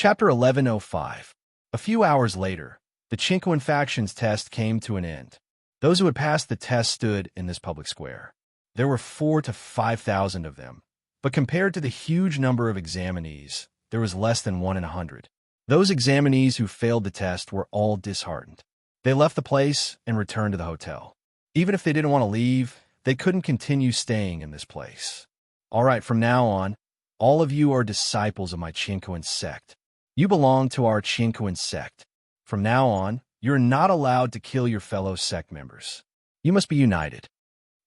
Chapter 1105. A few hours later, the Chinquin faction's test came to an end. Those who had passed the test stood in this public square. There were 4,000 to 5,000 of them, but compared to the huge number of examinees, there was less than 1 in 100. Those examinees who failed the test were all disheartened. They left the place and returned to the hotel. Even if they didn't want to leave, they couldn't continue staying in this place. All right, from now on, all of you are disciples of my Chinquin sect. You belong to our Chinquin sect. From now on, you're not allowed to kill your fellow sect members. You must be united.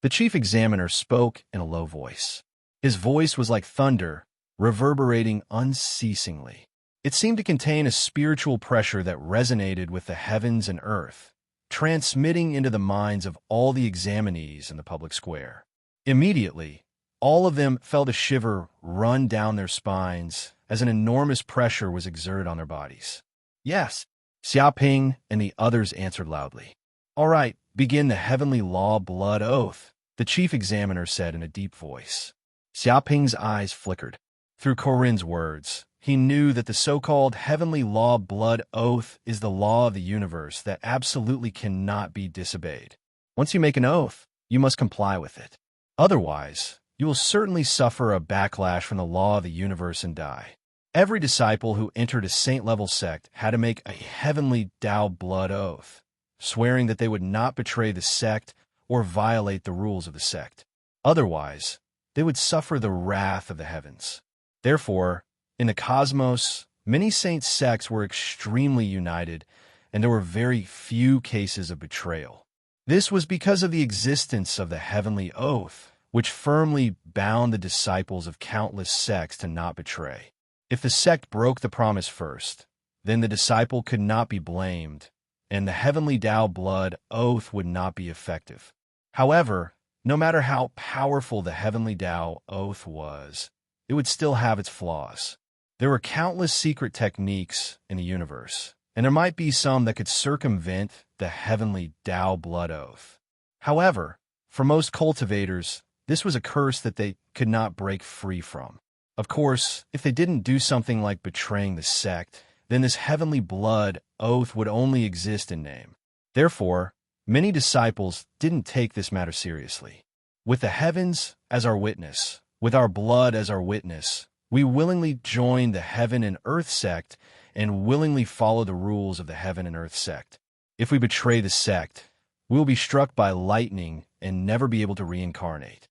The chief examiner spoke in a low voice. His voice was like thunder, reverberating unceasingly. It seemed to contain a spiritual pressure that resonated with the heavens and earth, transmitting into the minds of all the examinees in the public square. Immediately, all of them felt a shiver run down their spines as an enormous pressure was exerted on their bodies. Yes, Xiaoping and the others answered loudly. All right, begin the heavenly law blood oath, the chief examiner said in a deep voice. Xiaoping's eyes flickered. Through Corinne's words, he knew that the so-called heavenly law blood oath is the law of the universe that absolutely cannot be disobeyed. Once you make an oath, you must comply with it. Otherwise, you will certainly suffer a backlash from the law of the universe and die. Every disciple who entered a saint-level sect had to make a heavenly Tao blood oath, swearing that they would not betray the sect or violate the rules of the sect. Otherwise, they would suffer the wrath of the heavens. Therefore, in the cosmos, many saint sects were extremely united, and there were very few cases of betrayal. This was because of the existence of the heavenly oath, which firmly bound the disciples of countless sects to not betray. If the sect broke the promise first, then the disciple could not be blamed, and the heavenly Tao blood oath would not be effective. However, no matter how powerful the heavenly Tao oath was, it would still have its flaws. There were countless secret techniques in the universe, and there might be some that could circumvent the heavenly Tao blood oath. However, for most cultivators, this was a curse that they could not break free from. Of course, if they didn't do something like betraying the sect, then this heavenly blood oath would only exist in name. Therefore, many disciples didn't take this matter seriously. With the heavens as our witness, with our blood as our witness, we willingly join the heaven and earth sect and willingly follow the rules of the heaven and earth sect. If we betray the sect, we will be struck by lightning and never be able to reincarnate.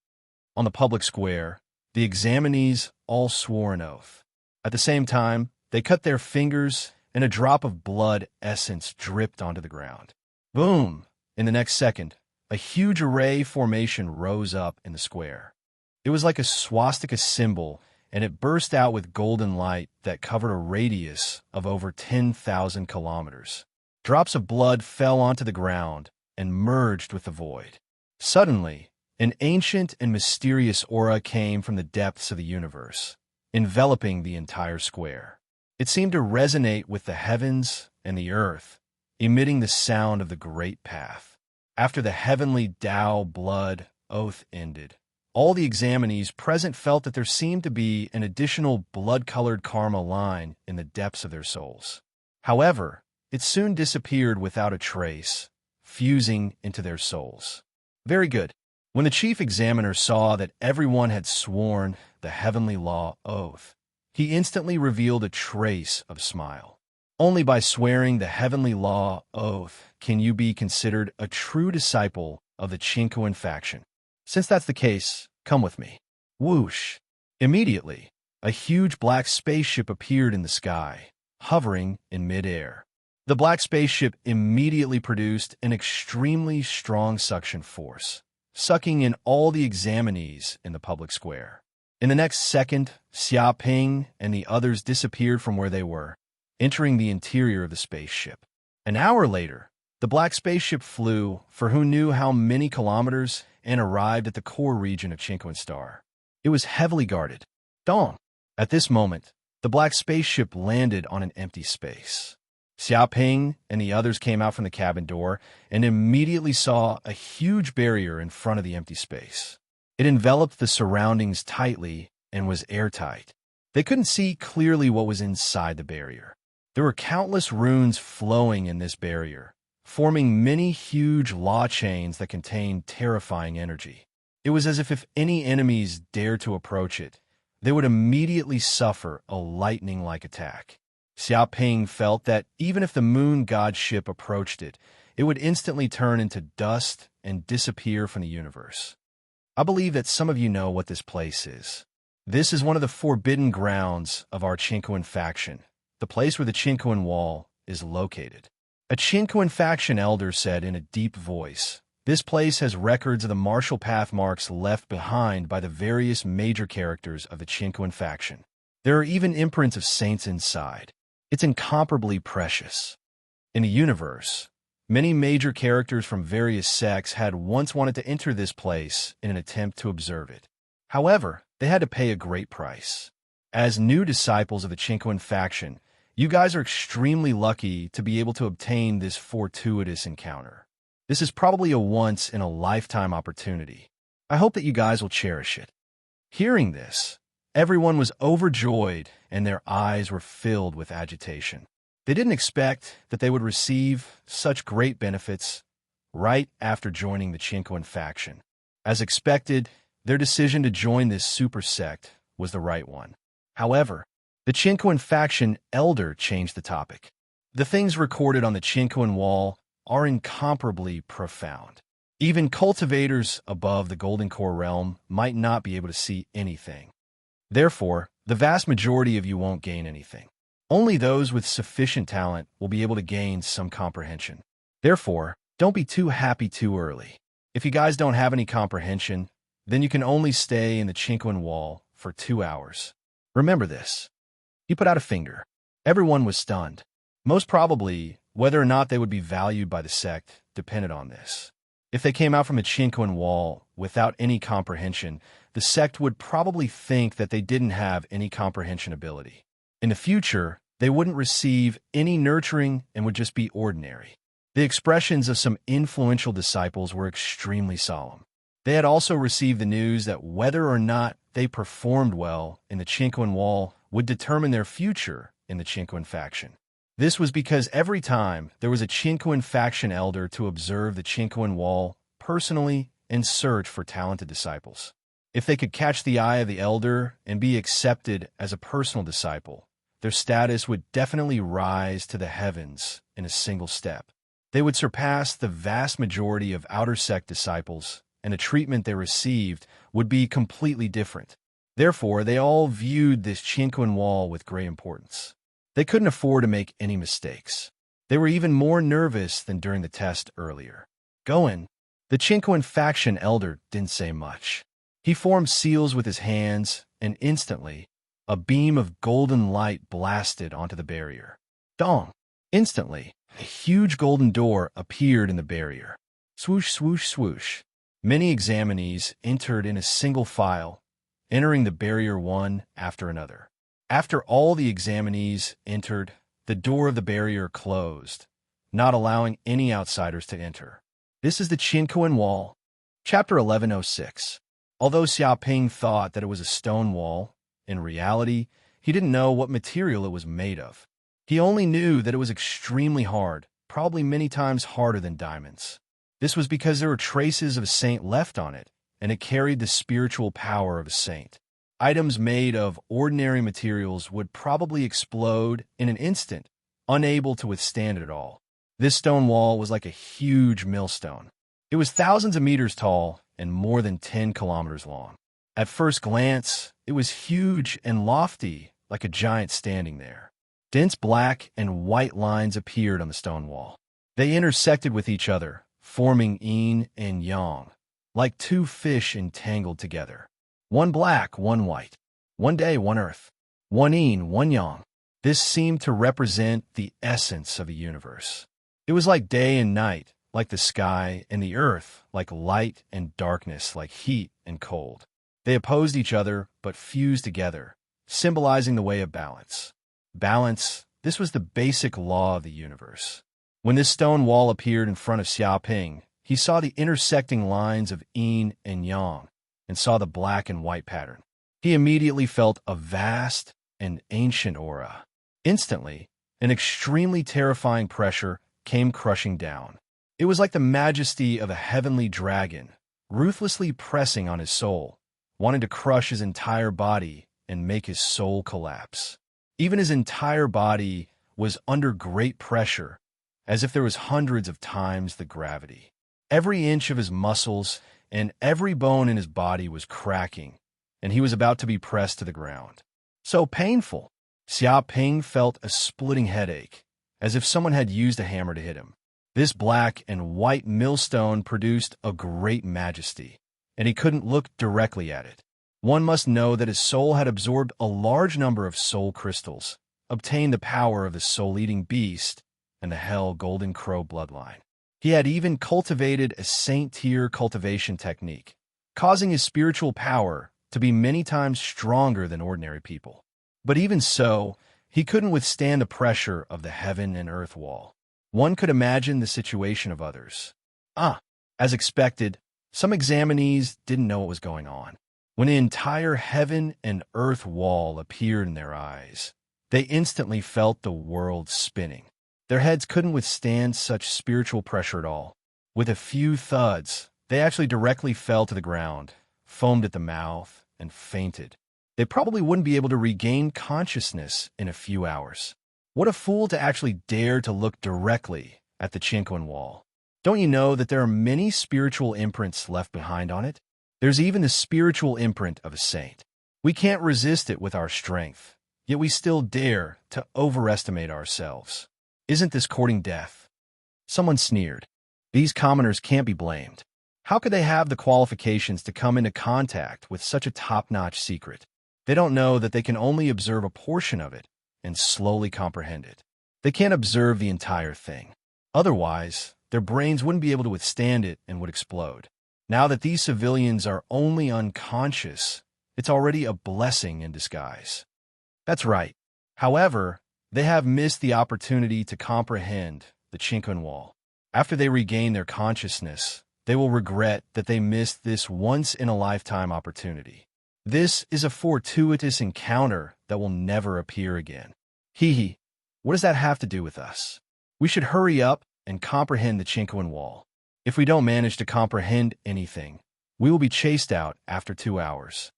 On the public square, the examinees all swore an oath. At the same time, they cut their fingers, and a drop of blood essence dripped onto the ground. Boom! In the next second, a huge array formation rose up in the square. It was like a swastika symbol, and it burst out with golden light that covered a radius of over 10,000 kilometers. Drops of blood fell onto the ground and merged with the void. Suddenly, an ancient and mysterious aura came from the depths of the universe, enveloping the entire square. It seemed to resonate with the heavens and the earth, emitting the sound of the great path. After the heavenly Tao blood oath ended, all the examinees present felt that there seemed to be an additional blood-colored karma line in the depths of their souls. However, it soon disappeared without a trace, fusing into their souls. Very good. When the chief examiner saw that everyone had sworn the heavenly law oath, he instantly revealed a trace of smile. Only by swearing the heavenly law oath can you be considered a true disciple of the Chinquin faction. Since that's the case, come with me. Whoosh! Immediately, a huge black spaceship appeared in the sky, hovering in midair. The black spaceship immediately produced an extremely strong suction force, sucking in all the examinees in the public square. In the next second, Xiaoping and the others disappeared from where they were, entering the interior of the spaceship. An hour later, the black spaceship flew for who knew how many kilometers and arrived at the core region of Chinquin Star. It was heavily guarded. Dong! At this moment, the black spaceship landed on an empty space. Xiaoping and the others came out from the cabin door and immediately saw a huge barrier in front of the empty space. It enveloped the surroundings tightly and was airtight. They couldn't see clearly what was inside the barrier. There were countless runes flowing in this barrier, forming many huge law chains that contained terrifying energy. It was as if any enemies dared to approach it, they would immediately suffer a lightning-like attack. Xiaoping felt that even if the moon god ship approached it, it would instantly turn into dust and disappear from the universe. I believe that some of you know what this place is. This is one of the forbidden grounds of our Chinquan faction, the place where the Chinquan Wall is located. A Chinquan faction elder said in a deep voice, "This place has records of the martial path marks left behind by the various major characters of the Chinquan faction. There are even imprints of saints inside. It's incomparably precious." In the universe, many major characters from various sects had once wanted to enter this place in an attempt to observe it. However, they had to pay a great price. As new disciples of the Chinquan faction, you guys are extremely lucky to be able to obtain this fortuitous encounter. This is probably a once-in-a-lifetime opportunity. I hope that you guys will cherish it. Hearing this, everyone was overjoyed and their eyes were filled with agitation. They didn't expect that they would receive such great benefits right after joining the Chinquan faction. As expected, their decision to join this super sect was the right one. However, the Chinquan faction elder changed the topic. The things recorded on the Chinquan Wall are incomparably profound. Even cultivators above the Golden Core realm might not be able to see anything. Therefore, the vast majority of you won't gain anything. Only those with sufficient talent will be able to gain some comprehension. Therefore, don't be too happy too early. If you guys don't have any comprehension, then you can only stay in the Chinquan Wall for 2 hours. Remember this. He put out a finger. Everyone was stunned. Most probably, whether or not they would be valued by the sect depended on this. If they came out from the Chinquan Wall without any comprehension, the sect would probably think that they didn't have any comprehension ability. In the future, they wouldn't receive any nurturing and would just be ordinary. The expressions of some influential disciples were extremely solemn. They had also received the news that whether or not they performed well in the Chinquan Wall would determine their future in the Chinquan faction. This was because every time there was a Chinquan faction elder to observe the Chinquan Wall personally and search for talented disciples. If they could catch the eye of the elder and be accepted as a personal disciple, their status would definitely rise to the heavens in a single step. They would surpass the vast majority of outer sect disciples, and the treatment they received would be completely different. Therefore, they all viewed this Chinquan Wall with great importance. They couldn't afford to make any mistakes. They were even more nervous than during the test earlier. Going, the Chinquan faction elder didn't say much. He formed seals with his hands, and instantly, a beam of golden light blasted onto the barrier. Dong! Instantly, a huge golden door appeared in the barrier. Swoosh, swoosh, swoosh. Many examinees entered in a single file, entering the barrier one after another. After all the examinees entered, the door of the barrier closed, not allowing any outsiders to enter. This is the Chinquan Wall. Chapter 1106. Although Xiaoping thought that it was a stone wall, in reality, he didn't know what material it was made of. He only knew that it was extremely hard, probably many times harder than diamonds. This was because there were traces of a saint left on it, and it carried the spiritual power of a saint. Items made of ordinary materials would probably explode in an instant, unable to withstand it at all. This stone wall was like a huge millstone. It was thousands of meters tall and more than 10 kilometers long. At first glance, it was huge and lofty, like a giant standing there. Dense black and white lines appeared on the stone wall. They intersected with each other, forming yin and yang, like two fish entangled together. One black, one white. One day, one earth. One yin, one yang. This seemed to represent the essence of a universe. It was like day and night, like the sky and the earth, like light and darkness, like heat and cold. They opposed each other, but fused together, symbolizing the way of balance. Balance, this was the basic law of the universe. When this stone wall appeared in front of Xiaoping, he saw the intersecting lines of yin and yang, and saw the black and white pattern. He immediately felt a vast, and ancient aura. Instantly, an extremely terrifying pressure came crushing down. It was like the majesty of a heavenly dragon, ruthlessly pressing on his soul, wanting to crush his entire body and make his soul collapse. Even his entire body was under great pressure, as if there was hundreds of times the gravity. Every inch of his muscles and every bone in his body was cracking, and he was about to be pressed to the ground. So painful. Xiaoping felt a splitting headache, as if someone had used a hammer to hit him. This black and white millstone produced a great majesty, and he couldn't look directly at it. One must know that his soul had absorbed a large number of soul crystals, obtained the power of the soul-eating beast and the Hell Golden Crow bloodline. He had even cultivated a saint-tier cultivation technique, causing his spiritual power to be many times stronger than ordinary people. But even so, he couldn't withstand the pressure of the heaven and earth wall. One could imagine the situation of others. As expected, some examinees didn't know what was going on. When the entire heaven and earth wall appeared in their eyes, they instantly felt the world spinning. Their heads couldn't withstand such spiritual pressure at all. With a few thuds, they actually directly fell to the ground, foamed at the mouth, and fainted. They probably wouldn't be able to regain consciousness in a few hours. What a fool to actually dare to look directly at the Chinquan wall. Don't you know that there are many spiritual imprints left behind on it? There's even the spiritual imprint of a saint. We can't resist it with our strength, yet we still dare to overestimate ourselves. Isn't this courting death? Someone sneered. These commoners can't be blamed. How could they have the qualifications to come into contact with such a top-notch secret? They don't know that they can only observe a portion of it and slowly comprehend it. They can't observe the entire thing. Otherwise, their brains wouldn't be able to withstand it and would explode. Now that these civilians are only unconscious, it's already a blessing in disguise. That's right. However, they have missed the opportunity to comprehend the Chinquan wall. After they regain their consciousness, they will regret that they missed this once-in-a-lifetime opportunity. This is a fortuitous encounter that will never appear again. Hee, what does that have to do with us? We should hurry up and comprehend the Chinquan wall. If we don't manage to comprehend anything, we will be chased out after 2 hours.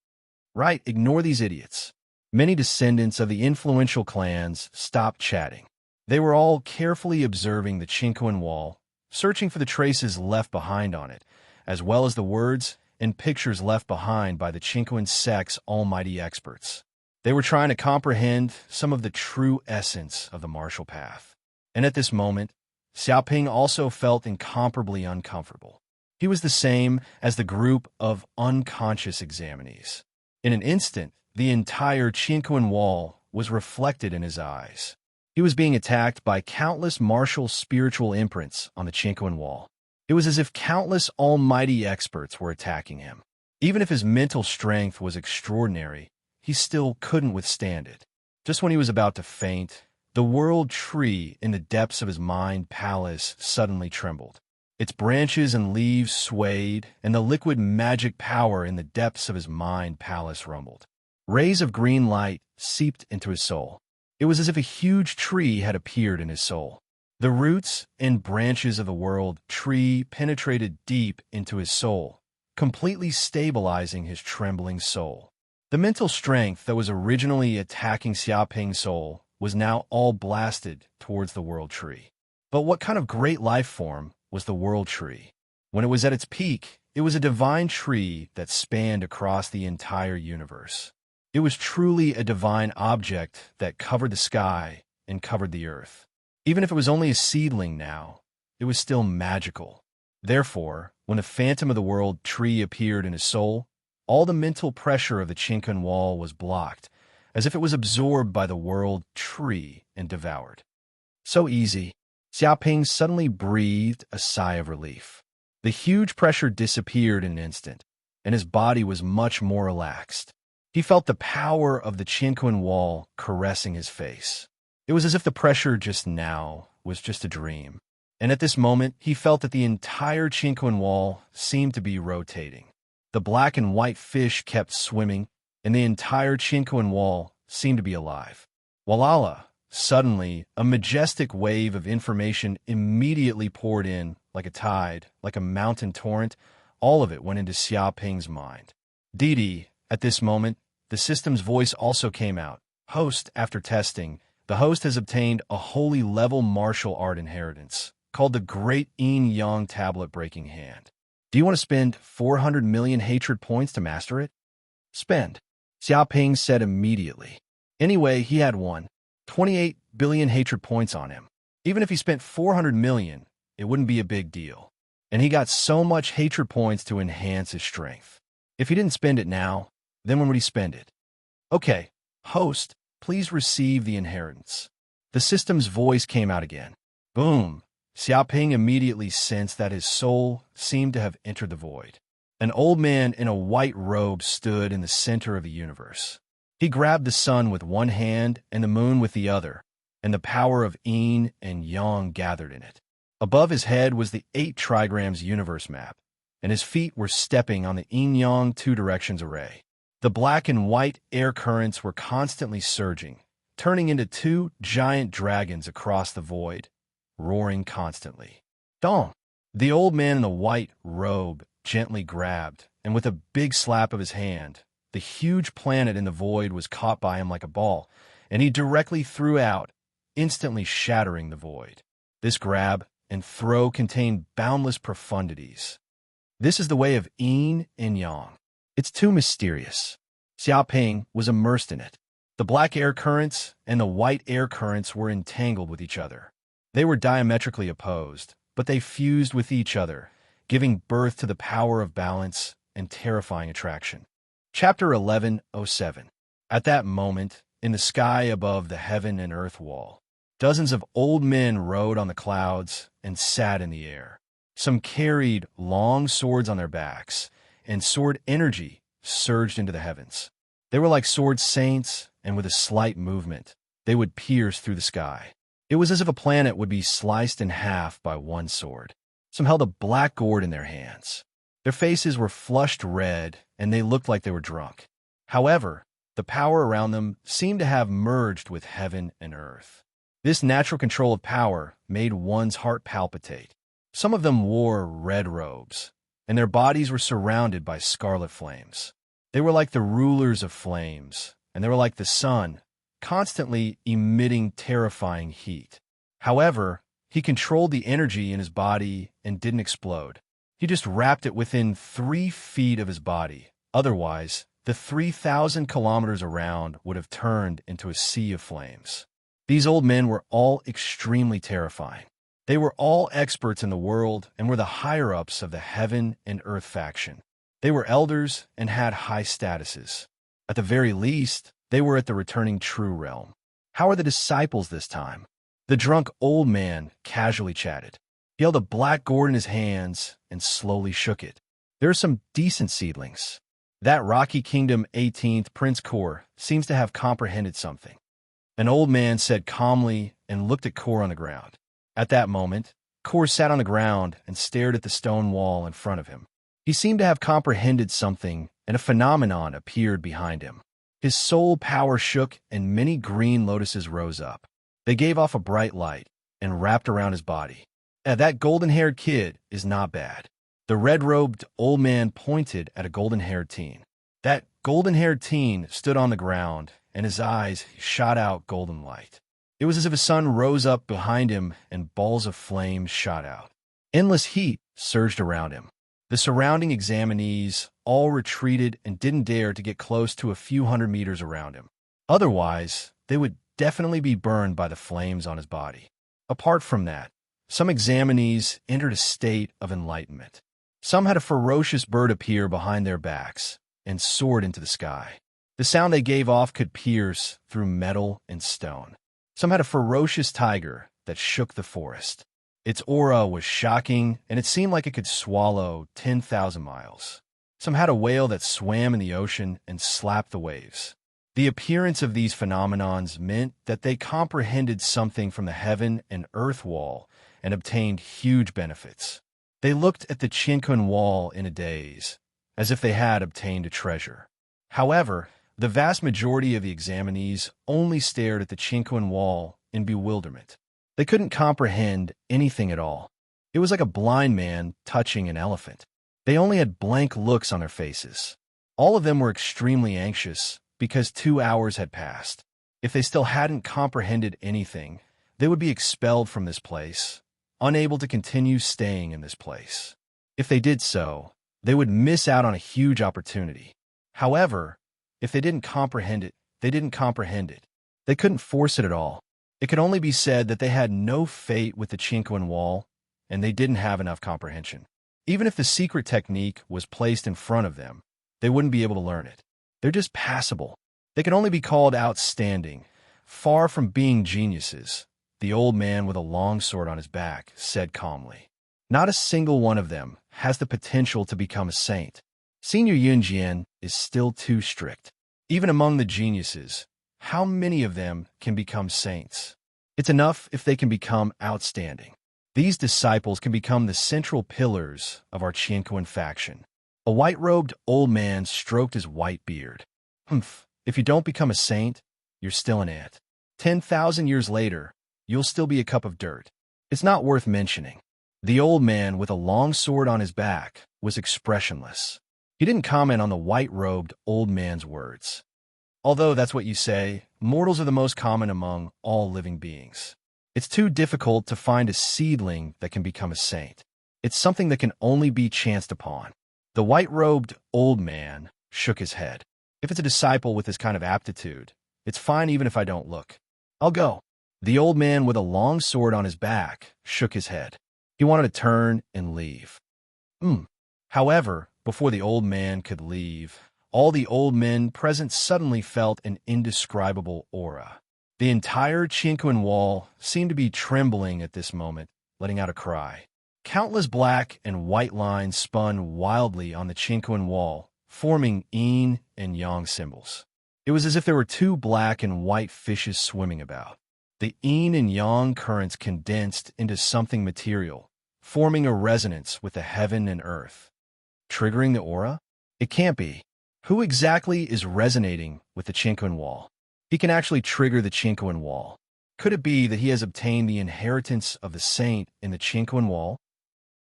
Right, ignore these idiots. Many descendants of the influential clans stopped chatting. They were all carefully observing the Chinquan wall, searching for the traces left behind on it, as well as the words and pictures left behind by the Chinquan sect's almighty experts. They were trying to comprehend some of the true essence of the martial path. And at this moment, Xiaoping also felt incomparably uncomfortable. He was the same as the group of unconscious examinees. In an instant, the entire Chinquan wall was reflected in his eyes. He was being attacked by countless martial spiritual imprints on the Chinquan wall. It was as if countless almighty experts were attacking him. Even if his mental strength was extraordinary, he still couldn't withstand it. Just when he was about to faint, the world tree in the depths of his mind palace suddenly trembled. Its branches and leaves swayed, and the liquid magic power in the depths of his mind palace rumbled. Rays of green light seeped into his soul. It was as if a huge tree had appeared in his soul. The roots and branches of the world tree penetrated deep into his soul, completely stabilizing his trembling soul. The mental strength that was originally attacking Xiaoping's soul was now all blasted towards the world tree. But what kind of great life form was the world tree? When it was at its peak, it was a divine tree that spanned across the entire universe. It was truly a divine object that covered the sky and covered the earth. Even if it was only a seedling now, it was still magical. Therefore, when the phantom of the world tree appeared in his soul, all the mental pressure of the Chinquan wall was blocked, as if it was absorbed by the world tree and devoured. So easy. Xiaoping suddenly breathed a sigh of relief. The huge pressure disappeared in an instant, and his body was much more relaxed. He felt the power of the Chinquan wall caressing his face. It was as if the pressure just now was just a dream. And at this moment, he felt that the entire Chinquan wall seemed to be rotating. The black and white fish kept swimming, and the entire Chinquan wall seemed to be alive. Walala, suddenly, a majestic wave of information immediately poured in, like a tide, like a mountain torrent. All of it went into Xiaoping's mind. Didi, at this moment, the system's voice also came out. Host, after testing, the host has obtained a holy level martial art inheritance, called the Great Yin-Yang Tablet Breaking Hand. Do you want to spend 400 million hatred points to master it? Spend. Xiaoping said immediately. Anyway, he had 28 billion hatred points on him. Even if he spent 400 million, it wouldn't be a big deal. And he got so much hatred points to enhance his strength. If he didn't spend it now, then when would he spend it? Okay, host, please receive the inheritance. The system's voice came out again. Boom. Xiaoping immediately sensed that his soul seemed to have entered the void. An old man in a white robe stood in the center of the universe. He grabbed the sun with one hand and the moon with the other, and the power of yin and yang gathered in it. Above his head was the 8 trigrams universe map, and his feet were stepping on the yin-yang 2 directions array. The black and white air currents were constantly surging, turning into 2 giant dragons across the void, roaring constantly. Dong! The old man in the white robe gently grabbed, and with a big slap of his hand, the huge planet in the void was caught by him like a ball, and he directly threw out, instantly shattering the void. This grab and throw contained boundless profundities. This is the way of yin and yang. It's too mysterious. Xiaoping was immersed in it. The black air currents and the white air currents were entangled with each other. They were diametrically opposed, but they fused with each other, giving birth to the power of balance and terrifying attraction. Chapter 1107. At that moment, in the sky above the heaven and earth wall, dozens of old men rode on the clouds and sat in the air. Some carried long swords on their backs, and sword energy surged into the heavens. They were like sword saints, and with a slight movement, they would pierce through the sky. It was as if a planet would be sliced in half by one sword. Some held a black gourd in their hands. Their faces were flushed red, and they looked like they were drunk. However, the power around them seemed to have merged with heaven and earth. This natural control of power made one's heart palpitate. Some of them wore red robes, and their bodies were surrounded by scarlet flames. They were like the rulers of flames, and they were like the sun, constantly emitting terrifying heat. However, he controlled the energy in his body and didn't explode. He just wrapped it within 3 feet of his body. Otherwise, the 3,000 kilometers around would have turned into a sea of flames. These old men were all extremely terrifying. They were all experts in the world and were the higher-ups of the heaven and earth faction. They were elders and had high statuses. At the very least, they were at the returning true realm. How are the disciples this time? The drunk old man casually chatted. He held a black gourd in his hands and slowly shook it. There are some decent seedlings. That Rocky Kingdom 18th Prince Kor seems to have comprehended something. An old man said calmly and looked at Kor on the ground. At that moment, Kor sat on the ground and stared at the stone wall in front of him. He seemed to have comprehended something, and a phenomenon appeared behind him. His soul power shook, and many green lotuses rose up. They gave off a bright light and wrapped around his body. That golden-haired kid is not bad. The red-robed old man pointed at a golden-haired teen. That golden-haired teen stood on the ground, and his eyes shot out golden light. It was as if a sun rose up behind him and balls of flame shot out. Endless heat surged around him. The surrounding examinees all retreated and didn't dare to get close to a few hundred meters around him. Otherwise, they would definitely be burned by the flames on his body. Apart from that, some examinees entered a state of enlightenment. Some had a ferocious bird appear behind their backs and soared into the sky. The sound they gave off could pierce through metal and stone. Some had a ferocious tiger that shook the forest. Its aura was shocking, and it seemed like it could swallow 10,000 miles. Some had a whale that swam in the ocean and slapped the waves. The appearance of these phenomenons meant that they comprehended something from the heaven and earth wall and obtained huge benefits. They looked at the Qiankun wall in a daze, as if they had obtained a treasure. However, The vast majority of the examinees only stared at the Chinquan wall in bewilderment. They couldn't comprehend anything at all. It was like a blind man touching an elephant. They only had blank looks on their faces. All of them were extremely anxious because 2 hours had passed. If they still hadn't comprehended anything, they would be expelled from this place, unable to continue staying in this place. If they did so, they would miss out on a huge opportunity. However, if they didn't comprehend it, they didn't comprehend it. They couldn't force it at all. It could only be said that they had no fate with the Chinquan wall, and they didn't have enough comprehension. Even if the secret technique was placed in front of them, they wouldn't be able to learn it. They're just passable. They can only be called outstanding, far from being geniuses, the old man with a long sword on his back said calmly. Not a single one of them has the potential to become a saint. Senior Yunjian is still too strict. Even among the geniuses, how many of them can become saints? It's enough if they can become outstanding. These disciples can become the central pillars of our Chinquan faction. A white-robed old man stroked his white beard. Humph, if you don't become a saint, you're still an ant. 10,000 years later, you'll still be a cup of dirt. It's not worth mentioning. The old man with a long sword on his back was expressionless. He didn't comment on the white-robed old man's words. Although that's what you say, mortals are the most common among all living beings. It's too difficult to find a seedling that can become a saint. It's something that can only be chanced upon. The white-robed old man shook his head. If it's a disciple with this kind of aptitude, it's fine even if I don't look. I'll go. The old man with a long sword on his back shook his head. He wanted to turn and leave. However, before the old man could leave, all the old men present suddenly felt an indescribable aura. The entire Chinquan wall seemed to be trembling at this moment, letting out a cry. Countless black and white lines spun wildly on the Chinquan wall, forming yin and yang symbols. It was as if there were two black and white fishes swimming about. The yin and yang currents condensed into something material, forming a resonance with the heaven and earth. Triggering the aura? It can't be. Who exactly is resonating with the Chinquan wall? He can actually trigger the Chinquan wall. Could it be that he has obtained the inheritance of the saint in the Chinquan wall?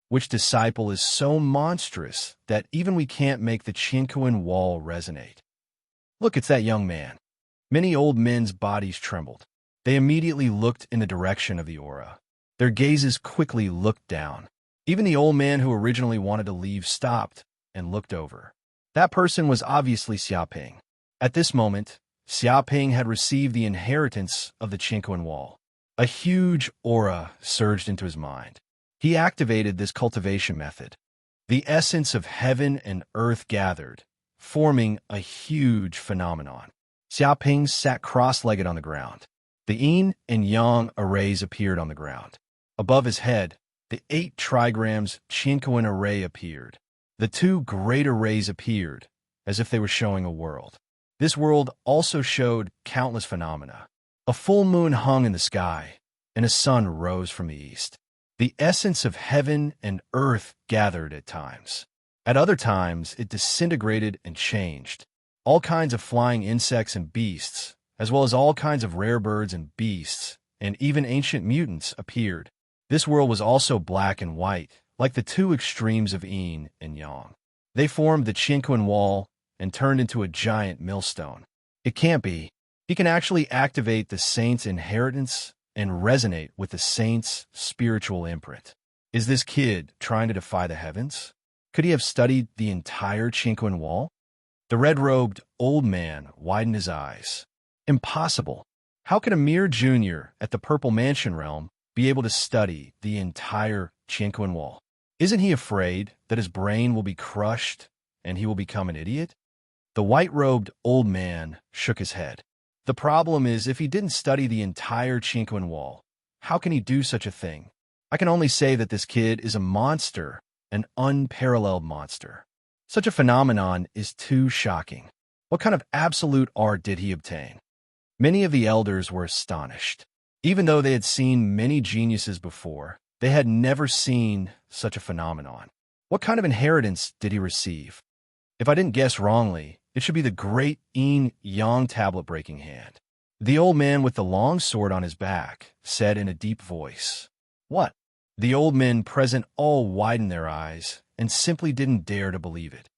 Which disciple is so monstrous that even we can't make the Chinquan wall resonate? Look, it's that young man. Many old men's bodies trembled. They immediately looked in the direction of the aura. Their gazes quickly looked down. Even the old man who originally wanted to leave stopped and looked over. That person was obviously Xiaoping. At this moment, Xiaoping had received the inheritance of the Chinquan wall. A huge aura surged into his mind. He activated this cultivation method. The essence of heaven and earth gathered, forming a huge phenomenon. Xiaoping sat cross-legged on the ground. The yin and yang arrays appeared on the ground. Above his head, the 8 trigrams Chinquan array appeared. The 2 great arrays appeared, as if they were showing a world. This world also showed countless phenomena. A full moon hung in the sky, and a sun rose from the east. The essence of heaven and earth gathered at times. At other times, it disintegrated and changed. All kinds of flying insects and beasts, as well as all kinds of rare birds and beasts, and even ancient mutants appeared. This world was also black and white, like the 2 extremes of yin and yang. They formed the Chinquan wall and turned into a giant millstone. It can't be. He can actually activate the saint's inheritance and resonate with the saint's spiritual imprint. Is this kid trying to defy the heavens? Could he have studied the entire Chinquan wall? The red-robed old man widened his eyes. Impossible. How could a mere junior at the Purple Mansion realm be able to study the entire Chinquan wall? Isn't he afraid that his brain will be crushed and he will become an idiot? The white-robed old man shook his head. The problem is, if he didn't study the entire Chinquan wall, how can he do such a thing? I can only say that this kid is a monster, an unparalleled monster. Such a phenomenon is too shocking. What kind of absolute art did he obtain? Many of the elders were astonished. Even though they had seen many geniuses before, they had never seen such a phenomenon. What kind of inheritance did he receive? If I didn't guess wrongly, It should be the great yin-yang tablet-breaking hand. The old man with the long sword on his back said in a deep voice, "What?" The old men present all widened their eyes and simply didn't dare to believe it.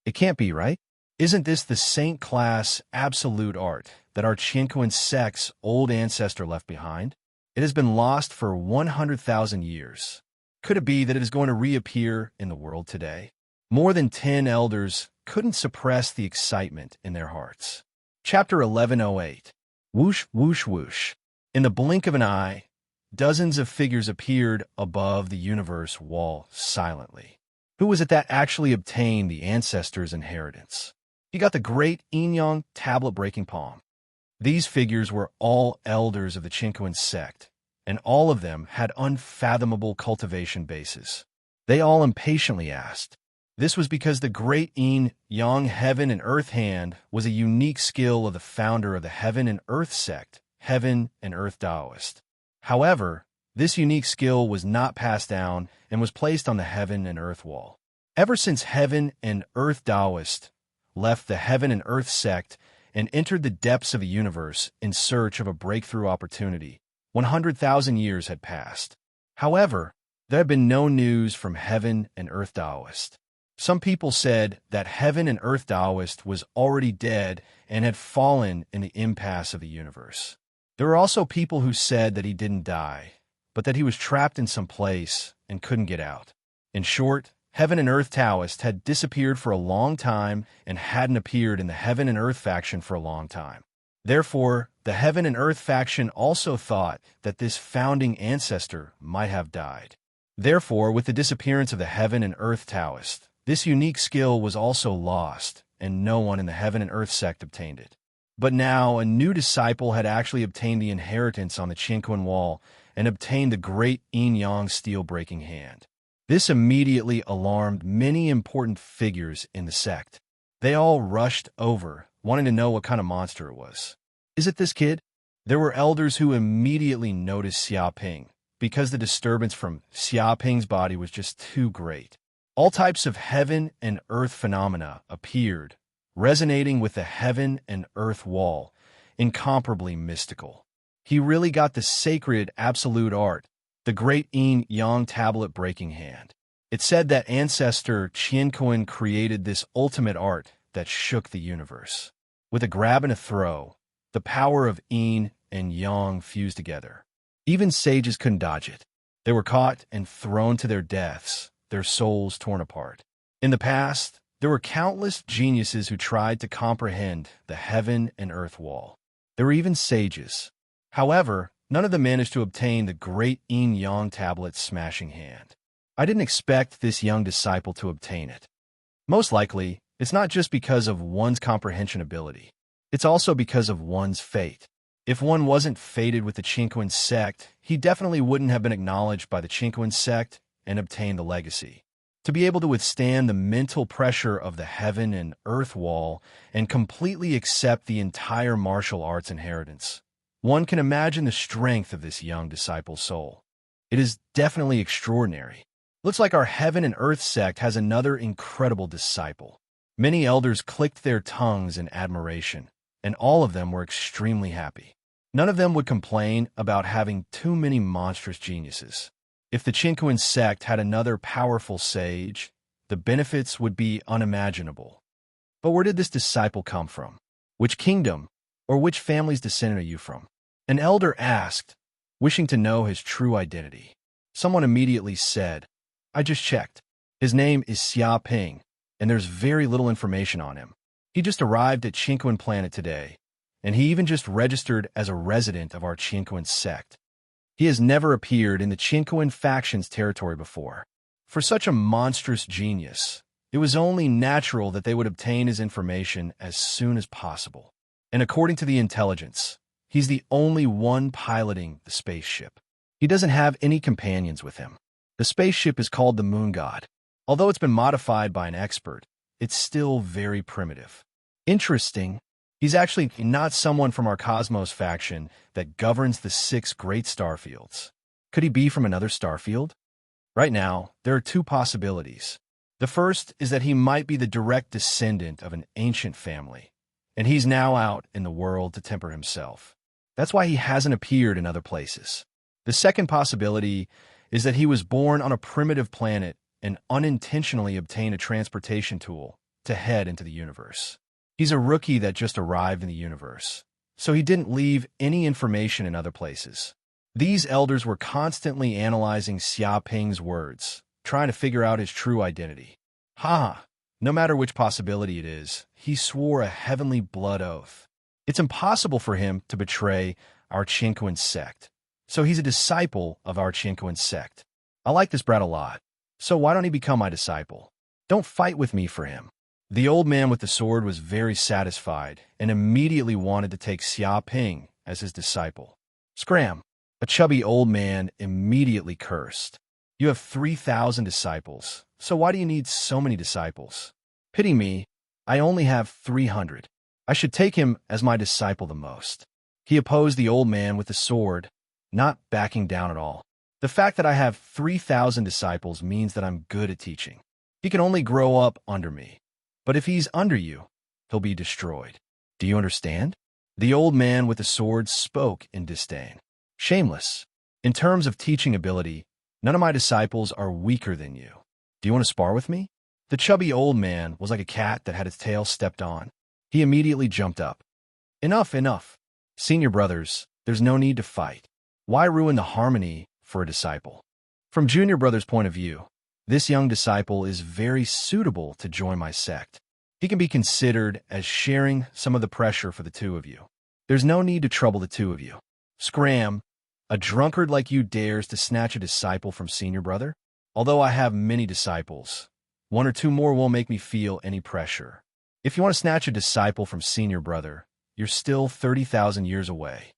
It can't be, right? Isn't this the saint-class absolute art that our Chinquan sect's old ancestor left behind? It has been lost for 100,000 years. Could it be that it is going to reappear in the world today? More than 10 elders couldn't suppress the excitement in their hearts. Chapter 1108. Whoosh, whoosh, whoosh. In the blink of an eye, dozens of figures appeared above the universe wall silently. Who was it that actually obtained the ancestors' inheritance? He got the great yin-yang tablet-breaking palm. These figures were all elders of the Chinquan sect, and all of them had unfathomable cultivation bases. They all impatiently asked. This was because the great yin-yang heaven and earth hand was a unique skill of the founder of the heaven and earth sect, heaven and earth Taoist. However, this unique skill was not passed down and was placed on the heaven and earth wall. Ever since heaven and earth Taoist left the heaven and earth sect and entered the depths of the universe in search of a breakthrough opportunity, 100,000 years had passed. However, there had been no news from heaven and earth Taoist. Some people said that heaven and earth Taoist was already dead and had fallen in the impasse of the universe. There were also people who said that he didn't die, but that he was trapped in some place and couldn't get out. In short, heaven and earth Taoist had disappeared for a long time and hadn't appeared in the heaven and earth faction for a long time. Therefore, the heaven and earth faction also thought that this founding ancestor might have died. Therefore, with the disappearance of the heaven and earth Taoist, this unique skill was also lost, and no one in the heaven and earth sect obtained it. But now a new disciple had actually obtained the inheritance on the Chinquan wall and obtained the great yin-yang steel-breaking hand. This immediately alarmed many important figures in the sect. They all rushed over, wanting to know what kind of monster it was. Is it this kid? There were elders who immediately noticed Xiaoping, because the disturbance from Xiaoping's body was just too great. All types of heaven and earth phenomena appeared, resonating with the heaven and earth wall, incomparably mystical. He really got the sacred absolute art, the great yin-yang tablet-breaking hand. It said that ancestor Qianquan created this ultimate art that shook the universe. With a grab and a throw, the power of yin and yang fused together. Even sages couldn't dodge it. They were caught and thrown to their deaths, their souls torn apart. In the past, there were countless geniuses who tried to comprehend the heaven and earth wall. There were even sages. However, none of them managed to obtain the great yin-yang tablet's smashing hand. I didn't expect this young disciple to obtain it. Most likely, it's not just because of one's comprehension ability. It's also because of one's fate. If one wasn't fated with the Chinquan sect, he definitely wouldn't have been acknowledged by the Chinquan sect and obtained the legacy. To be able to withstand the mental pressure of the heaven and earth wall and completely accept the entire martial arts inheritance, one can imagine the strength of this young disciple's soul. It is definitely extraordinary. Looks like our heaven and earth sect has another incredible disciple. Many elders clicked their tongues in admiration, and all of them were extremely happy. None of them would complain about having too many monstrous geniuses. If the Chinquan sect had another powerful sage, the benefits would be unimaginable. But where did this disciple come from? Which kingdom or which family's descendant are you from? An elder asked, wishing to know his true identity. Someone immediately said, I just checked. His name is Xiaoping, and there's very little information on him. He just arrived at Chinquan Planet today, and he even just registered as a resident of our Chinquan sect. He has never appeared in the Chinquan faction's territory before. For such a monstrous genius, it was only natural that they would obtain his information as soon as possible. And according to the intelligence, he's the only one piloting the spaceship. He doesn't have any companions with him. The spaceship is called the Moon God. Although it's been modified by an expert, it's still very primitive. Interesting. He's actually not someone from our Cosmos faction that governs the 6 great starfields. Could he be from another starfield? Right now, there are 2 possibilities. The first is that he might be the direct descendant of an ancient family, and he's now out in the world to temper himself. That's why he hasn't appeared in other places. The second possibility is that he was born on a primitive planet and unintentionally obtained a transportation tool to head into the universe. He's a rookie that just arrived in the universe, so he didn't leave any information in other places. These elders were constantly analyzing Xia Ping's words, trying to figure out his true identity. No matter which possibility it is, he swore a heavenly blood oath. It's impossible for him to betray our Qinquan sect, so he's a disciple of our Qinquan sect. I like this brat a lot, so why don't he become my disciple? Don't fight with me for him. The old man with the sword was very satisfied and immediately wanted to take Xia Ping as his disciple. Scram! A chubby old man immediately cursed. You have 3,000 disciples, so why do you need so many disciples? Pity me, I only have 300. I should take him as my disciple the most. He opposed the old man with the sword, not backing down at all. The fact that I have 3,000 disciples means that I'm good at teaching. He can only grow up under me. But if he's under you, he'll be destroyed. Do you understand? The old man with the sword spoke in disdain. Shameless. In terms of teaching ability, none of my disciples are weaker than you. Do you want to spar with me? The chubby old man was like a cat that had its tail stepped on. He immediately jumped up. Enough, enough. Senior brothers, there's no need to fight. Why ruin the harmony for a disciple? From junior brother's point of view, this young disciple is very suitable to join my sect. He can be considered as sharing some of the pressure for the two of you. There's no need to trouble the two of you. Scram! A drunkard like you dares to snatch a disciple from senior brother? Although I have many disciples, one or two more won't make me feel any pressure. If you want to snatch a disciple from senior brother, you're still 30,000 years away.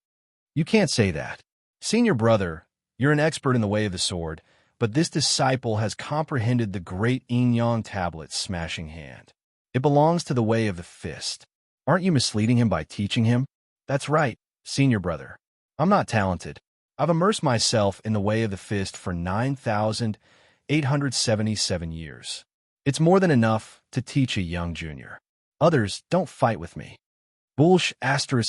You can't say that. Senior brother, you're an expert in the way of the sword, but this disciple has comprehended the great yin-yang tablet's smashing hand. It belongs to the way of the fist. Aren't you misleading him by teaching him? That's right, senior brother. I'm not talented. I've immersed myself in the way of the fist for 9,877 years. It's more than enough to teach a young junior. Others don't fight with me. Bullsh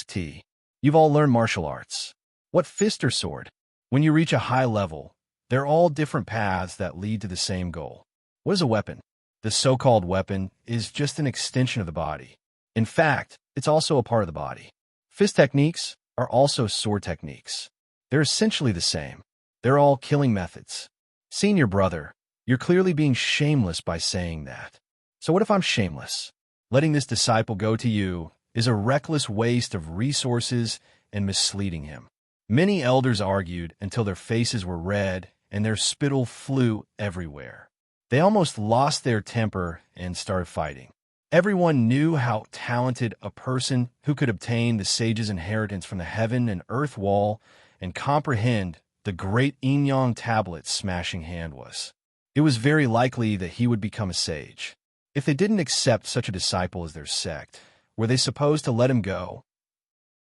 *T. You've all learned martial arts. What fist or sword? When you reach a high level, they're all different paths that lead to the same goal. What is a weapon? The so-called weapon is just an extension of the body. In fact, it's also a part of the body. Fist techniques are also sword techniques. They're essentially the same. They're all killing methods. Senior brother, you're clearly being shameless by saying that. So what if I'm shameless? Letting this disciple go to you is a reckless waste of resources and misleading him. Many elders argued until their faces were red and their spittle flew everywhere. They almost lost their temper and started fighting. Everyone knew how talented a person who could obtain the sage's inheritance from the heaven and earth wall and comprehend the great yin-yang tablet's smashing hand was. It was very likely that he would become a sage. If they didn't accept such a disciple as their sect, were they supposed to let him go?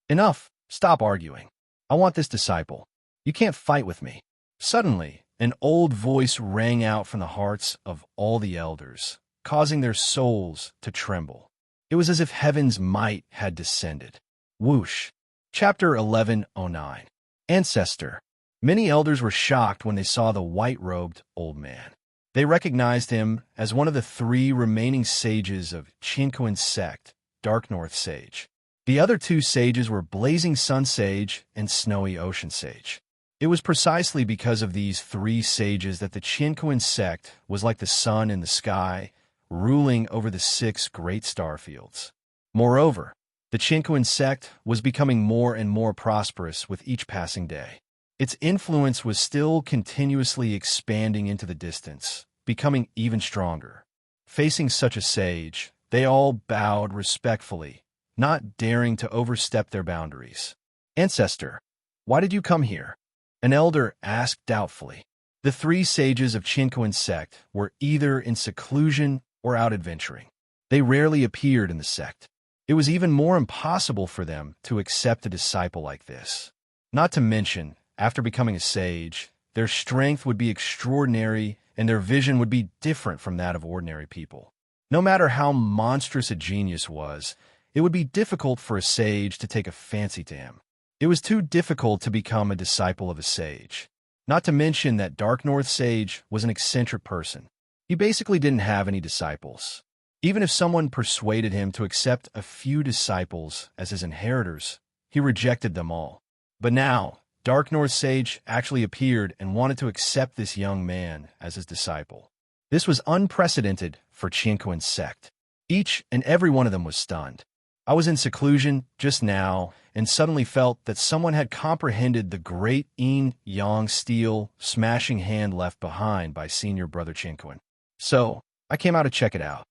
Enough! Stop arguing. I want this disciple. You can't fight with me. Suddenly, an old voice rang out from the hearts of all the elders, causing their souls to tremble. It was as if heaven's might had descended. Whoosh! Chapter 1109. Ancestor. Many elders were shocked when they saw the white-robed old man. They recognized him as one of the 3 remaining sages of Qinquan sect, Dark North Sage. The other 2 sages were Blazing Sun Sage and Snowy Ocean Sage. It was precisely because of these 3 sages that the Qinquan sect was like the sun in the sky, ruling over the 6 great star fields. Moreover, the Qinquan sect was becoming more and more prosperous with each passing day. Its influence was still continuously expanding into the distance, becoming even stronger. Facing such a sage, they all bowed respectfully, not daring to overstep their boundaries. Ancestor, why did you come here? An elder asked doubtfully. The 3 sages of Qinquan sect were either in seclusion or out adventuring. They rarely appeared in the sect. It was even more impossible for them to accept a disciple like this. Not to mention, after becoming a sage, their strength would be extraordinary and their vision would be different from that of ordinary people. No matter how monstrous a genius was, it would be difficult for a sage to take a fancy to him. It was too difficult to become a disciple of a sage. Not to mention that Dark North Sage was an eccentric person. He basically didn't have any disciples. Even if someone persuaded him to accept a few disciples as his inheritors, he rejected them all. But now, Dark North Sage actually appeared and wanted to accept this young man as his disciple. This was unprecedented for Chinquin's sect. Each and every one of them was stunned. I was in seclusion just now and suddenly felt that someone had comprehended the great yin-yang steel smashing hand left behind by senior brother Chinquin. So, I came out to check it out.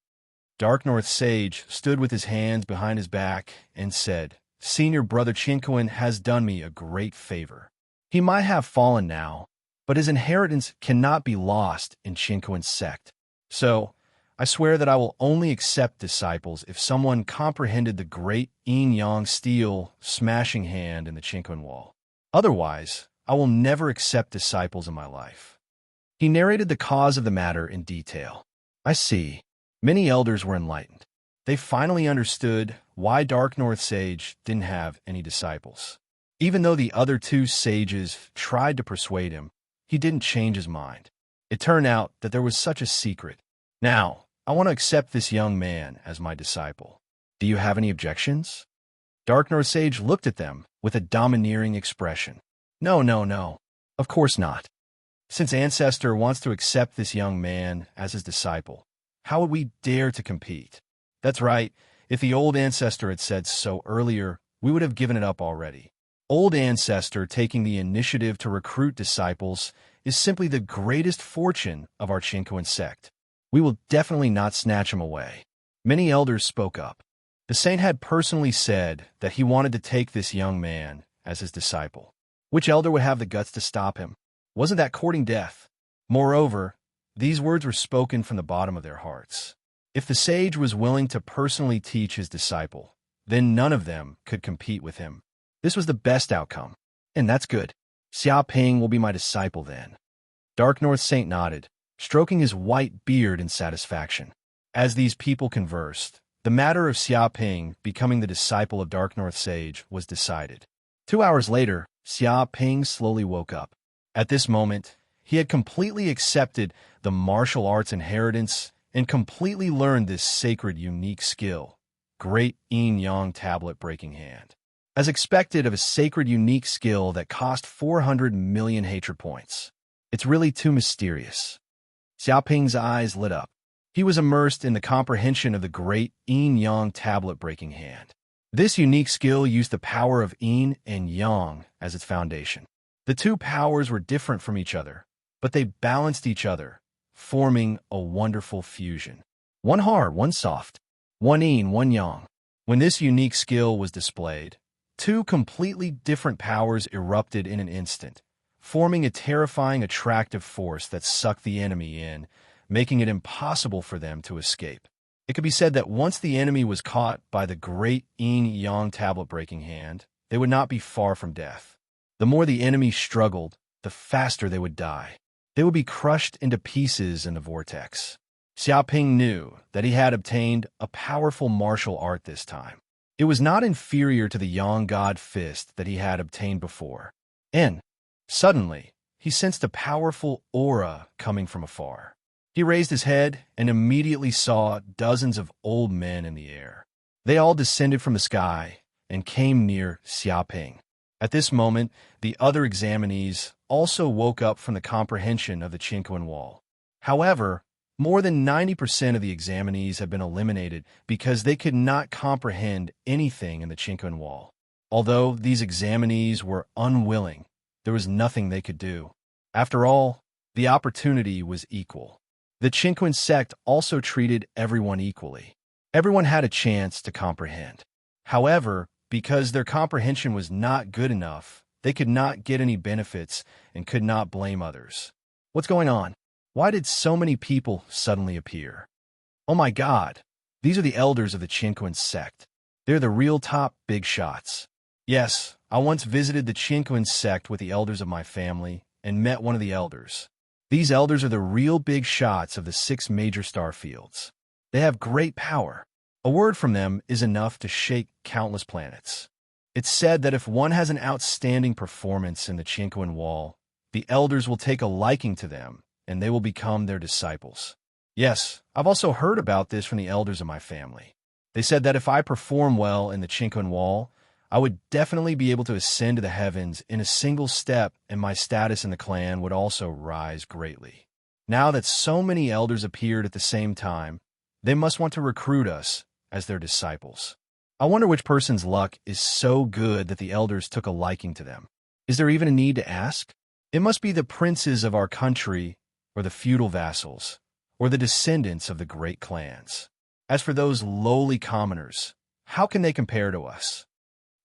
Dark North Sage stood with his hands behind his back and said, "Senior brother Chinquin has done me a great favor. He might have fallen now, but his inheritance cannot be lost in Chinquin's sect. So, I swear that I will only accept disciples if someone comprehended the great yin-yang steel smashing hand in the Chinquin wall. Otherwise, I will never accept disciples in my life." He narrated the cause of the matter in detail. I see. Many elders were enlightened. They finally understood why Dark North Sage didn't have any disciples. Even though the other two sages tried to persuade him, he didn't change his mind. It turned out that there was such a secret. Now, I want to accept this young man as my disciple. Do you have any objections? Dark North Sage looked at them with a domineering expression. No, no, no. Of course not. Since Ancestor wants to accept this young man as his disciple, how would we dare to compete? That's right. If the old Ancestor had said so earlier, we would have given it up already. Old Ancestor taking the initiative to recruit disciples is simply the greatest fortune of our Chinquin sect. We will definitely not snatch him away. Many elders spoke up. The saint had personally said that he wanted to take this young man as his disciple. Which elder would have the guts to stop him? Wasn't that courting death? Moreover, these words were spoken from the bottom of their hearts. If the sage was willing to personally teach his disciple, then none of them could compete with him. This was the best outcome, and that's good. Xia Ping will be my disciple then. Dark North Saint nodded, stroking his white beard in satisfaction. As these people conversed, the matter of Xia Ping becoming the disciple of Dark North Sage was decided. 2 hours later, Xia Ping slowly woke up. At this moment, he had completely accepted the martial arts inheritance and completely learned this sacred unique skill, Great Yin-Yang Tablet Breaking Hand. As expected of a sacred unique skill that cost 400 million hatred points. It's really too mysterious. Xiaoping's eyes lit up. He was immersed in the comprehension of the Great Yin-Yang Tablet Breaking Hand. This unique skill used the power of Yin and Yang as its foundation. The two powers were different from each other, but they balanced each other, forming a wonderful fusion. One hard, one soft. One yin, one yang. When this unique skill was displayed, two completely different powers erupted in an instant, forming a terrifying attractive force that sucked the enemy in, making it impossible for them to escape. It could be said that once the enemy was caught by the great yin-yang tablet breaking hand, they would not be far from death. The more the enemy struggled, the faster they would die. They would be crushed into pieces in the vortex. Xiaoping knew that he had obtained a powerful martial art this time. It was not inferior to the Yang God Fist that he had obtained before. And, suddenly, he sensed a powerful aura coming from afar. He raised his head and immediately saw dozens of old men in the air. They all descended from the sky and came near Xiaoping. At this moment, the other examinees also woke up from the comprehension of the Chinquin wall. However, more than 90% of the examinees had been eliminated because they could not comprehend anything in the Chinquin wall. Although these examinees were unwilling, there was nothing they could do. After all, the opportunity was equal. The Chinquin sect also treated everyone equally. Everyone had a chance to comprehend. However, because their comprehension was not good enough, they could not get any benefits and could not blame others. What's going on? Why did so many people suddenly appear? Oh my God, these are the elders of the Chinquin sect. They're the real top big shots. Yes, I once visited the Chinquin sect with the elders of my family and met one of the elders. These elders are the real big shots of the 6 major star fields. They have great power. A word from them is enough to shake countless planets. It's said that if one has an outstanding performance in the Chinquan Wall, the elders will take a liking to them, and they will become their disciples. Yes, I've also heard about this from the elders of my family. They said that if I perform well in the Chinquan Wall, I would definitely be able to ascend to the heavens in a single step, and my status in the clan would also rise greatly. Now that so many elders appeared at the same time, they must want to recruit us as their disciples. I wonder which person's luck is so good that the elders took a liking to them. Is there even a need to ask? It must be the princes of our country, or the feudal vassals, or the descendants of the great clans. As for those lowly commoners, how can they compare to us?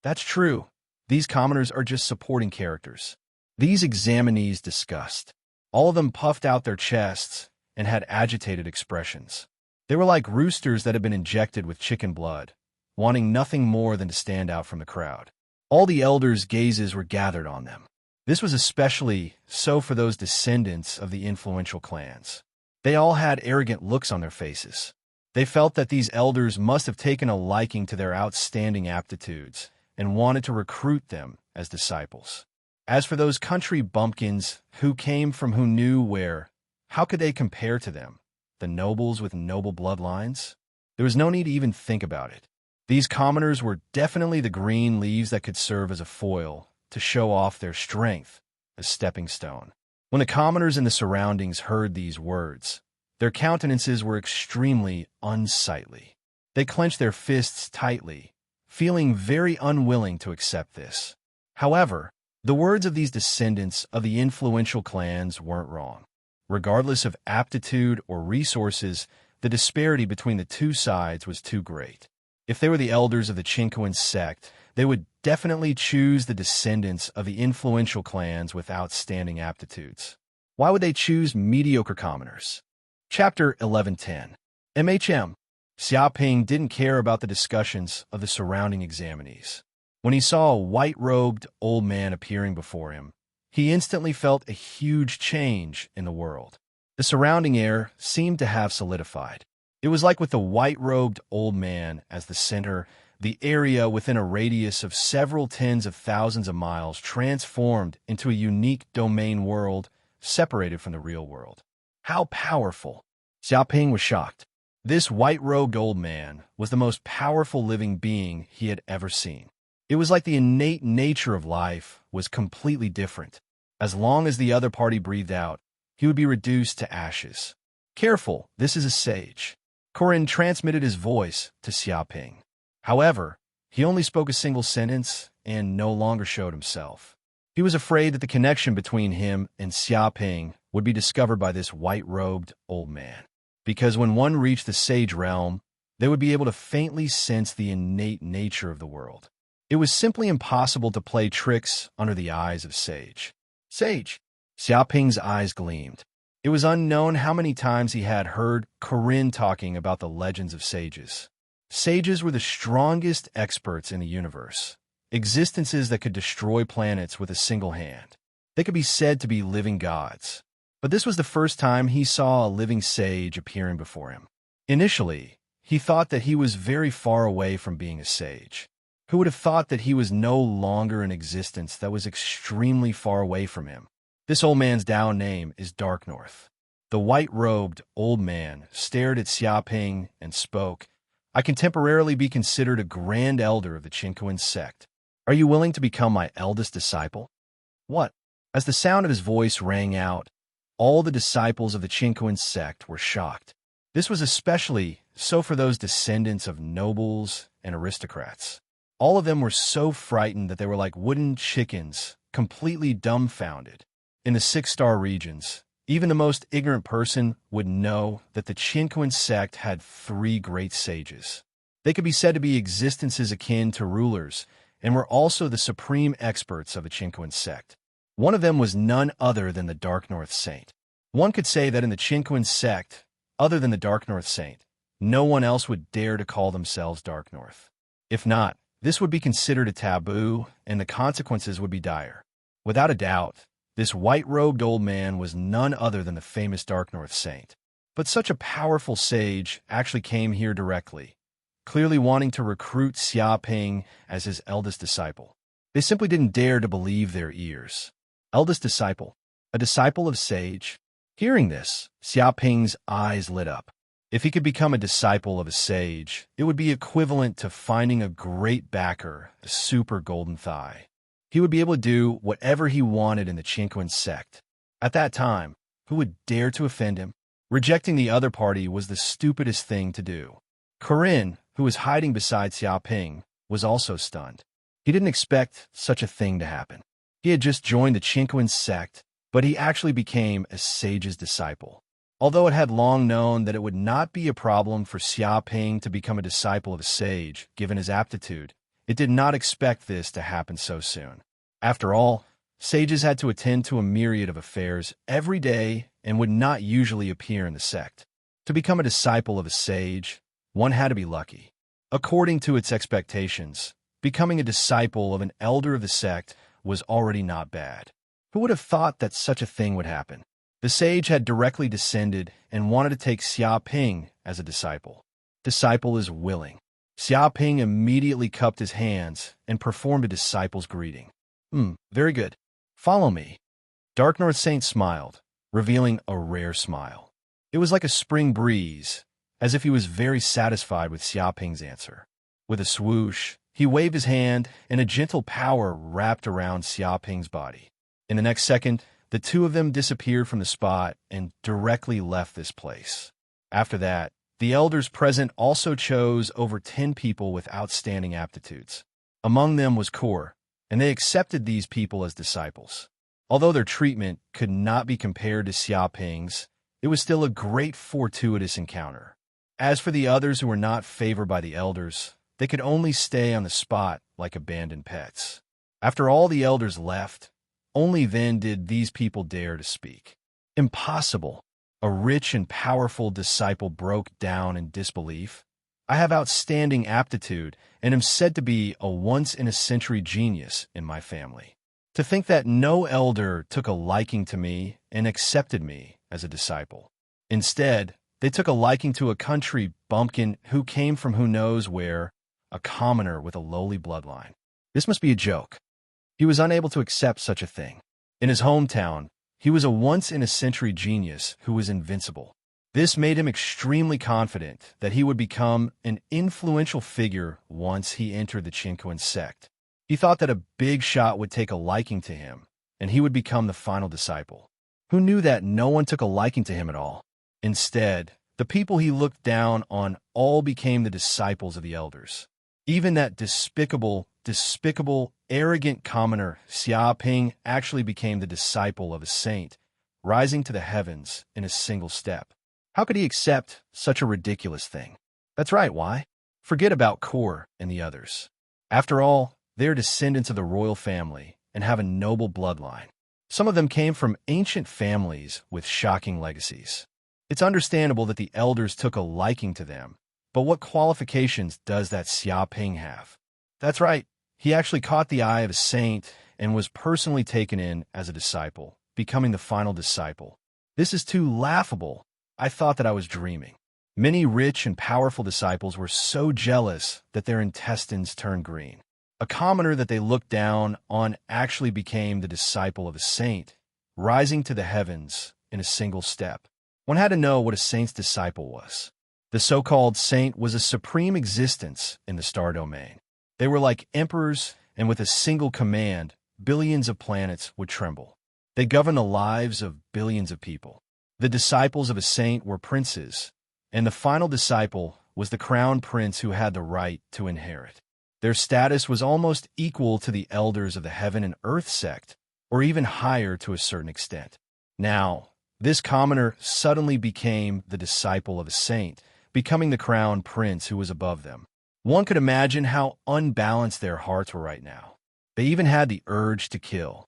That's true. These commoners are just supporting characters. These examinees discussed. All of them puffed out their chests and had agitated expressions. They were like roosters that had been injected with chicken blood, wanting nothing more than to stand out from the crowd. All the elders' gazes were gathered on them. This was especially so for those descendants of the influential clans. They all had arrogant looks on their faces. They felt that these elders must have taken a liking to their outstanding aptitudes and wanted to recruit them as disciples. As for those country bumpkins who came from who knew where, how could they compare to them, the nobles with noble bloodlines? There was no need to even think about it. These commoners were definitely the green leaves that could serve as a foil to show off their strength, a stepping stone. When the commoners in the surroundings heard these words, their countenances were extremely unsightly. They clenched their fists tightly, feeling very unwilling to accept this. However, the words of these descendants of the influential clans weren't wrong. Regardless of aptitude or resources, the disparity between the two sides was too great. If they were the elders of the Chinquan sect, they would definitely choose the descendants of the influential clans with outstanding aptitudes. Why would they choose mediocre commoners? Chapter 1110. MHM. Xiaoping didn't care about the discussions of the surrounding examinees. When he saw a white-robed old man appearing before him, he instantly felt a huge change in the world. The surrounding air seemed to have solidified. It was like with the white-robed old man as the center, the area within a radius of several tens of thousands of miles transformed into a unique domain world separated from the real world. How powerful! Xiaoping was shocked. This white-robed old man was the most powerful living being he had ever seen. It was like the innate nature of life was completely different. As long as the other party breathed out, he would be reduced to ashes. Careful, this is a sage. Corin transmitted his voice to Xiaoping. However, he only spoke a single sentence and no longer showed himself. He was afraid that the connection between him and Xiaoping would be discovered by this white-robed old man. Because when one reached the sage realm, they would be able to faintly sense the innate nature of the world. It was simply impossible to play tricks under the eyes of sage. Sage! Xiaoping's eyes gleamed. It was unknown how many times he had heard Corinne talking about the legends of sages. Sages were the strongest experts in the universe, existences that could destroy planets with a single hand. They could be said to be living gods. But this was the first time he saw a living sage appearing before him. Initially, he thought that he was very far away from being a sage. Who would have thought that he was no longer an existence that was extremely far away from him? This old man's Dao name is Dark North. The white-robed old man stared at Xiaoping and spoke. I can temporarily be considered a grand elder of the Chinquan sect. Are you willing to become my eldest disciple? What? As the sound of his voice rang out, all the disciples of the Chinquan sect were shocked. This was especially so for those descendants of nobles and aristocrats. All of them were so frightened that they were like wooden chickens, completely dumbfounded. In the 6-star regions, even the most ignorant person would know that the Chinquan sect had 3 great sages. They could be said to be existences akin to rulers, and were also the supreme experts of the Chinquan sect. One of them was none other than the Dark North Saint. One could say that in the Chinquan sect, other than the Dark North Saint, no one else would dare to call themselves Dark North. If not, this would be considered a taboo, and the consequences would be dire. Without a doubt, This white-robed old man was none other than the famous Dark North Saint. But such a powerful sage actually came here directly, clearly wanting to recruit Xia Ping as his eldest disciple. They simply didn't dare to believe their ears. Eldest disciple, a disciple of sage? Hearing this, Xia Ping's eyes lit up. If he could become a disciple of a sage, it would be equivalent to finding a great backer, the super golden thigh. He would be able to do whatever he wanted in the Qingquan sect. At that time, who would dare to offend him? Rejecting the other party was the stupidest thing to do. Corinne, who was hiding beside Xia Ping, was also stunned. He didn't expect such a thing to happen. He had just joined the Qingquan sect, but he actually became a sage's disciple. Although it had long known that it would not be a problem for Xia Ping to become a disciple of a sage, given his aptitude, it did not expect this to happen so soon. After all, sages had to attend to a myriad of affairs every day and would not usually appear in the sect. To become a disciple of a sage, one had to be lucky. According to its expectations, becoming a disciple of an elder of the sect was already not bad. Who would have thought that such a thing would happen? The sage had directly descended and wanted to take Xia Ping as a disciple. Disciple is willing. Xia Ping immediately cupped his hands and performed a disciple's greeting. Very good. Follow me. Dark North Saint smiled, revealing a rare smile. It was like a spring breeze, as if he was very satisfied with Xia Ping's answer. With a swoosh, he waved his hand, and a gentle power wrapped around Xia Ping's body. In the next second, the two of them disappeared from the spot and directly left this place. After that, the elders present also chose over 10 people with outstanding aptitudes. Among them was Kor, and they accepted these people as disciples. Although their treatment could not be compared to Xia Ping's, it was still a great fortuitous encounter. As for the others who were not favored by the elders, they could only stay on the spot like abandoned pets. After all the elders left, only then did these people dare to speak. Impossible. A rich and powerful disciple broke down in disbelief. I have outstanding aptitude and am said to be a once-in-a-century genius in my family. To think that no elder took a liking to me and accepted me as a disciple. Instead, they took a liking to a country bumpkin who came from who knows where, a commoner with a lowly bloodline. This must be a joke. He was unable to accept such a thing. In his hometown, he was a once-in-a-century genius who was invincible. This made him extremely confident that he would become an influential figure once he entered the Qingquan sect. He thought that a big shot would take a liking to him, and he would become the final disciple. Who knew that no one took a liking to him at all? Instead, the people he looked down on all became the disciples of the elders. Even that despicable, arrogant commoner, Xia Ping, actually became the disciple of a saint, rising to the heavens in a single step. How could he accept such a ridiculous thing? That's right, why? Forget about Kor and the others. After all, they are descendants of the royal family and have a noble bloodline. Some of them came from ancient families with shocking legacies. It's understandable that the elders took a liking to them, but what qualifications does that Xia Ping have? That's right, he actually caught the eye of a saint and was personally taken in as a disciple, becoming the final disciple. This is too laughable. I thought that I was dreaming. Many rich and powerful disciples were so jealous that their intestines turned green. A commoner that they looked down on actually became the disciple of a saint, rising to the heavens in a single step. One had to know what a saint's disciple was. The so-called saint was a supreme existence in the star domain. They were like emperors, and with a single command, billions of planets would tremble. They governed the lives of billions of people. The disciples of a saint were princes, and the final disciple was the crown prince who had the right to inherit. Their status was almost equal to the elders of the heaven and earth sect, or even higher to a certain extent. Now, this commoner suddenly became the disciple of a saint, becoming the crown prince who was above them. One could imagine how unbalanced their hearts were right now. They even had the urge to kill.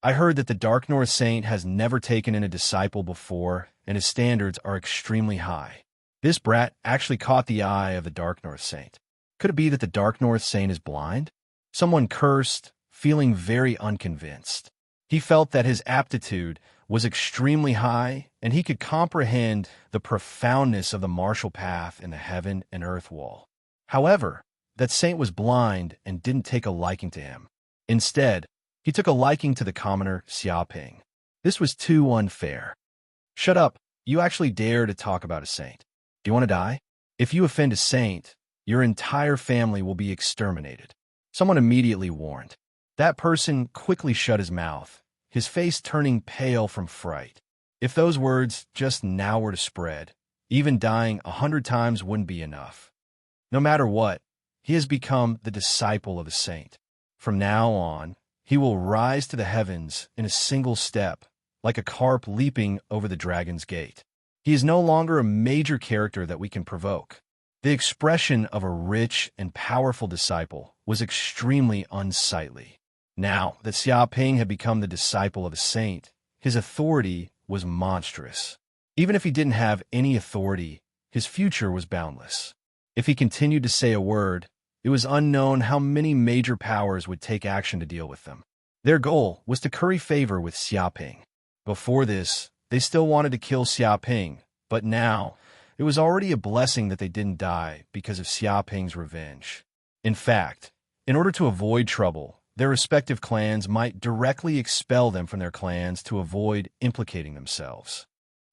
I heard that the Dark North Saint has never taken in a disciple before, and his standards are extremely high. This brat actually caught the eye of the Dark North Saint. Could it be that the Dark North Saint is blind? Someone cursed, feeling very unconvinced. He felt that his aptitude was extremely high, and he could comprehend the profoundness of the martial path in the heaven and earth wall. However, that saint was blind and didn't take a liking to him. Instead, he took a liking to the commoner Xiaoping. This was too unfair. Shut up, you actually dare to talk about a saint. Do you want to die? If you offend a saint, your entire family will be exterminated. Someone immediately warned. That person quickly shut his mouth, his face turning pale from fright. If those words just now were to spread, even dying 100 times wouldn't be enough. No matter what, he has become the disciple of a saint. From now on, he will rise to the heavens in a single step, like a carp leaping over the dragon's gate. He is no longer a major character that we can provoke. The expression of a rich and powerful disciple was extremely unsightly. Now that Xiaoping had become the disciple of a saint, his authority was monstrous. Even if he didn't have any authority, his future was boundless. If he continued to say a word, it was unknown how many major powers would take action to deal with them. Their goal was to curry favor with Xiaoping. Before this, they still wanted to kill Xiaoping, but now it was already a blessing that they didn't die because of Xiaoping's revenge. In fact, in order to avoid trouble, their respective clans might directly expel them from their clans to avoid implicating themselves.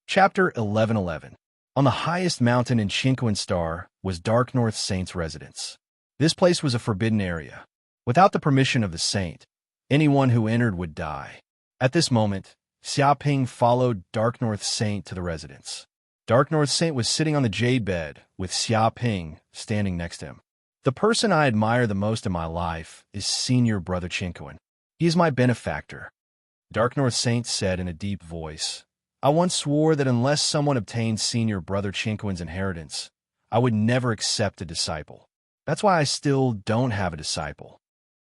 Chapter 1111. On the highest mountain in Chinquan Star was Dark North Saint's residence. This place was a forbidden area. Without the permission of the saint, anyone who entered would die. At this moment, Xiaoping followed Dark North Saint to the residence. Dark North Saint was sitting on the jade bed, with Xiaoping standing next to him. The person I admire the most in my life is Senior Brother Chinquan. He is my benefactor. Dark North Saint said in a deep voice, I once swore that unless someone obtained Senior Brother Chinquan's inheritance, I would never accept a disciple. That's why I still don't have a disciple.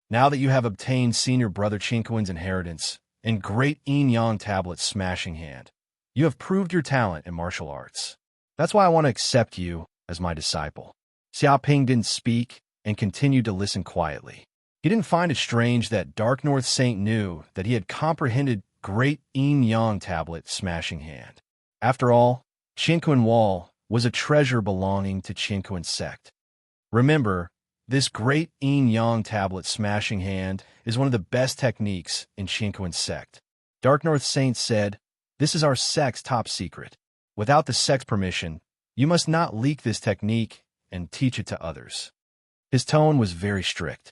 Now that you have obtained Senior Brother Chinquan's inheritance and Great Yin-Yang Tablet's smashing hand, you have proved your talent in martial arts. That's why I want to accept you as my disciple. Xiaoping didn't speak and continued to listen quietly. He didn't find it strange that Dark North Saint knew that he had comprehended Great Yin-Yang Tablet smashing hand. After all, Chinquan Wall was a treasure belonging to Chinquan sect. Remember, this Great Yin-Yang Tablet smashing hand is one of the best techniques in Chinquan sect. Dark North Saint said, This is our sect's top secret. Without the sect's permission, you must not leak this technique and teach it to others. His tone was very strict.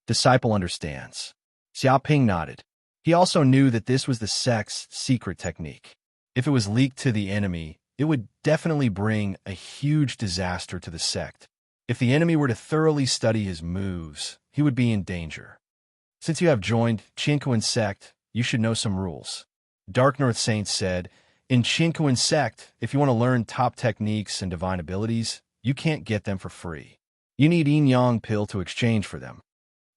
Disciple understands. Xiaoping nodded. He also knew that this was the sect's secret technique. If it was leaked to the enemy, it would definitely bring a huge disaster to the sect. If the enemy were to thoroughly study his moves, he would be in danger. Since you have joined Chinquan sect, you should know some rules. Dark North Saint said, In Chinquan sect, if you want to learn top techniques and divine abilities, you can't get them for free. You need yin-yang pill to exchange for them.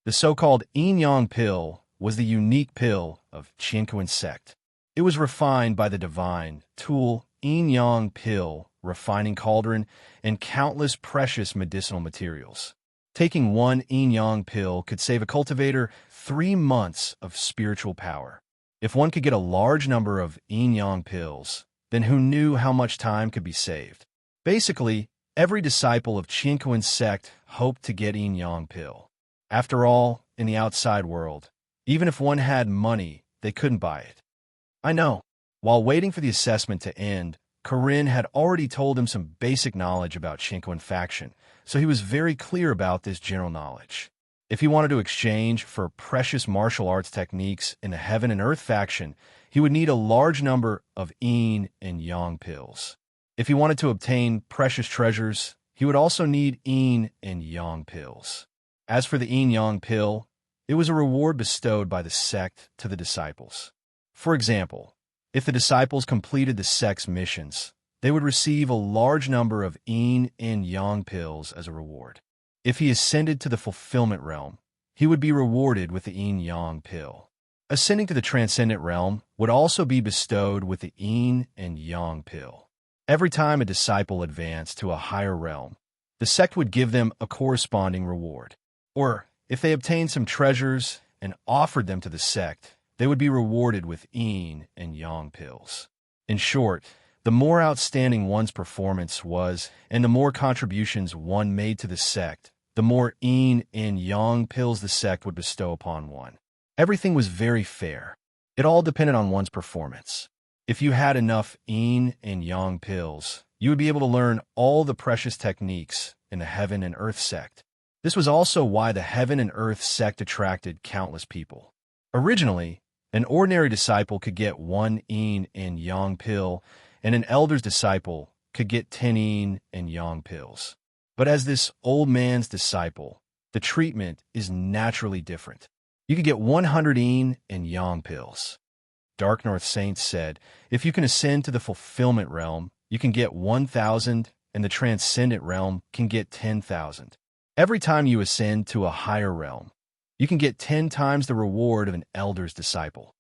The so-called yin-yang pill was the unique pill of Chinquan sect. It was refined by the divine tool yin-yang pill, refining cauldron, and countless precious medicinal materials. Taking one yin-yang pill could save a cultivator 3 months of spiritual power. If one could get a large number of yin-yang pills, then who knew how much time could be saved? Basically, every disciple of Chinquan sect hoped to get yin-yang pill. After all, in the outside world, even if one had money, they couldn't buy it. I know. While waiting for the assessment to end, Corinne had already told him some basic knowledge about Chinquan faction, so he was very clear about this general knowledge. If he wanted to exchange for precious martial arts techniques in the Heaven and Earth faction, he would need a large number of yin and yang pills. If he wanted to obtain precious treasures, he would also need yin and yang pills. As for the yin-yang pill, it was a reward bestowed by the sect to the disciples. For example, if the disciples completed the sect's missions, they would receive a large number of yin and yang pills as a reward. If he ascended to the fulfillment realm, he would be rewarded with the yin-yang pill. Ascending to the transcendent realm would also be bestowed with the yin and yang pill. Every time a disciple advanced to a higher realm, the sect would give them a corresponding reward. Or, if they obtained some treasures and offered them to the sect, they would be rewarded with yin and yang pills. In short, the more outstanding one's performance was and the more contributions one made to the sect, the more yin and yang pills the sect would bestow upon one. Everything was very fair. It all depended on one's performance. If you had enough yin and yang pills, you would be able to learn all the precious techniques in the Heaven and Earth sect. This was also why the Heaven and Earth sect attracted countless people. Originally, an ordinary disciple could get 1 yin and yang pill, and an elder's disciple could get 10 yin and yang pills. But as this old man's disciple, the treatment is naturally different. You could get 100 yin and yang pills. Dark North Saints said, if you can ascend to the fulfillment realm, you can get 1,000, and the transcendent realm can get 10,000. Every time you ascend to a higher realm, you can get 10 times the reward of an elder's disciple.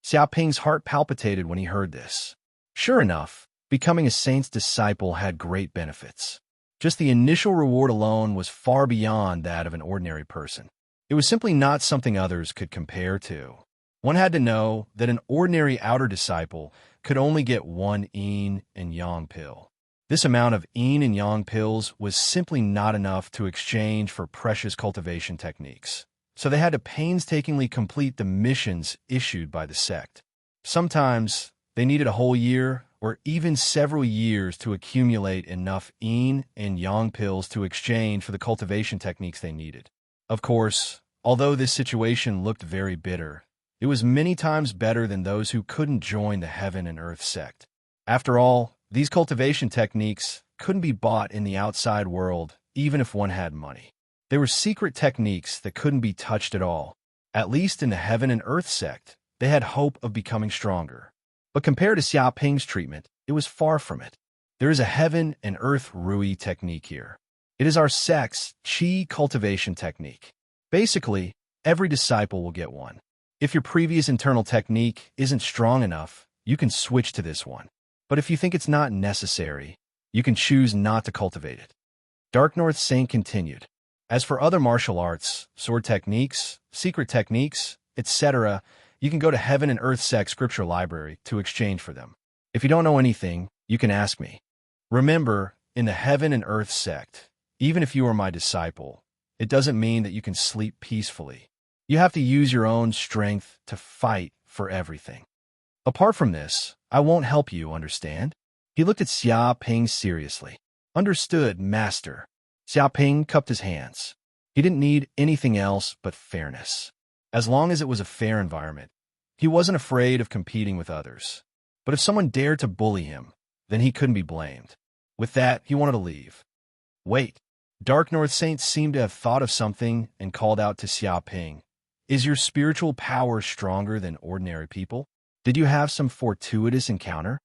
Xiaoping's heart palpitated when he heard this. Sure enough, becoming a saint's disciple had great benefits. Just the initial reward alone was far beyond that of an ordinary person. It was simply not something others could compare to. One had to know that an ordinary outer disciple could only get 1 yin and yang pill. This amount of yin and yang pills was simply not enough to exchange for precious cultivation techniques, so they had to painstakingly complete the missions issued by the sect. Sometimes they needed a whole year or even several years to accumulate enough yin and yang pills to exchange for the cultivation techniques they needed. Of course, although this situation looked very bitter, it was many times better than those who couldn't join the Heaven and Earth sect. After all, these cultivation techniques couldn't be bought in the outside world, even if one had money. They were secret techniques that couldn't be touched at all. At least in the Heaven and Earth sect, they had hope of becoming stronger. But compared to Xiaoping's treatment, it was far from it. There is a Heaven and Earth Rui technique here. It is our sect's Qi cultivation technique. Basically, every disciple will get one. If your previous internal technique isn't strong enough, you can switch to this one. But if you think it's not necessary, you can choose not to cultivate it. Dark North Saint continued. As for other martial arts, sword techniques, secret techniques, etc., you can go to Heaven and Earth Sect Scripture Library to exchange for them. If you don't know anything, you can ask me. Remember, in the Heaven and Earth Sect, even if you are my disciple, it doesn't mean that you can sleep peacefully. You have to use your own strength to fight for everything. Apart from this, I won't help you, understand? He looked at Xiaoping seriously. Understood, master. Xiaoping cupped his hands. He didn't need anything else but fairness. As long as it was a fair environment, he wasn't afraid of competing with others. But if someone dared to bully him, then he couldn't be blamed. With that, he wanted to leave. Wait. Dark North Saint seemed to have thought of something and called out to Xiaoping. Is your spiritual power stronger than ordinary people? Did you have some fortuitous encounter?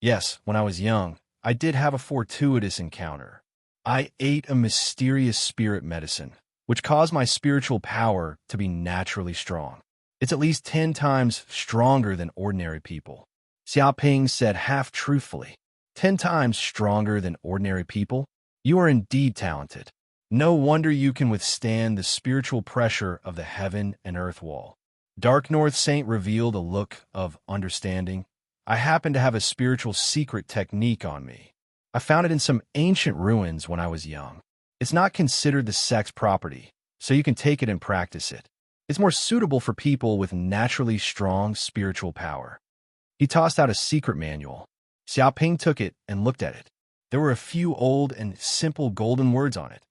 Yes, when I was young, I did have a fortuitous encounter. I ate a mysterious spirit medicine, which caused my spiritual power to be naturally strong. It's at least 10 times stronger than ordinary people. Xiaoping said half-truthfully. 10 times stronger than ordinary people? You are indeed talented. No wonder you can withstand the spiritual pressure of the Heaven and Earth wall. Dark North Saint revealed a look of understanding. I happen to have a spiritual secret technique on me. I found it in some ancient ruins when I was young. It's not considered the sect's property, so you can take it and practice it. It's more suitable for people with naturally strong spiritual power. He tossed out a secret manual. Xiaoping took it and looked at it. There were a few old and simple golden words on it.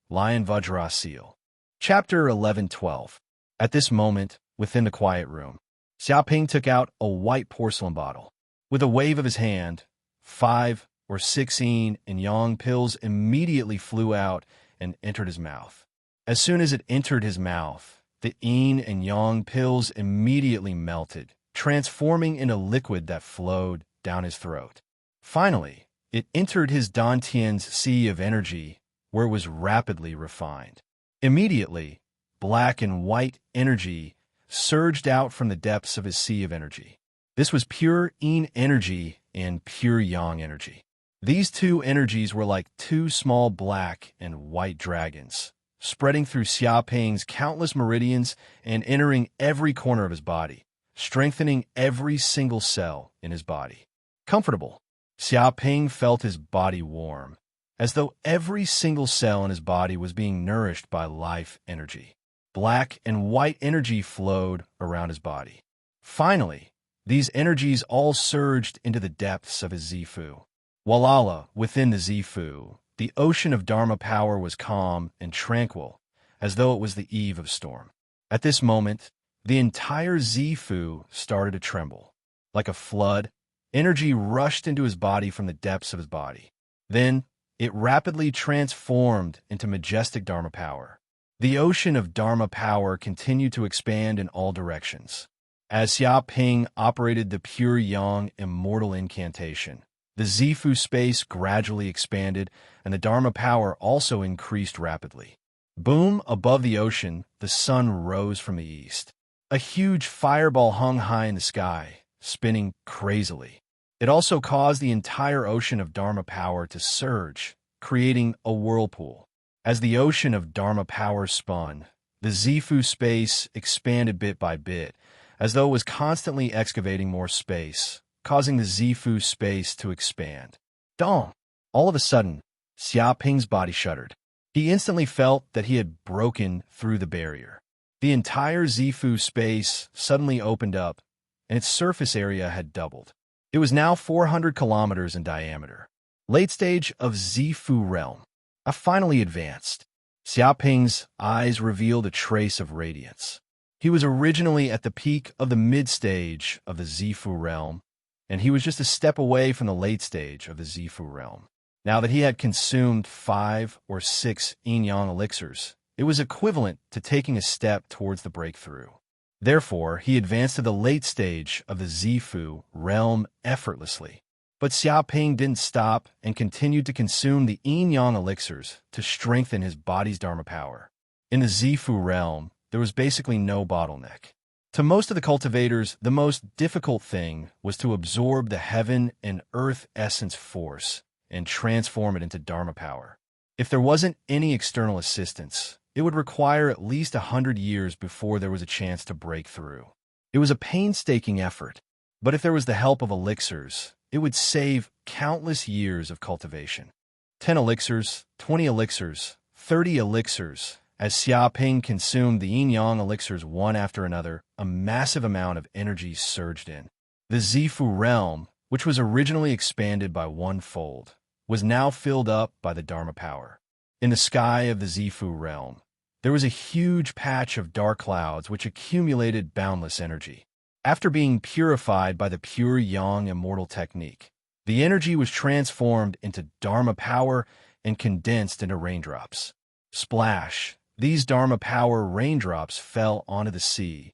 Lion Vajra Seal. Chapter 11:12. At this moment, within the quiet room, Xiaoping took out a white porcelain bottle. With a wave of his hand, 5 or 6 yin and yang pills immediately flew out and entered his mouth. As soon as it entered his mouth, the yin and yang pills immediately melted, transforming into liquid that flowed down his throat. Finally, it entered his Dantian's sea of energy, where it was rapidly refined. Immediately, black and white energy surged out from the depths of his sea of energy. This was pure yin energy and pure yang energy. These two energies were like 2 small black and white dragons, spreading through Xiaoping's countless meridians and entering every corner of his body, strengthening every single cell in his body. Comfortable, Xiaoping felt his body warm, as though every single cell in his body was being nourished by life energy. Black and white energy flowed around his body. Finally, these energies all surged into the depths of his Zifu. Walala, within the Zifu, the ocean of Dharma power was calm and tranquil, as though it was the eve of storm. At this moment, the entire Zifu started to tremble. Like a flood, energy rushed into his body from the depths of his body. Then, it rapidly transformed into majestic Dharma power. The ocean of Dharma power continued to expand in all directions. As Xiaoping operated the pure yang immortal incantation, the Zifu space gradually expanded, and the Dharma power also increased rapidly. Boom, above the ocean, the sun rose from the east. A huge fireball hung high in the sky, spinning crazily. It also caused the entire ocean of Dharma power to surge, creating a whirlpool. As the ocean of Dharma power spun, the Zifu space expanded bit by bit, as though it was constantly excavating more space, causing the Zifu space to expand. Dong! All of a sudden, Xiaoping's body shuddered. He instantly felt that he had broken through the barrier. The entire Zifu space suddenly opened up, and its surface area had doubled. It was now 400 kilometers in diameter. Late stage of Zifu realm. I finally advanced. Xiaoping's eyes revealed a trace of radiance. He was originally at the peak of the mid-stage of the Zifu realm, and he was just a step away from the late stage of the Zifu realm. Now that he had consumed 5 or 6 yin-yang elixirs, it was equivalent to taking a step towards the breakthrough. Therefore, he advanced to the late stage of the Zifu realm effortlessly. But Xiaoping didn't stop and continued to consume the yin-yang elixirs to strengthen his body's Dharma power. In the Zifu realm, there was basically no bottleneck. To most of the cultivators, the most difficult thing was to absorb the heaven and earth essence force and transform it into Dharma power. If there wasn't any external assistance, it would require at least 100 years before there was a chance to break through. It was a painstaking effort, but if there was the help of elixirs, it would save countless years of cultivation. 10 elixirs, 20 elixirs, 30 elixirs. As Xiaoping consumed the yin-yang elixirs one after another, a massive amount of energy surged in. The Zifu realm, which was originally expanded by 1-fold, was now filled up by the Dharma power. In the sky of the Zifu realm, there was a huge patch of dark clouds which accumulated boundless energy. After being purified by the pure yang immortal technique, the energy was transformed into Dharma power and condensed into raindrops. Splash! These Dharma power raindrops fell onto the sea,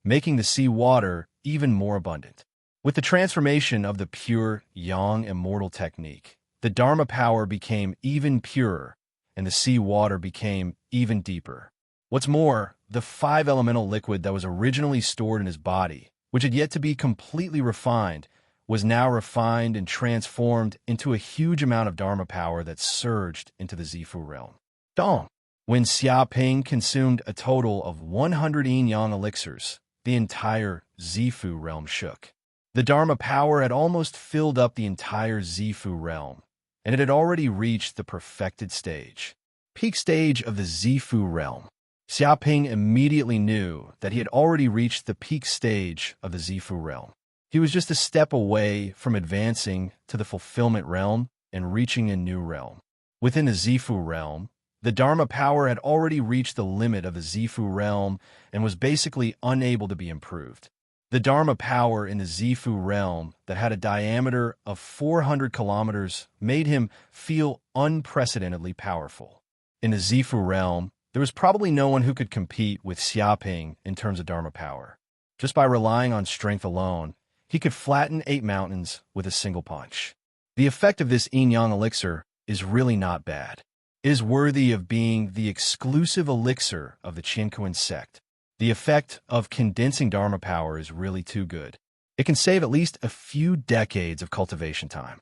making the sea water even more abundant. With the transformation of the pure yang immortal technique, the Dharma power became even purer, and the sea water became even deeper. What's more, the 5-elemental liquid that was originally stored in his body, which had yet to be completely refined, was now refined and transformed into a huge amount of Dharma power that surged into the Zifu realm. Dong! When Xiaoping consumed a total of 100 yin-yang elixirs, the entire Zifu realm shook. The Dharma power had almost filled up the entire Zifu realm, and it had already reached the perfected stage. Peak stage of the Zifu realm. Xiaoping immediately knew that he had already reached the peak stage of the Zifu realm. He was just a step away from advancing to the fulfillment realm and reaching a new realm. Within the Zifu realm, the Dharma power had already reached the limit of the Zifu realm and was basically unable to be improved. The Dharma power in the Zifu realm that had a diameter of 400 kilometers made him feel unprecedentedly powerful. In the Zifu realm, there was probably no one who could compete with Xiaoping in terms of Dharma power. Just by relying on strength alone, he could flatten 8 mountains with a single punch. The effect of this yin-yang elixir is really not bad. It is worthy of being the exclusive elixir of the Tranquil sect. The effect of condensing Dharma power is really too good. It can save at least a few decades of cultivation time.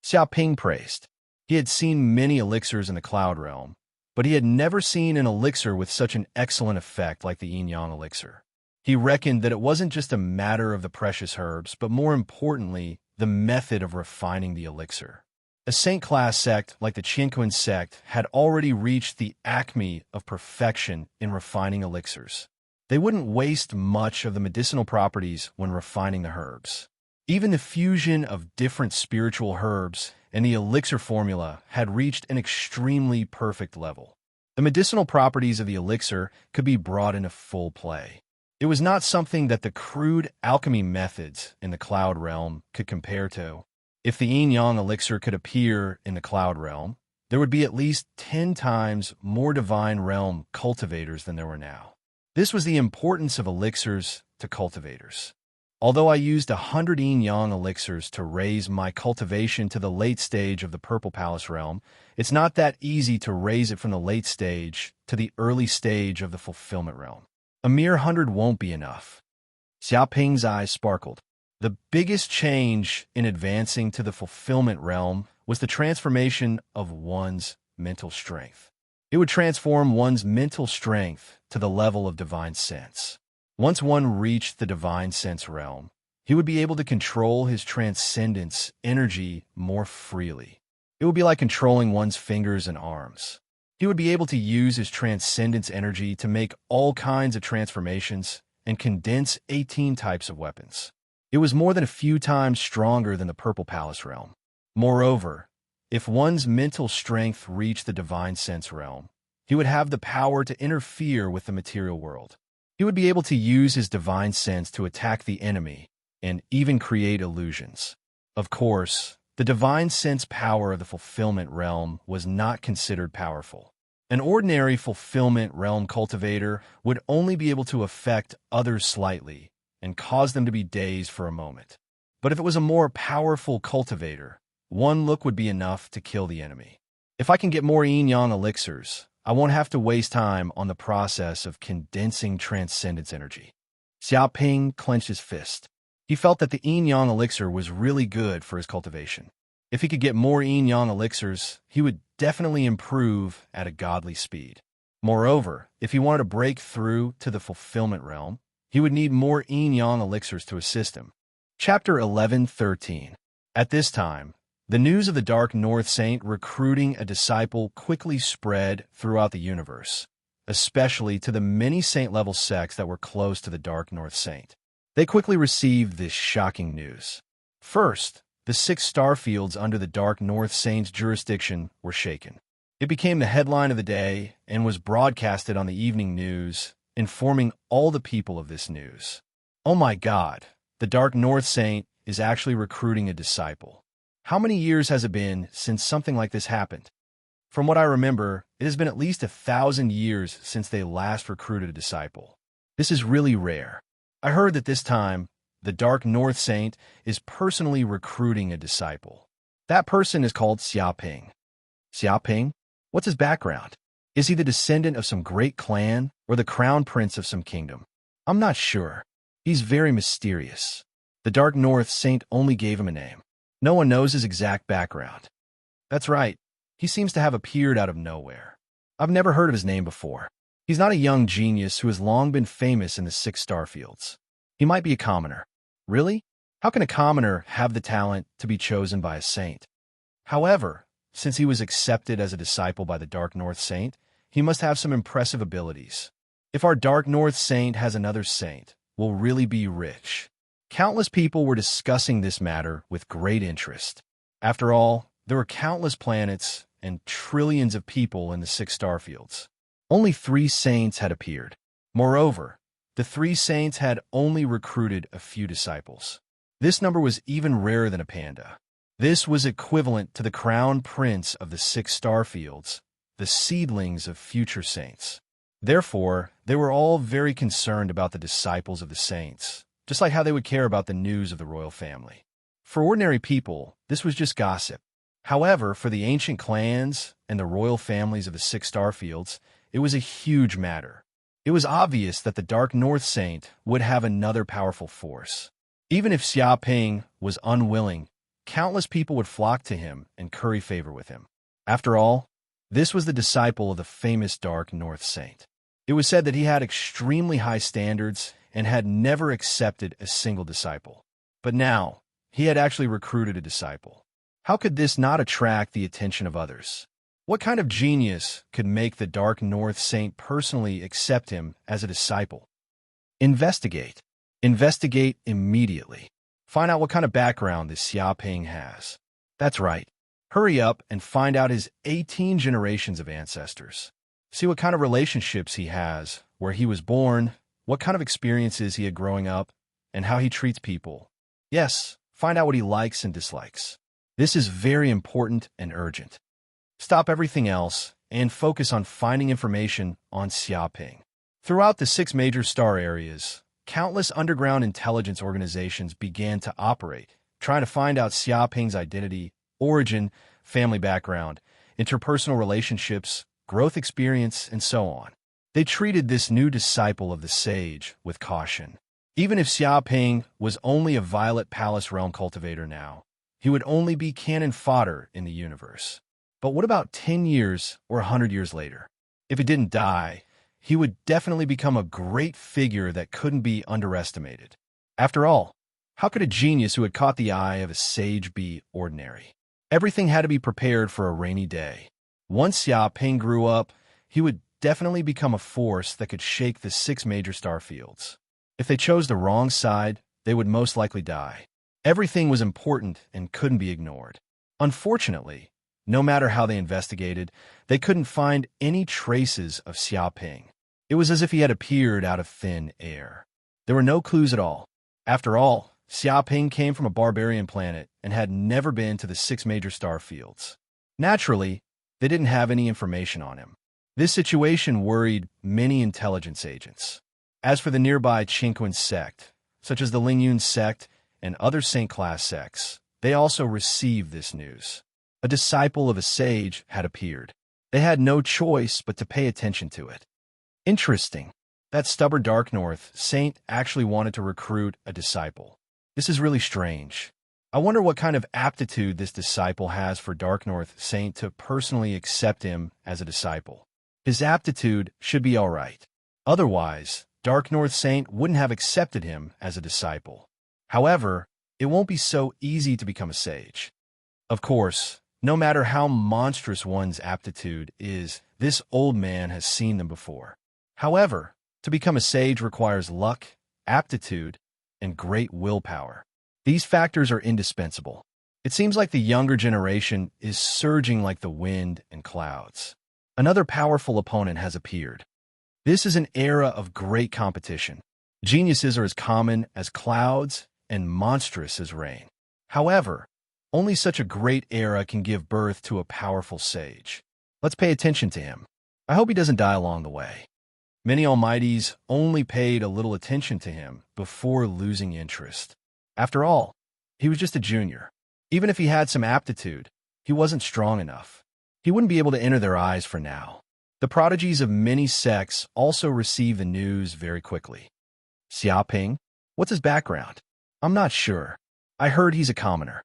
Xiaoping praised. He had seen many elixirs in the cloud realm, but he had never seen an elixir with such an excellent effect like the yin-yang elixir. He reckoned that it wasn't just a matter of the precious herbs, but more importantly, the method of refining the elixir. A saint-class sect like the Chinquin sect had already reached the acme of perfection in refining elixirs. They wouldn't waste much of the medicinal properties when refining the herbs. Even the fusion of different spiritual herbs and the elixir formula had reached an extremely perfect level. The medicinal properties of the elixir could be brought into full play. It was not something that the crude alchemy methods in the Cloud Realm could compare to. If the yin-yang elixir could appear in the Cloud Realm, there would be at least 10 times more Divine Realm cultivators than there were now. This was the importance of elixirs to cultivators. Although I used 100 yin-yang elixirs to raise my cultivation to the late stage of the Purple Palace realm, it's not that easy to raise it from the late stage to the early stage of the Fulfillment realm. A mere 100 won't be enough. Xiaoping's eyes sparkled. The biggest change in advancing to the Fulfillment realm was the transformation of one's mental strength. It would transform one's mental strength to the level of divine sense. Once one reached the divine sense realm, he would be able to control his transcendence energy more freely. It would be like controlling one's fingers and arms. He would be able to use his transcendence energy to make all kinds of transformations and condense 18 types of weapons. It was more than a few times stronger than the Purple Palace realm. Moreover, if one's mental strength reached the divine sense realm, he would have the power to interfere with the material world. He would be able to use his divine sense to attack the enemy and even create illusions. Of course, the divine sense power of the Fulfillment realm was not considered powerful. An ordinary Fulfillment realm cultivator would only be able to affect others slightly and cause them to be dazed for a moment. But if it was a more powerful cultivator, one look would be enough to kill the enemy. If I can get more yin-yang elixirs, I won't have to waste time on the process of condensing transcendence energy. Xiaoping clenched his fist. He felt that the yin-yang elixir was really good for his cultivation. If he could get more yin-yang elixirs, he would definitely improve at a godly speed. Moreover, if he wanted to break through to the Fulfillment realm, he would need more yin-yang elixirs to assist him. Chapter 11:13. At this time, the news of the Dark North Saint recruiting a disciple quickly spread throughout the universe, especially to the many saint-level sects that were close to the Dark North Saint. They quickly received this shocking news. First, the 6 starfields under the Dark North Saint's jurisdiction were shaken. It became the headline of the day and was broadcasted on the evening news, informing all the people of this news. Oh my God, the Dark North Saint is actually recruiting a disciple. How many years has it been since something like this happened? From what I remember, it has been at least 1,000 years since they last recruited a disciple. This is really rare. I heard that this time, the Dark North Saint is personally recruiting a disciple. That person is called Xiaoping. Xiaoping? What's his background? Is he the descendant of some great clan or the crown prince of some kingdom? I'm not sure. He's very mysterious. The Dark North Saint only gave him a name. No one knows his exact background. That's right. He seems to have appeared out of nowhere. I've never heard of his name before. He's not a young genius who has long been famous in the 6 starfields. He might be a commoner. Really? How can a commoner have the talent to be chosen by a saint? However, since he was accepted as a disciple by the Dark North Saint, he must have some impressive abilities. If our Dark North Saint has another saint, we'll really be rich. Countless people were discussing this matter with great interest. After all, there were countless planets and trillions of people in the 6 starfields. Only 3 saints had appeared. Moreover, the 3 saints had only recruited a few disciples. This number was even rarer than a panda. This was equivalent to the crown prince of the 6 starfields, the seedlings of future saints. Therefore, they were all very concerned about the disciples of the saints, just like how they would care about the news of the royal family. For ordinary people, this was just gossip. However, for the ancient clans and the royal families of the 6 starfields, it was a huge matter. It was obvious that the Dark North Saint would have another powerful force. Even if Xiaoping was unwilling, countless people would flock to him and curry favor with him. After all, this was the disciple of the famous Dark North Saint. It was said that he had extremely high standards and had never accepted a single disciple. But now, he had actually recruited a disciple. How could this not attract the attention of others? What kind of genius could make the Dark North Saint personally accept him as a disciple? Investigate. Investigate immediately. Find out what kind of background this Xia Ping has. That's right. Hurry up and find out his 18 generations of ancestors. See what kind of relationships he has, where he was born, what kind of experiences he had growing up, and how he treats people. Yes, find out what he likes and dislikes. This is very important and urgent. Stop everything else and focus on finding information on Xia Ping. Throughout the 6 major star areas, countless underground intelligence organizations began to operate, trying to find out Xia Ping's identity, origin, family background, interpersonal relationships, growth experience, and so on. They treated this new disciple of the sage with caution. Even if Xia Ping was only a Violet Palace realm cultivator now, he would only be cannon fodder in the universe. But what about 10 years or 100 years later? If it didn't die, he would definitely become a great figure that couldn't be underestimated. After all, how could a genius who had caught the eye of a sage be ordinary? Everything had to be prepared for a rainy day. Once Xia Ping grew up, he would definitely become a force that could shake the 6 major star fields. If they chose the wrong side, they would most likely die. Everything was important and couldn't be ignored. Unfortunately, no matter how they investigated, they couldn't find any traces of Xia Ping. It was as if he had appeared out of thin air. There were no clues at all. After all, Xia Ping came from a barbarian planet and had never been to the 6 major star fields. Naturally, they didn't have any information on him. This situation worried many intelligence agents. As for the nearby Qingquan sect, such as the Lingyun sect and other Saint-class sects, they also received this news. A disciple of a sage had appeared. They had no choice but to pay attention to it. Interesting. That stubborn Dark North Saint actually wanted to recruit a disciple. This is really strange. I wonder what kind of aptitude this disciple has for Dark North Saint to personally accept him as a disciple. His aptitude should be all right. Otherwise, Dark North Saint wouldn't have accepted him as a disciple. However, it won't be so easy to become a sage. Of course, no matter how monstrous one's aptitude is, this old man has seen them before. However, to become a sage requires luck, aptitude, and great willpower. These factors are indispensable. It seems like the younger generation is surging like the wind and clouds. Another powerful opponent has appeared. This is an era of great competition. Geniuses are as common as clouds and monstrous as rain. However, only such a great era can give birth to a powerful sage. Let's pay attention to him. I hope he doesn't die along the way. Many almighties only paid a little attention to him before losing interest. After all, he was just a junior. Even if he had some aptitude, he wasn't strong enough. He wouldn't be able to enter their eyes for now. The prodigies of many sects also receive the news very quickly. Xia Ping? What's his background? I'm not sure. I heard he's a commoner.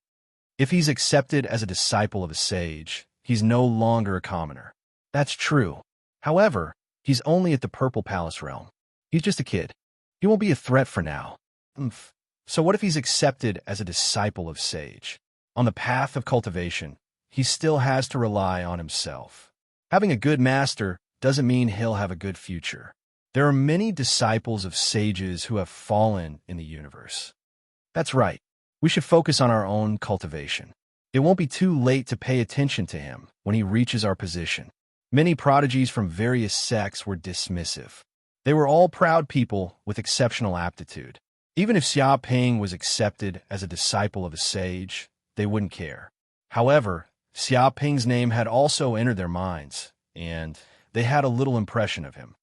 If he's accepted as a disciple of a sage, he's no longer a commoner. That's true. However, he's only at the Purple Palace realm. He's just a kid. He won't be a threat for now. So what if he's accepted as a disciple of sage? On the path of cultivation, he still has to rely on himself. Having a good master doesn't mean he'll have a good future. There are many disciples of sages who have fallen in the universe. That's right. We should focus on our own cultivation. It won't be too late to pay attention to him when he reaches our position. Many prodigies from various sects were dismissive. They were all proud people with exceptional aptitude. Even if Xia Ping was accepted as a disciple of a sage, they wouldn't care. However, Xia Ping's name had also entered their minds, and they had a little impression of him.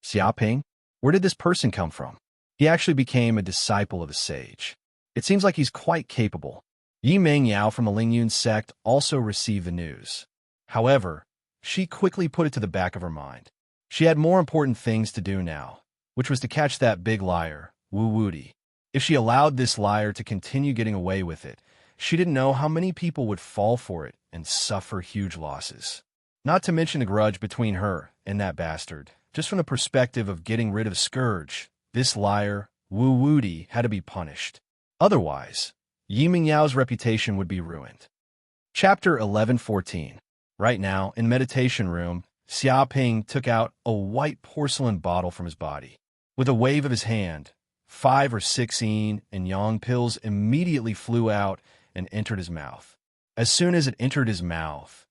Xia Ping? Where did this person come from? He actually became a disciple of a sage. It seems like he's quite capable. Yi Mengyao from the Lingyun sect also received the news. However, she quickly put it to the back of her mind. She had more important things to do now, which was to catch that big liar, Wu Wudi. If she allowed this liar to continue getting away with it, she didn't know how many people would fall for it and suffer huge losses. Not to mention the grudge between her and that bastard. Just from the perspective of getting rid of Scourge, this liar, Wu Wudi, had to be punished. Otherwise, Yi Mingyao's reputation would be ruined. Chapter 11:14. Right now, in meditation room, Xiaoping took out a white porcelain bottle from his body. With a wave of his hand, 5 or 6 yin and yang pills immediately flew out and entered his mouth. As soon as it entered his mouth,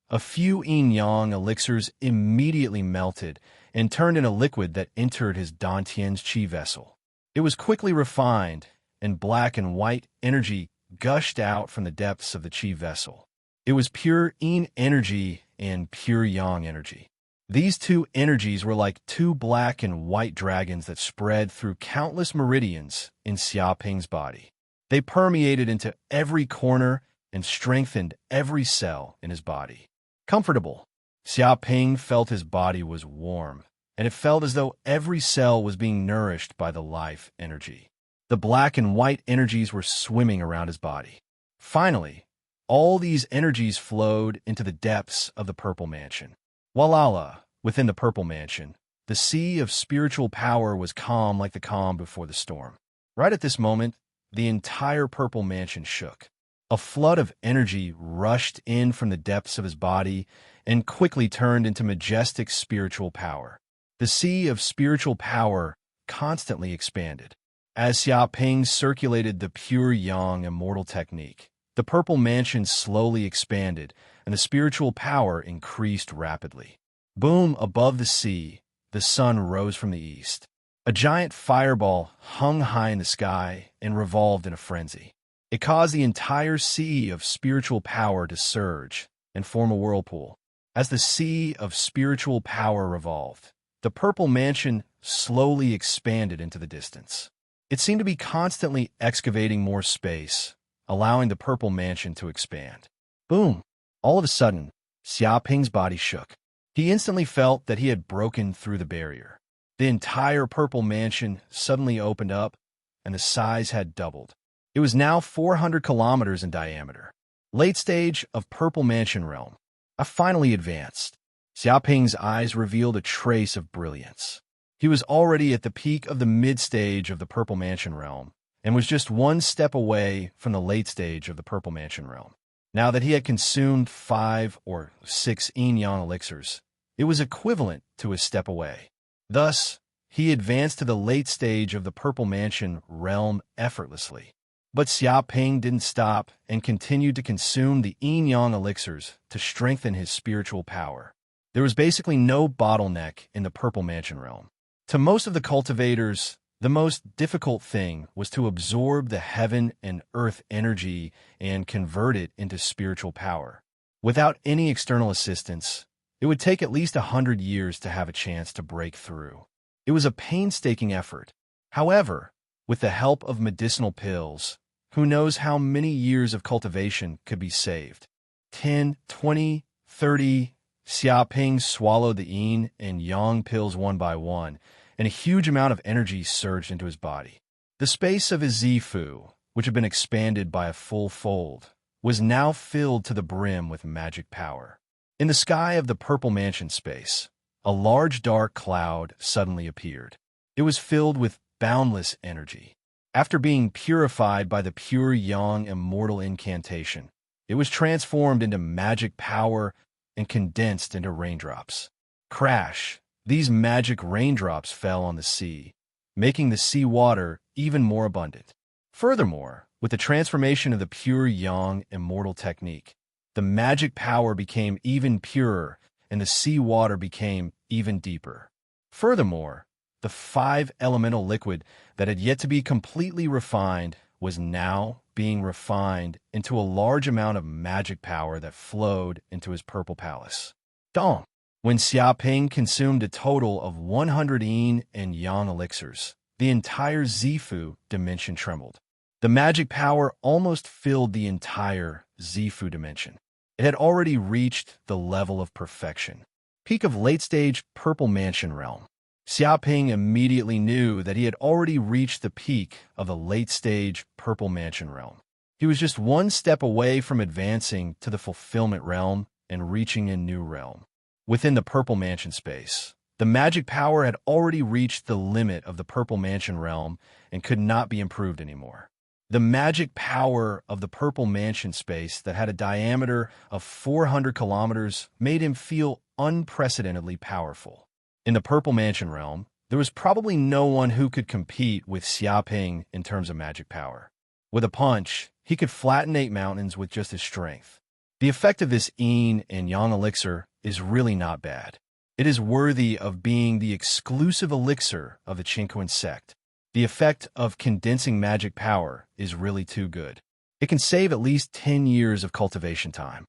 a few yin-yang elixirs immediately melted and turned into liquid that entered his Dantian's qi vessel. It was quickly refined, and black and white energy gushed out from the depths of the qi vessel. It was pure yin energy and pure yang energy. These two energies were like two black and white dragons that spread through countless meridians in Xiaoping's body. They permeated into every corner and strengthened every cell in his body. Comfortable, Xiaoping felt his body was warm, and it felt as though every cell was being nourished by the life energy. The black and white energies were swimming around his body. Finally, all these energies flowed into the depths of the Purple Mansion. Walala, within the Purple Mansion, the sea of spiritual power was calm like the calm before the storm. Right at this moment, the entire Purple Mansion shook. A flood of energy rushed in from the depths of his body and quickly turned into majestic spiritual power. The sea of spiritual power constantly expanded. As Xiaoping circulated the pure yang immortal technique, the Purple Mansion slowly expanded and the spiritual power increased rapidly. Boom, above the sea, the sun rose from the east. A giant fireball hung high in the sky and revolved in a frenzy. It caused the entire sea of spiritual power to surge and form a whirlpool. As the sea of spiritual power revolved, the Purple Mansion slowly expanded into the distance. It seemed to be constantly excavating more space, allowing the Purple Mansion to expand. Boom! All of a sudden, Xiaoping's body shook. He instantly felt that he had broken through the barrier. The entire Purple Mansion suddenly opened up, and the size had doubled. It was now 400 kilometers in diameter. Late stage of Purple Mansion realm. I finally advanced. Xiaoping's eyes revealed a trace of brilliance. He was already at the peak of the mid-stage of the Purple Mansion realm, and was just one step away from the late stage of the Purple Mansion realm. Now that he had consumed 5 or 6 yin-yang elixirs, it was equivalent to a step away. Thus, he advanced to the late stage of the Purple Mansion realm effortlessly. But Xiaoping didn't stop and continued to consume the yin-yang elixirs to strengthen his spiritual power. There was basically no bottleneck in the Purple Mansion realm. To most of the cultivators, the most difficult thing was to absorb the heaven and earth energy and convert it into spiritual power. Without any external assistance, it would take at least 100 years to have a chance to break through. It was a painstaking effort. However, with the help of medicinal pills, who knows how many years of cultivation could be saved? 10, 20, 30. Xiaoping swallowed the yin and yang pills one by one, and a huge amount of energy surged into his body. The space of his Zifu, which had been expanded by a full fold, was now filled to the brim with magic power. In the sky of the Purple Mansion space, a large dark cloud suddenly appeared. It was filled with boundless energy. After being purified by the pure yang immortal incantation, it was transformed into magic power and condensed into raindrops. Crash! These magic raindrops fell on the sea, making the sea water even more abundant. Furthermore, with the transformation of the pure yang immortal technique, the magic power became even purer and the sea water became even deeper. Furthermore, the 5 elemental liquid that had yet to be completely refined was now being refined into a large amount of magic power that flowed into his purple palace. Dong! When Xiaoping consumed a total of 100 yin and yang elixirs, the entire Zifu dimension trembled. The magic power almost filled the entire Zifu dimension. It had already reached the level of perfection. Peak of late-stage Purple Mansion realm. Xiaoping immediately knew that he had already reached the peak of the late-stage Purple Mansion realm. He was just one step away from advancing to the Fulfillment realm and reaching a new realm. Within the Purple Mansion space, The magic power had already reached the limit of the Purple Mansion realm and could not be improved anymore. The magic power of the Purple Mansion space that had a diameter of 400 kilometers made him feel unprecedentedly powerful. In the Purple Mansion realm, there was probably no one who could compete with Xiaoping in terms of magic power. With a punch, he could flatten 8 mountains with just his strength. The effect of this yin and yang elixir is really not bad. It is worthy of being the exclusive elixir of the Qingquan sect. The effect of condensing magic power is really too good. It can save at least 10 years of cultivation time.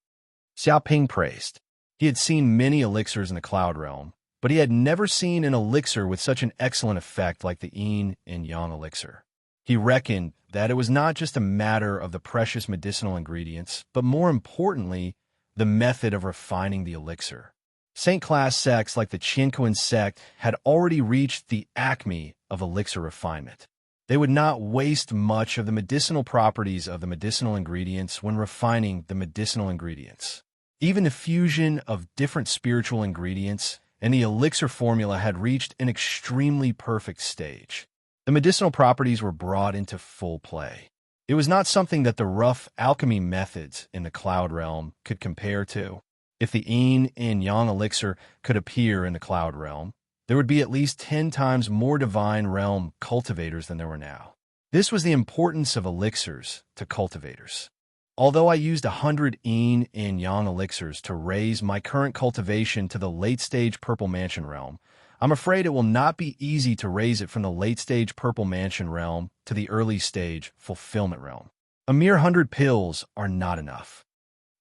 Xiaoping praised. He had seen many elixirs in the Cloud Realm, but he had never seen an elixir with such an excellent effect like the yin and yang elixir. He reckoned that it was not just a matter of the precious medicinal ingredients, but more importantly, the method of refining the elixir. Saint-class sects like the Qingquan sect had already reached the acme of elixir refinement. They would not waste much of the medicinal properties of the medicinal ingredients when refining the medicinal ingredients. Even the fusion of different spiritual ingredients and the elixir formula had reached an extremely perfect stage. The medicinal properties were brought into full play. It was not something that the rough alchemy methods in the Cloud Realm could compare to. If the yin and yang elixir could appear in the Cloud Realm, there would be at least 10 times more divine realm cultivators than there were now. This was the importance of elixirs to cultivators. Although I used 100 yin and yang elixirs to raise my current cultivation to the late-stage Purple Mansion realm, I'm afraid it will not be easy to raise it from the late-stage Purple Mansion realm to the early-stage Fulfillment realm. A mere 100 pills are not enough.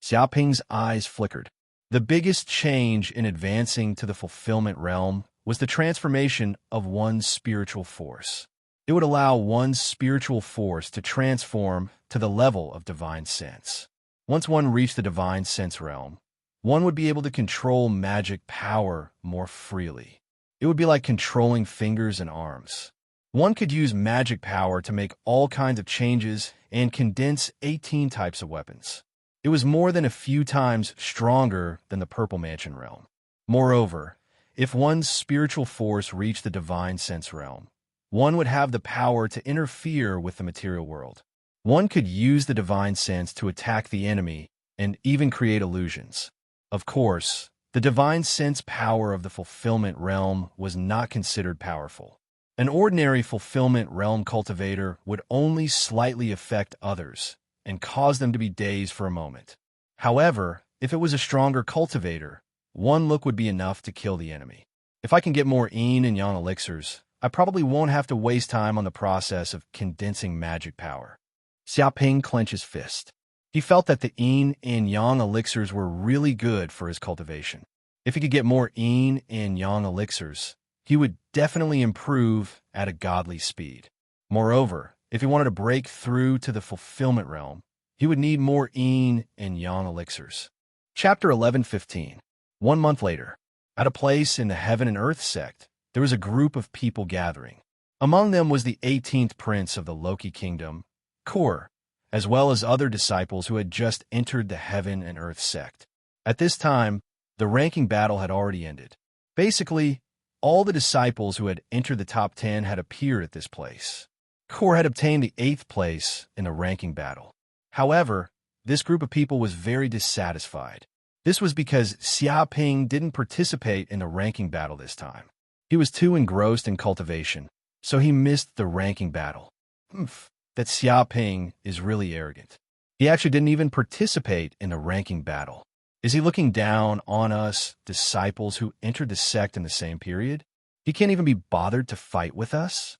Xiaoping's eyes flickered. The biggest change in advancing to the Fulfillment realm was the transformation of one's spiritual force. It would allow one's spiritual force to transform to the level of divine sense. Once one reached the divine sense realm, one would be able to control magic power more freely. It would be like controlling fingers and arms. One could use magic power to make all kinds of changes and condense 18 types of weapons. It was more than a few times stronger than the Purple Mansion realm. Moreover, if one's spiritual force reached the divine sense realm, one would have the power to interfere with the material world. One could use the divine sense to attack the enemy and even create illusions. Of course, the divine sense power of the Fulfillment realm was not considered powerful. An ordinary Fulfillment realm cultivator would only slightly affect others and cause them to be dazed for a moment. However, if it was a stronger cultivator, one look would be enough to kill the enemy. If I can get more yin and yang elixirs, I probably won't have to waste time on the process of condensing magic power. Xiaoping clenched his fist. He felt that the yin and yang elixirs were really good for his cultivation. If he could get more yin and yang elixirs, he would definitely improve at a godly speed. Moreover, if he wanted to break through to the Fulfillment realm, he would need more yin and yang elixirs. Chapter 11:15. 1 month later, at a place in the Heaven and Earth sect, there was a group of people gathering. Among them was the 18th prince of the Loki kingdom, Kor, as well as other disciples who had just entered the Heaven and Earth sect. At this time, the ranking battle had already ended. Basically, all the disciples who had entered the top 10 had appeared at this place. Kor had obtained the 8th place in the ranking battle. However, this group of people was very dissatisfied. This was because Xiaoping didn't participate in the ranking battle this time. He was too engrossed in cultivation, so he missed the ranking battle. That Xiaoping is really arrogant. He actually didn't even participate in the ranking battle. Is he looking down on us, disciples who entered the sect in the same period? He can't even be bothered to fight with us?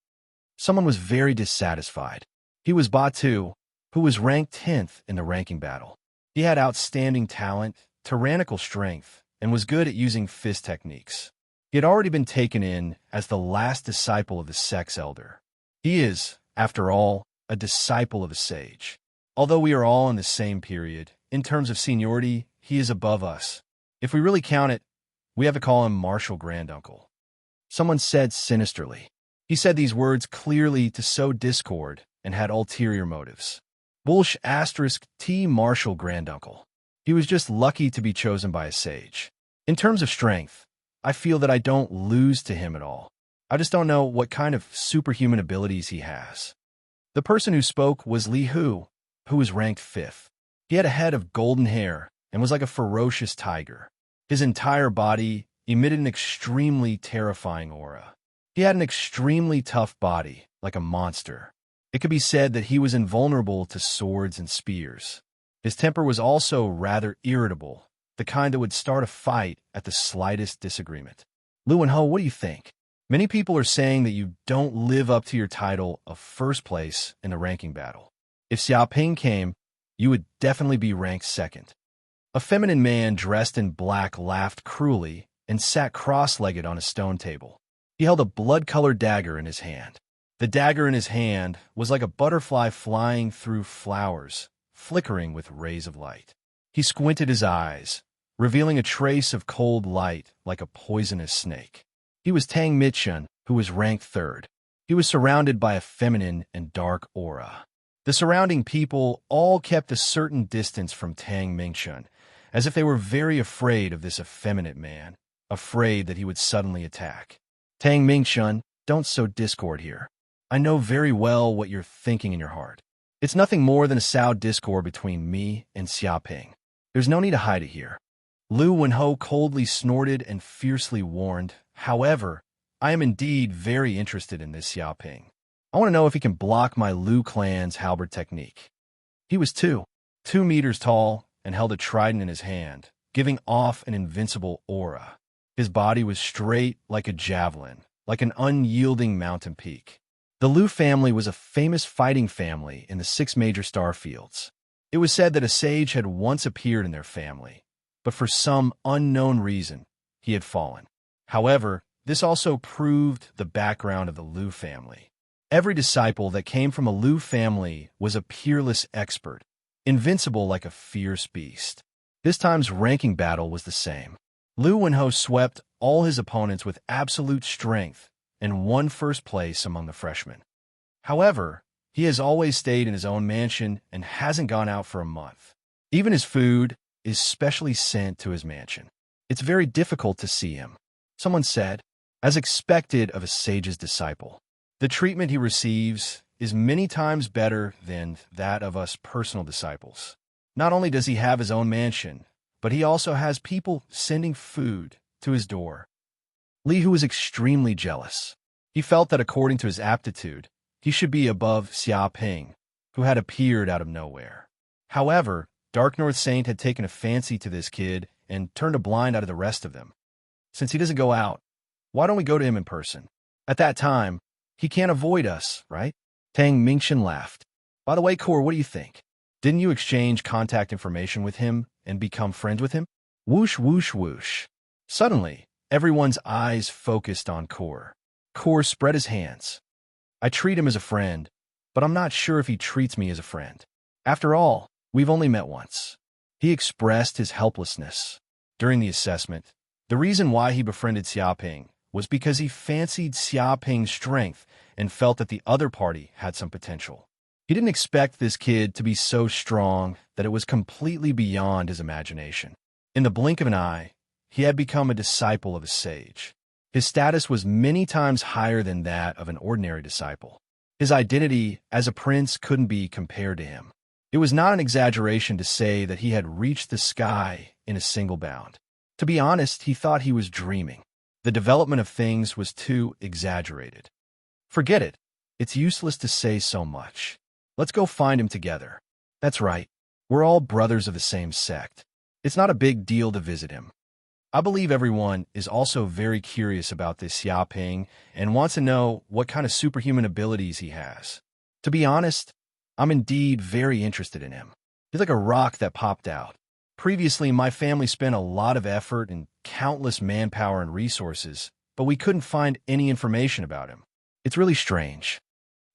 Someone was very dissatisfied. He was Batu, who was ranked 10th in the ranking battle. He had outstanding talent, tyrannical strength, and was good at using fist techniques. He had already been taken in as the last disciple of the sect's elder. He is, after all, a disciple of a sage. Although we are all in the same period, in terms of seniority, he is above us. If we really count it, we have to call him Marshal Granduncle. Someone said sinisterly. He said these words clearly to sow discord and had ulterior motives. Bullsh *T Marshal Granduncle. He was just lucky to be chosen by a sage. In terms of strength, I feel that I don't lose to him at all. I just don't know what kind of superhuman abilities he has. The person who spoke was Li Hu, who was ranked 5th. He had a head of golden hair and was like a ferocious tiger. His entire body emitted an extremely terrifying aura. He had an extremely tough body, like a monster. It could be said that he was invulnerable to swords and spears. His temper was also rather irritable, the kind that would start a fight at the slightest disagreement. Lu and Ho, what do you think? Many people are saying that you don't live up to your title of first place in the ranking battle. If Xiaoping came, you would definitely be ranked 2nd. A feminine man dressed in black laughed cruelly and sat cross-legged on a stone table. He held a blood-colored dagger in his hand. The dagger in his hand was like a butterfly flying through flowers, flickering with rays of light. He squinted his eyes, revealing a trace of cold light like a poisonous snake. He was Tang Mingchen, who was ranked 3rd. He was surrounded by a feminine and dark aura. The surrounding people all kept a certain distance from Tang Mingchen, as if they were very afraid of this effeminate man, afraid that he would suddenly attack. Tang Mingchen, don't sow discord here. I know very well what you're thinking in your heart. It's nothing more than a sow discord between me and Xiaoping. There's no need to hide it here. Lu Wenho coldly snorted and fiercely warned, however, I am indeed very interested in this Xiaoping. I want to know if he can block my Lu clan's halberd technique. He was 2 meters tall and held a trident in his hand, giving off an invincible aura. His body was straight like a javelin, like an unyielding mountain peak. The Lu family was a famous fighting family in the 6 major star fields. It was said that a sage had once appeared in their family, but for some unknown reason, he had fallen. However, this also proved the background of the Lu family. Every disciple that came from a Lu family was a peerless expert, invincible like a fierce beast. This time's ranking battle was the same. Lu Wenho swept all his opponents with absolute strength and won first place among the freshmen. However, he has always stayed in his own mansion and hasn't gone out for a month. Even his food is specially sent to his mansion. It's very difficult to see him. Someone said, as expected of a sage's disciple. The treatment he receives is many times better than that of us personal disciples. Not only does he have his own mansion, but he also has people sending food to his door. Li Hu was extremely jealous. He felt that according to his aptitude, he should be above Xiaoping, who had appeared out of nowhere. However, Dark North Saint had taken a fancy to this kid and turned a blind eye to the rest of them. Since he doesn't go out, why don't we go to him in person? At that time, he can't avoid us, right? Tang Mingchen laughed. By the way, Kor, what do you think? Didn't you exchange contact information with him and become friends with him? Whoosh, whoosh, whoosh. Suddenly, everyone's eyes focused on Kor. Kor spread his hands. I treat him as a friend, but I'm not sure if he treats me as a friend. After all, we've only met once. He expressed his helplessness. During the assessment, the reason why he befriended Xiaoping was because he fancied Xiaoping's strength and felt that the other party had some potential. He didn't expect this kid to be so strong that it was completely beyond his imagination. In the blink of an eye, he had become a disciple of a sage. His status was many times higher than that of an ordinary disciple. His identity as a prince couldn't be compared to him. It was not an exaggeration to say that he had reached the sky in a single bound. To be honest, he thought he was dreaming. The development of things was too exaggerated. Forget it. It's useless to say so much. Let's go find him together. That's right. We're all brothers of the same sect. It's not a big deal to visit him. I believe everyone is also very curious about this Xiaoping and wants to know what kind of superhuman abilities he has. To be honest, I'm indeed very interested in him. He's like a rock that popped out. Previously, my family spent a lot of effort and countless manpower and resources, but we couldn't find any information about him. It's really strange.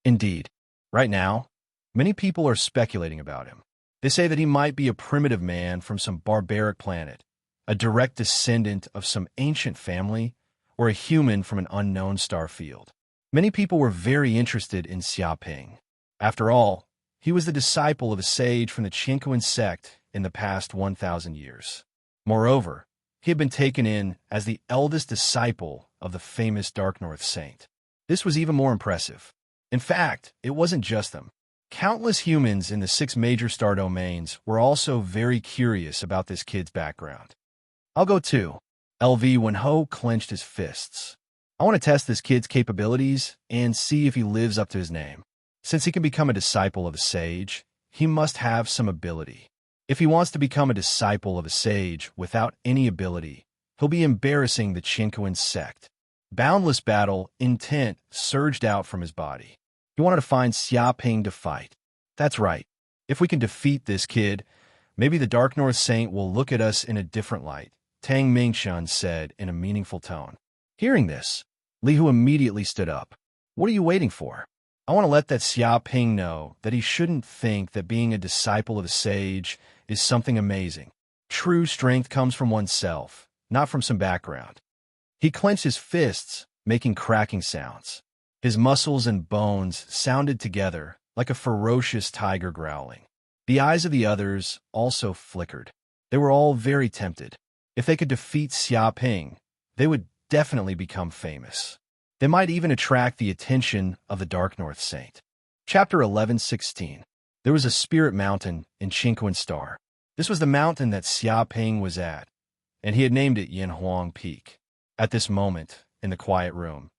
Indeed, right now, many people are speculating about him. They say that he might be a primitive man from some barbaric planet, a direct descendant of some ancient family, or a human from an unknown star field. Many people were very interested in Xiaoping. After all, he was the disciple of a sage from the Qinquan sect in the past 1,000 years. Moreover, He had been taken in as the eldest disciple of the famous Dark North Saint. This was even more impressive. In fact, it wasn't just them. Countless humans in the 6 major star domains were also very curious about this kid's background. I'll go too. LV when Ho clenched his fists. I want to test this kid's capabilities and see if he lives up to his name. Since he can become a disciple of a sage, he must have some ability. If he wants to become a disciple of a sage without any ability, he'll be embarrassing the Chinquan sect. Boundless battle intent surged out from his body. He wanted to find Xia Ping to fight. That's right. If we can defeat this kid, maybe the Dark North Saint will look at us in a different light, Tang Mingshun said in a meaningful tone. Hearing this, Li Hu immediately stood up. What are you waiting for? I want to let that Xia Ping know that he shouldn't think that being a disciple of a sage is something amazing. True strength comes from oneself, not from some background. He clenched his fists, making cracking sounds. His muscles and bones sounded together like a ferocious tiger growling. The eyes of the others also flickered. They were all very tempted. If they could defeat Xia Ping, they would definitely become famous. They might even attract the attention of the Dark North Saint. Chapter 11:16. There was a spirit mountain in Chinquan Star. This was the mountain that Xia Ping was at, and he had named it Yanhuang Peak. At this moment, in the quiet room,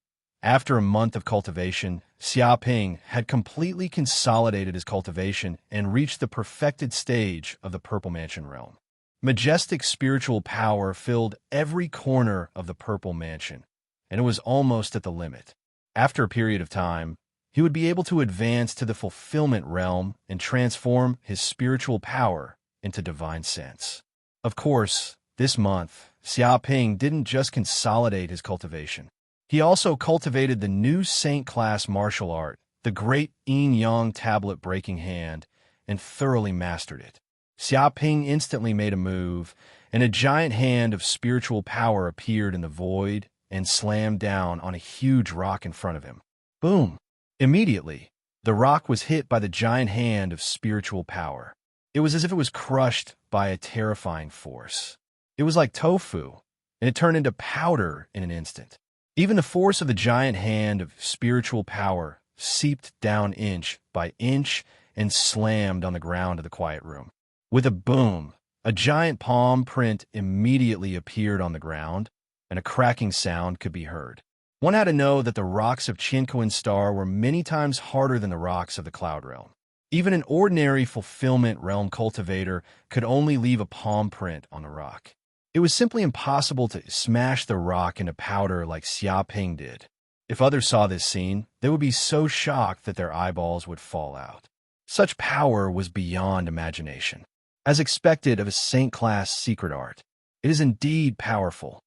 after a month of cultivation, Xia Ping had completely consolidated his cultivation and reached the perfected stage of the Purple Mansion realm. Majestic spiritual power filled every corner of the Purple Mansion, and it was almost at the limit. After a period of time, he would be able to advance to the fulfillment realm and transform his spiritual power into divine sense. Of course, this month, Xia Ping didn't just consolidate his cultivation. He also cultivated the new saint-class martial art, the great yin-yang tablet breaking hand, and thoroughly mastered it. Xia Ping instantly made a move, and a giant hand of spiritual power appeared in the void and slammed down on a huge rock in front of him. Boom! Immediately, the rock was hit by the giant hand of spiritual power. It was as if it was crushed by a terrifying force. It was like tofu, and it turned into powder in an instant. Even the force of the giant hand of spiritual power seeped down inch by inch and slammed on the ground of the quiet room. With a boom, a giant palm print immediately appeared on the ground, and a cracking sound could be heard. One had to know that the rocks of Chinquan Star were many times harder than the rocks of the Cloud Realm. Even an ordinary fulfillment realm cultivator could only leave a palm print on the rock. It was simply impossible to smash the rock into powder like Xia Ping did. If others saw this scene, they would be so shocked that their eyeballs would fall out. Such power was beyond imagination. As expected of a saint-class secret art, it is indeed powerful.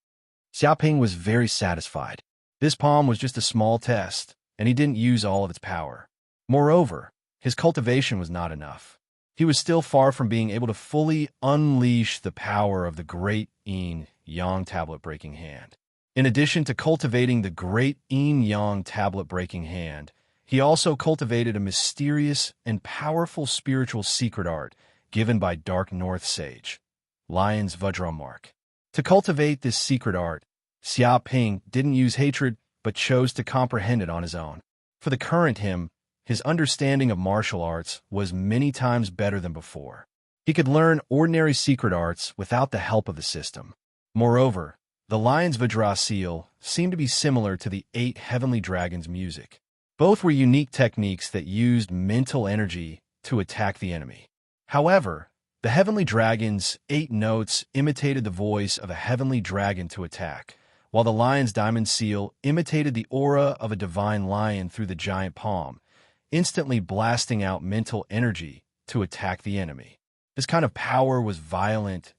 Xia Ping was very satisfied. This palm was just a small test, and he didn't use all of its power. Moreover, his cultivation was not enough. He was still far from being able to fully unleash the power of the great yin-yang tablet-breaking hand. In addition to cultivating the great yin-yang tablet-breaking hand, he also cultivated a mysterious and powerful spiritual secret art given by Dark North Sage, Lion's Vajra Mark. To cultivate this secret art, Xia Ping didn't use hatred but chose to comprehend it on his own. For the current him, his understanding of martial arts was many times better than before. He could learn ordinary secret arts without the help of the system. Moreover, the Lion's Vajra seal seemed to be similar to the 8 heavenly dragons' music. Both were unique techniques that used mental energy to attack the enemy. However, the heavenly dragon's 8 notes imitated the voice of a heavenly dragon to attack, while the lion's diamond seal imitated the aura of a divine lion through the giant palm, instantly blasting out mental energy to attack the enemy. This kind of power was violent,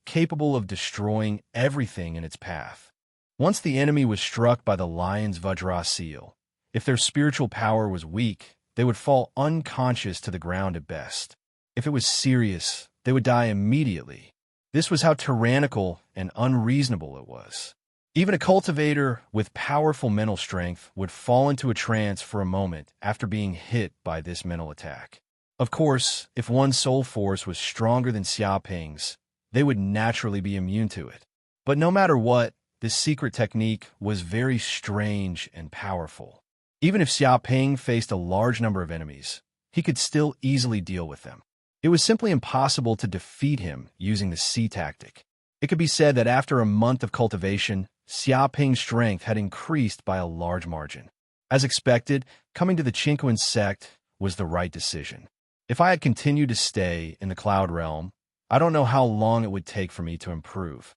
capable of destroying everything in its path. Once the enemy was struck by the lion's Vajra seal, if their spiritual power was weak, they would fall unconscious to the ground at best. If it was serious, they would die immediately. This was how tyrannical and unreasonable it was. Even a cultivator with powerful mental strength would fall into a trance for a moment after being hit by this mental attack. Of course, if one's soul force was stronger than Xia Ping's, they would naturally be immune to it. But no matter what, this secret technique was very strange and powerful. Even if Xiaoping faced a large number of enemies, he could still easily deal with them. It was simply impossible to defeat him using the sea tactic. It could be said that after a month of cultivation, Xiaoping's strength had increased by a large margin. As expected, coming to the Qinquan sect was the right decision. If I had continued to stay in the Cloud Realm, I don't know how long it would take for me to improve.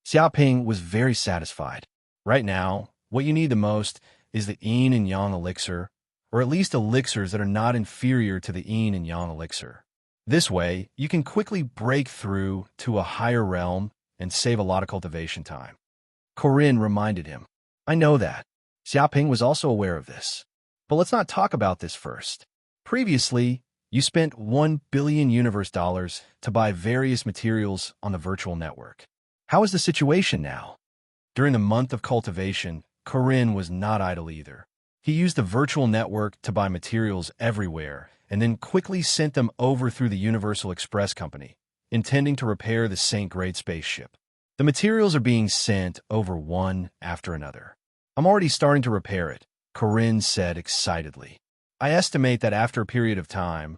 Xiaoping was very satisfied. Right now, what you need the most is the yin and yang elixir, or at least elixirs that are not inferior to the yin and yang elixir. This way, you can quickly break through to a higher realm and save a lot of cultivation time. Corinne reminded him. I know that. Xiaoping was also aware of this. But let's not talk about this first. Previously, you spent $1 billion universe dollars to buy various materials on the virtual network. How is the situation now? During the month of cultivation, Corinne was not idle either. He used the virtual network to buy materials everywhere and then quickly sent them over through the Universal Express Company, intending to repair the St. Grade spaceship. The materials are being sent over one after another. I'm already starting to repair it, Corinne said excitedly. I estimate that after a period of time,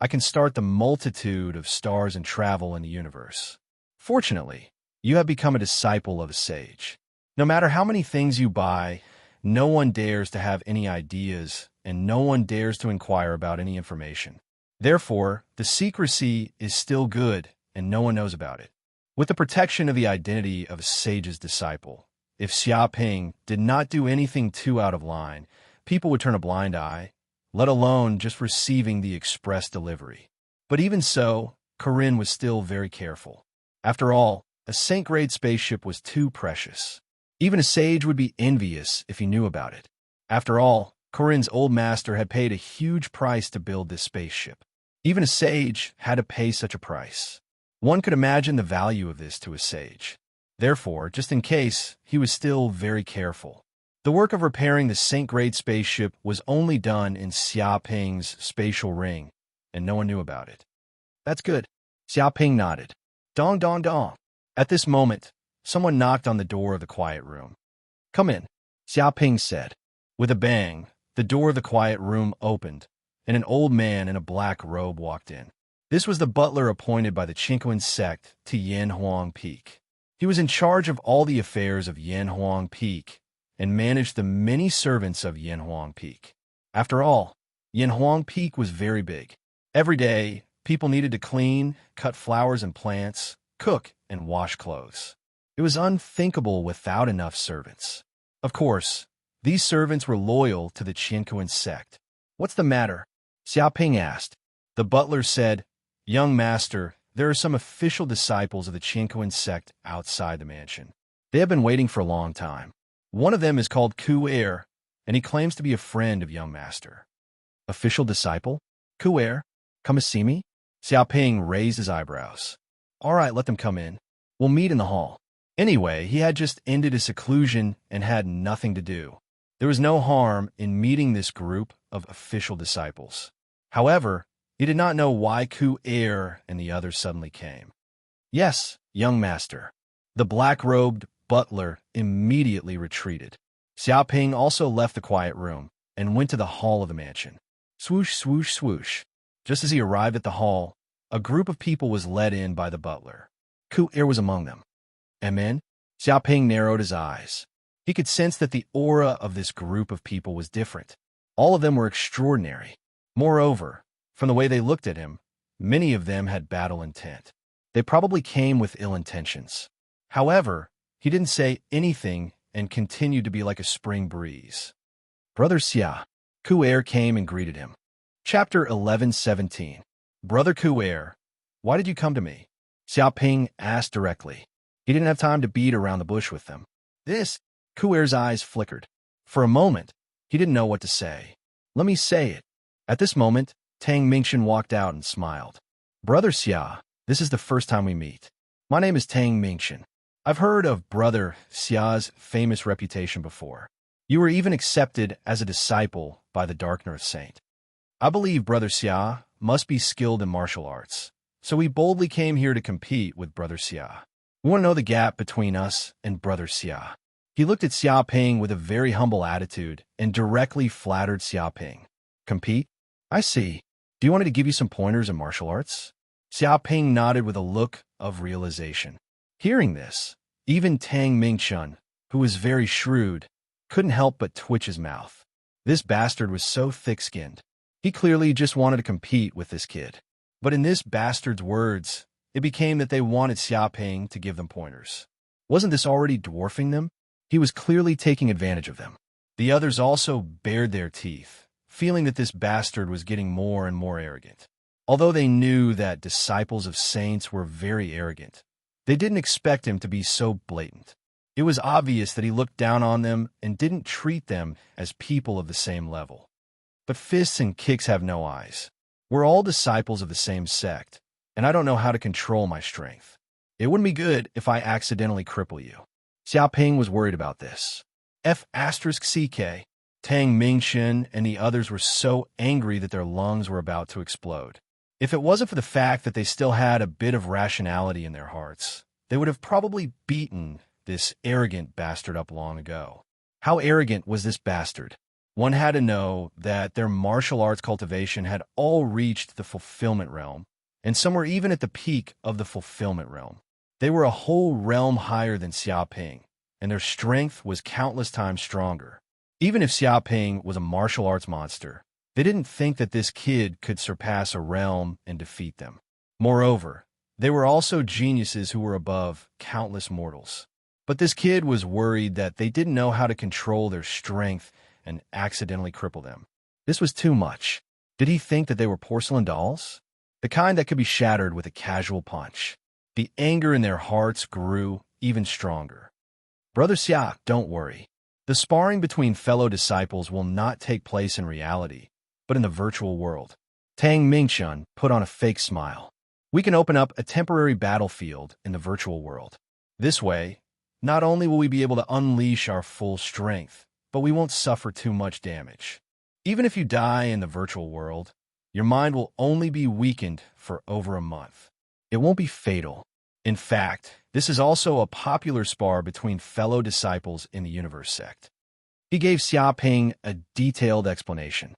I can start the multitude of stars and travel in the universe. Fortunately, you have become a disciple of a sage. No matter how many things you buy, no one dares to have any ideas, and no one dares to inquire about any information. Therefore, the secrecy is still good, and no one knows about it. With the protection of the identity of a sage's disciple, if Xiaoping did not do anything too out of line, people would turn a blind eye, let alone just receiving the express delivery. But even so, Corinne was still very careful. After all, a St. Grade spaceship was too precious. Even a sage would be envious if he knew about it. After all, Corinne's old master had paid a huge price to build this spaceship. Even a sage had to pay such a price. One could imagine the value of this to a sage. Therefore, just in case, he was still very careful. The work of repairing the St. Grade spaceship was only done in Xiaoping's spatial ring, and no one knew about it. That's good. Xiaoping nodded. Dong, dong, dong. At this moment, someone knocked on the door of the quiet room. Come in, Xiaoping said. With a bang, the door of the quiet room opened, and an old man in a black robe walked in. This was the butler appointed by the Qinquan sect to Yanhuang Peak. He was in charge of all the affairs of Yanhuang Peak and managed the many servants of Yanhuang Peak. After all, Yanhuang Peak was very big. Every day, people needed to clean, cut flowers and plants, cook, and wash clothes. It was unthinkable without enough servants. Of course, these servants were loyal to the Qinquan sect. What's the matter? Xiaoping asked. The butler said, Young master, there are some official disciples of the Qinquan sect outside the mansion. They have been waiting for a long time. One of them is called Ku-Er, and he claims to be a friend of young master. Official disciple? Ku-Er? Come to see me? Xiaoping raised his eyebrows. All right, let them come in. We'll meet in the hall. Anyway, he had just ended his seclusion and had nothing to do. There was no harm in meeting this group of official disciples. However, he did not know why Ku-Er and the others suddenly came. Yes, young master. The black-robed butler immediately retreated. Xiaoping also left the quiet room and went to the hall of the mansion. Swoosh, swoosh, swoosh. Just as he arrived at the hall, a group of people was led in by the butler. Ku-Er was among them. Amen? Xiaoping narrowed his eyes. He could sense that the aura of this group of people was different. All of them were extraordinary. Moreover, from the way they looked at him, many of them had battle intent. They probably came with ill intentions. However, he didn't say anything and continued to be like a spring breeze. Brother Xia. Ku-Er came and greeted him. Chapter 11:17. Brother Ku-Er, why did you come to me? Xiaoping asked directly. He didn't have time to beat around the bush with them. This, Ku-Er's eyes flickered. For a moment, he didn't know what to say. Let me say it. At this moment, Tang Mingchen walked out and smiled. Brother Xia, this is the first time we meet. My name is Tang Mingchen. I've heard of Brother Xia's famous reputation before. You were even accepted as a disciple by the Dark North Saint. I believe Brother Xia must be skilled in martial arts. So we boldly came here to compete with Brother Xia. We want to know the gap between us and Brother Xia. He looked at Xia Ping with a very humble attitude and directly flattered Xia Ping. Compete? I see. Do you want me to give you some pointers in martial arts? Xia Ping nodded with a look of realization. Hearing this, even Tang Mingchun, who was very shrewd, couldn't help but twitch his mouth. This bastard was so thick-skinned. He clearly just wanted to compete with this kid. But in this bastard's words, it became that they wanted Xia Ping to give them pointers. Wasn't this already dwarfing them? He was clearly taking advantage of them. The others also bared their teeth, feeling that this bastard was getting more and more arrogant. Although they knew that disciples of saints were very arrogant, they didn't expect him to be so blatant. It was obvious that he looked down on them and didn't treat them as people of the same level. But fists and kicks have no eyes. We're all disciples of the same sect, and I don't know how to control my strength. It wouldn't be good if I accidentally cripple you. Xia Ping was worried about this. F***CK, Tang Mingxin and the others were so angry that their lungs were about to explode. If it wasn't for the fact that they still had a bit of rationality in their hearts, they would have probably beaten this arrogant bastard up long ago. How arrogant was this bastard? One had to know that their martial arts cultivation had all reached the fulfillment realm, and some were even at the peak of the fulfillment realm. They were a whole realm higher than Xia Ping, and their strength was countless times stronger. Even if Xia Ping was a martial arts monster, they didn't think that this kid could surpass a realm and defeat them. Moreover, they were also geniuses who were above countless mortals. But this kid was worried that they didn't know how to control their strength and accidentally cripple them. This was too much. Did he think that they were porcelain dolls? The kind that could be shattered with a casual punch. The anger in their hearts grew even stronger. Brother Xia, don't worry. The sparring between fellow disciples will not take place in reality, but in the virtual world. Tang Mingchun put on a fake smile. We can open up a temporary battlefield in the virtual world. This way, not only will we be able to unleash our full strength, but we won't suffer too much damage. Even if you die in the virtual world, your mind will only be weakened for over a month. It won't be fatal. In fact, this is also a popular spar between fellow disciples in the universe sect. He gave Xia Ping a detailed explanation.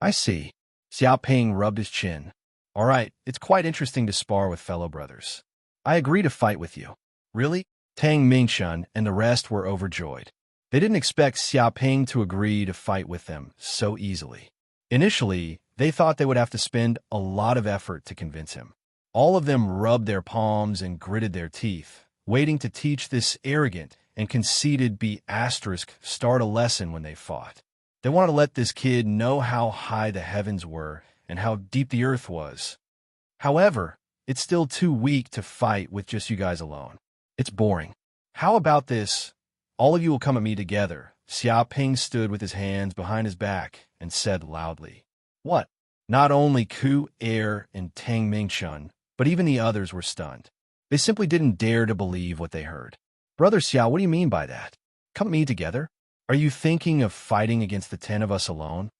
I see. Xia Ping rubbed his chin. All right, it's quite interesting to spar with fellow brothers. I agree to fight with you. Really? Tang Mingxun and the rest were overjoyed. They didn't expect Xia Ping to agree to fight with them so easily. Initially, they thought they would have to spend a lot of effort to convince him. All of them rubbed their palms and gritted their teeth, waiting to teach this arrogant and conceited B** start a lesson when they fought. They wanted to let this kid know how high the heavens were and how deep the earth was. However, it's still too weak to fight with just you guys alone. It's boring. How about this? All of you will come at me together. Xia Ping stood with his hands behind his back and said loudly. What? Not only Ku, Air, and Tang Mingchun, but even the others were stunned. They simply didn't dare to believe what they heard. Brother Xia, what do you mean by that? Come at me together? Are you thinking of fighting against the 10 of us alone?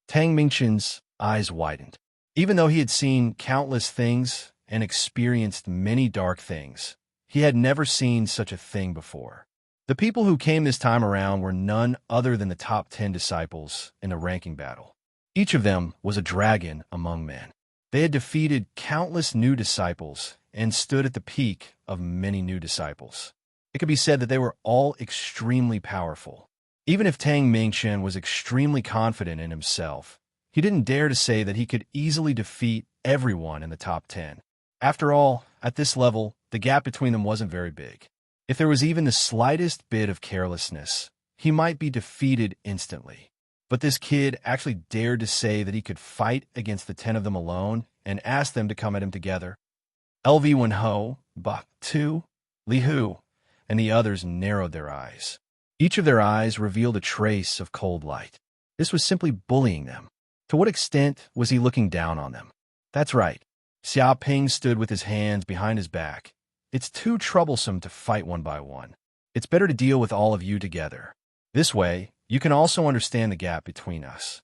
Tang Mingchun's eyes widened. Even though he had seen countless things and experienced many dark things, he had never seen such a thing before. The people who came this time around were none other than the top 10 disciples in the ranking battle. Each of them was a dragon among men. They had defeated countless new disciples and stood at the peak of many new disciples. It could be said that they were all extremely powerful. Even if Tang Mingchen was extremely confident in himself, he didn't dare to say that he could easily defeat everyone in the top 10. After all, at this level, the gap between them wasn't very big. If there was even the slightest bit of carelessness, he might be defeated instantly. But this kid actually dared to say that he could fight against the 10 of them alone and asked them to come at him together. LV Wenho, Bak Tu, Li Hu, and the others narrowed their eyes. Each of their eyes revealed a trace of cold light. This was simply bullying them. To what extent was he looking down on them? That's right. Xia Ping stood with his hands behind his back. It's too troublesome to fight one by one. It's better to deal with all of you together. This way, you can also understand the gap between us.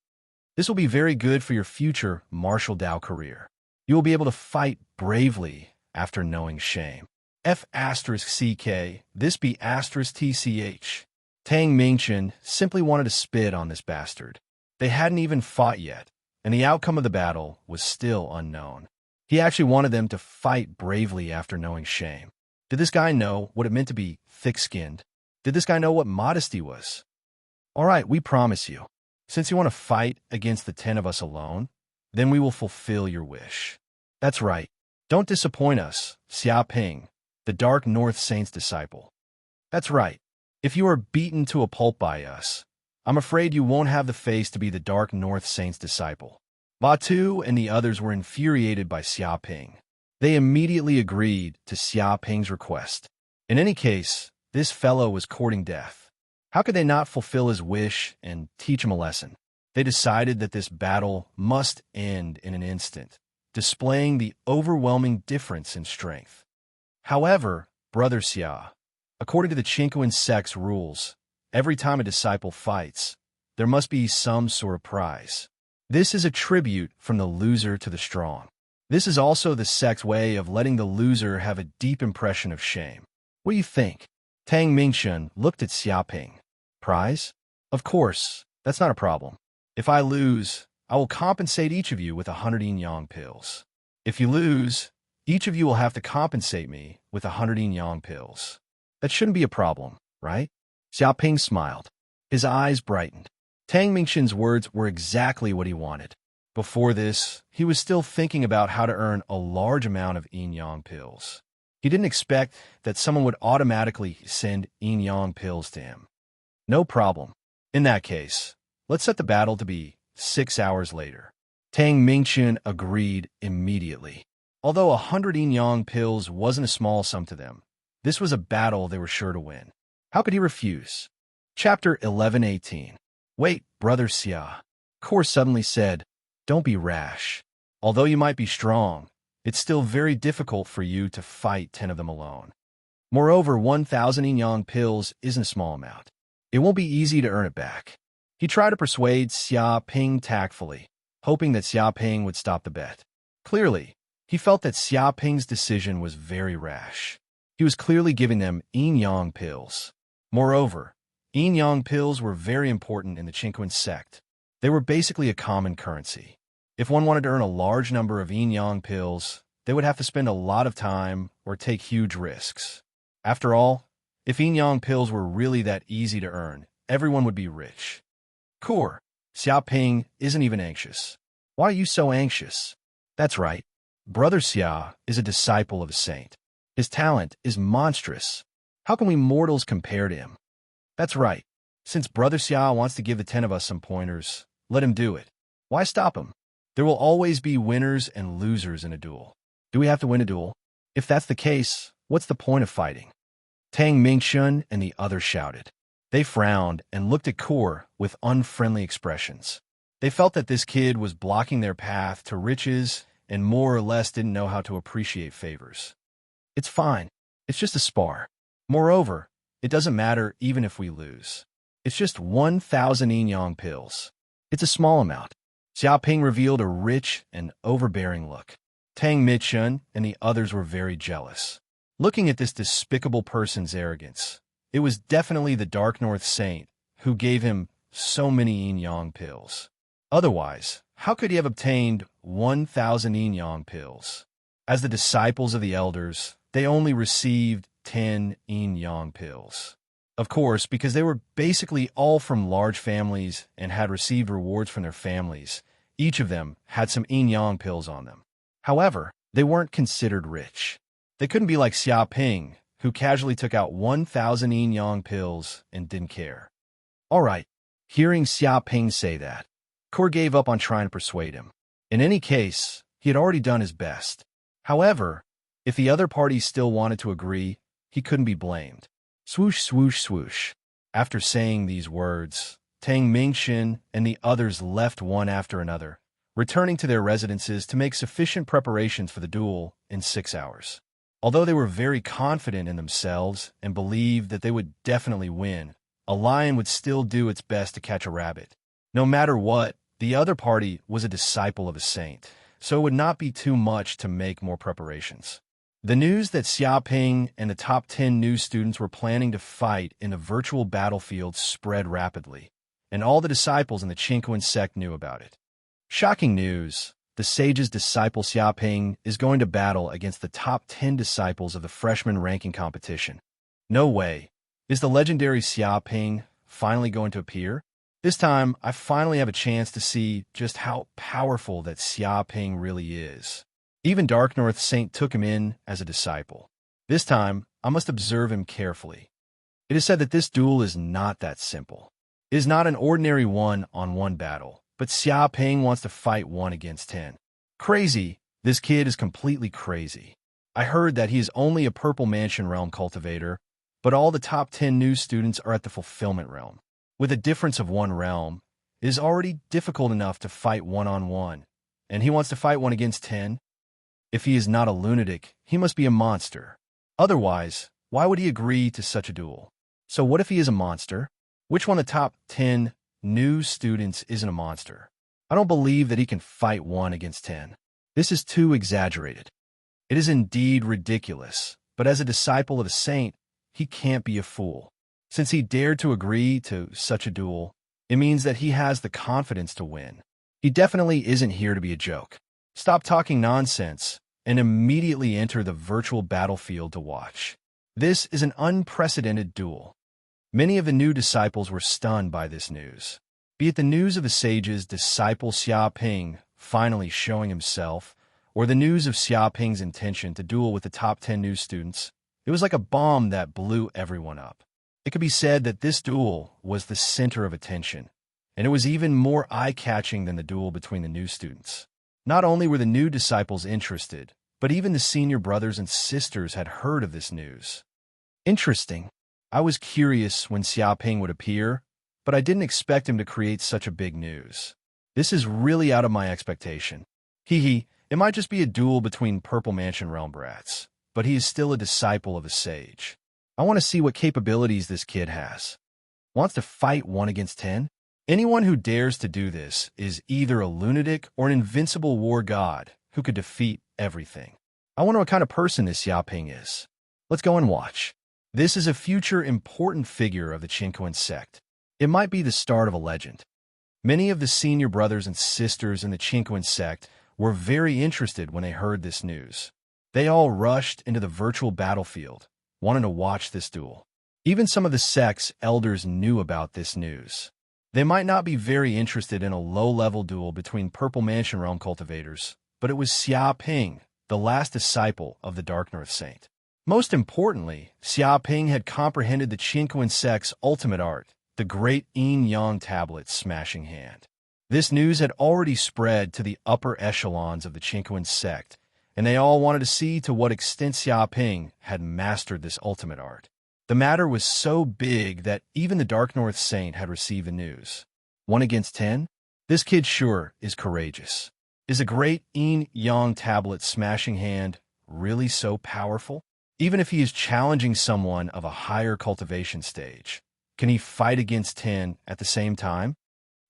This will be very good for your future martial Dao career. You will be able to fight bravely after knowing shame. F*CK, this be *TCH. Tang Mingchen simply wanted to spit on this bastard. They hadn't even fought yet, and the outcome of the battle was still unknown. He actually wanted them to fight bravely after knowing shame. Did this guy know what it meant to be thick-skinned? Did this guy know what modesty was? All right, we promise you. Since you want to fight against the 10 of us alone, then we will fulfill your wish. That's right. Don't disappoint us, Xia Ping, the Dark North Saint's disciple. That's right. If you are beaten to a pulp by us, I'm afraid you won't have the face to be the Dark North Saint's disciple. Batu and the others were infuriated by Xia Ping. They immediately agreed to Xia Ping's request. In any case, this fellow was courting death. How could they not fulfill his wish and teach him a lesson? They decided that this battle must end in an instant, displaying the overwhelming difference in strength. However, Brother Xia, according to the Chinquan sect's rules, every time a disciple fights, there must be some sort of prize. This is a tribute from the loser to the strong. This is also the sect's way of letting the loser have a deep impression of shame. What do you think? Tang Mingchen looked at Xia Ping. Prize? Of course, that's not a problem. If I lose, I will compensate each of you with 100 yin-yang pills. If you lose, each of you will have to compensate me with 100 yin-yang pills. That shouldn't be a problem, right? Xia Ping smiled. His eyes brightened. Tang Mingchen's words were exactly what he wanted. Before this, he was still thinking about how to earn a large amount of yin-yang pills. He didn't expect that someone would automatically send yin-yang pills to him. No problem. In that case, let's set the battle to be 6 hours later. Tang Mingchen agreed immediately. Although 100 yin-yang pills wasn't a small sum to them, this was a battle they were sure to win. How could he refuse? Chapter 11:18. Wait, Brother Xia. Kor suddenly said, don't be rash. Although you might be strong, it's still very difficult for you to fight 10 of them alone. Moreover, 1,000 yin-yang pills isn't a small amount. It won't be easy to earn it back. He tried to persuade Xia Ping tactfully, hoping that Xia Ping would stop the bet. Clearly, he felt that Xia Ping's decision was very rash. He was clearly giving them yin-yang pills. Moreover, yin-yang pills were very important in the Chinquan sect. They were basically a common currency. If one wanted to earn a large number of yin-yang pills, they would have to spend a lot of time or take huge risks. After all, if yin-yang pills were really that easy to earn, everyone would be rich. Kor, Xia Ping isn't even anxious. Why are you so anxious? That's right. Brother Xia is a disciple of a saint. His talent is monstrous. How can we mortals compare to him? That's right. Since Brother Xia wants to give the 10 of us some pointers, let him do it. Why stop him? There will always be winners and losers in a duel. Do we have to win a duel? If that's the case, what's the point of fighting? Tang Mingchen and the others shouted. They frowned and looked at Kor with unfriendly expressions. They felt that this kid was blocking their path to riches and more or less didn't know how to appreciate favors. It's fine. It's just a spar. Moreover, it doesn't matter even if we lose. It's just 1,000 yin-yang pills. It's a small amount. Xia Ping revealed a rich and overbearing look. Tang Mingchen and the others were very jealous. Looking at this despicable person's arrogance, it was definitely the Dark North Saint who gave him so many yin-yang pills. Otherwise, how could he have obtained 1,000 yin-yang pills? As the disciples of the elders, they only received 10 yin-yang pills. Of course, because they were basically all from large families and had received rewards from their families, each of them had some yin-yang pills on them. However, they weren't considered rich. They couldn't be like Xia Ping, who casually took out 1,000 yin-yang pills and didn't care. All right, hearing Xia Ping say that, Kor gave up on trying to persuade him. In any case, he had already done his best. However, if the other party still wanted to agree, he couldn't be blamed. Swoosh, swoosh, swoosh. After saying these words, Tang Mingchen and the others left one after another, returning to their residences to make sufficient preparations for the duel in 6 hours. Although they were very confident in themselves and believed that they would definitely win, a lion would still do its best to catch a rabbit. No matter what, the other party was a disciple of a saint. so it would not be too much to make more preparations. The news that Xiaoping and the top 10 new students were planning to fight in a virtual battlefield spread rapidly, and all the disciples in the Qingquan sect knew about it. Shocking news! The sage's disciple Xiaoping is going to battle against the top 10 disciples of the freshman ranking competition. No way! Is the legendary Xiaoping finally going to appear? This time, I finally have a chance to see just how powerful that Xiaoping really is. Even Dark North Saint took him in as a disciple. This time, I must observe him carefully. It is said that this duel is not that simple. It is not an ordinary one-on-one battle, but Xiaoping wants to fight 1 against 10. Crazy! This kid is completely crazy. I heard that he is only a Purple Mansion Realm cultivator, but all the top 10 new students are at the Fulfillment Realm. With a difference of 1 realm, it is already difficult enough to fight 1-on-1, and he wants to fight 1 against 10? If he is not a lunatic, he must be a monster. Otherwise, why would he agree to such a duel? So what if he is a monster? Which one of the top 10 new students isn't a monster? I don't believe that he can fight 1 against 10. This is too exaggerated. It is indeed ridiculous, but as a disciple of a saint, he can't be a fool. Since he dared to agree to such a duel, it means that he has the confidence to win. He definitely isn't here to be a joke. Stop talking nonsense and immediately enter the virtual battlefield to watch. This is an unprecedented duel. Many of the new disciples were stunned by this news. Be it the news of the sage's disciple Xiaoping finally showing himself, or the news of Xiaoping's intention to duel with the top 10 new students, it was like a bomb that blew everyone up. It could be said that this duel was the center of attention, and it was even more eye-catching than the duel between the new students. Not only were the new disciples interested, but even the senior brothers and sisters had heard of this news. Interesting. I was curious when Xiaoping would appear, but I didn't expect him to create such a big news. This is really out of my expectation. It might just be a duel between Purple Mansion Realm brats, but he is still a disciple of a sage. I want to see what capabilities this kid has. Wants to fight 1 against 10? Anyone who dares to do this is either a lunatic or an invincible war god who could defeat everything. I wonder what kind of person this Xiaoping is. Let's go and watch. This is a future important figure of the Qingquan sect. It might be the start of a legend. Many of the senior brothers and sisters in the Qingquan sect were very interested when they heard this news. They all rushed into the virtual battlefield, wanting to watch this duel. Even some of the sect's elders knew about this news. They might not be very interested in a low-level duel between Purple Mansion Realm cultivators, but it was Xiaoping, the last disciple of the Dark North Saint. Most importantly, Xiaoping had comprehended the Qingquan sect's ultimate art, the great yin-yang tablet smashing hand. This news had already spread to the upper echelons of the Qingquan sect, and they all wanted to see to what extent Xiaoping had mastered this ultimate art. The matter was so big that even the Dark North Saint had received the news. 1 against 10? This kid sure is courageous. Is a great yin-yang tablet smashing hand really so powerful? Even if he is challenging someone of a higher cultivation stage, can he fight against 10 at the same time?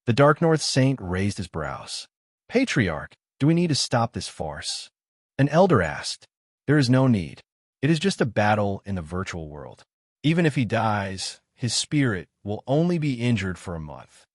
The Dark North Saint raised his brows. Patriarch, do we need to stop this farce? An elder asked. There is no need. It is just a battle in the virtual world. Even if he dies, his spirit will only be injured for a month.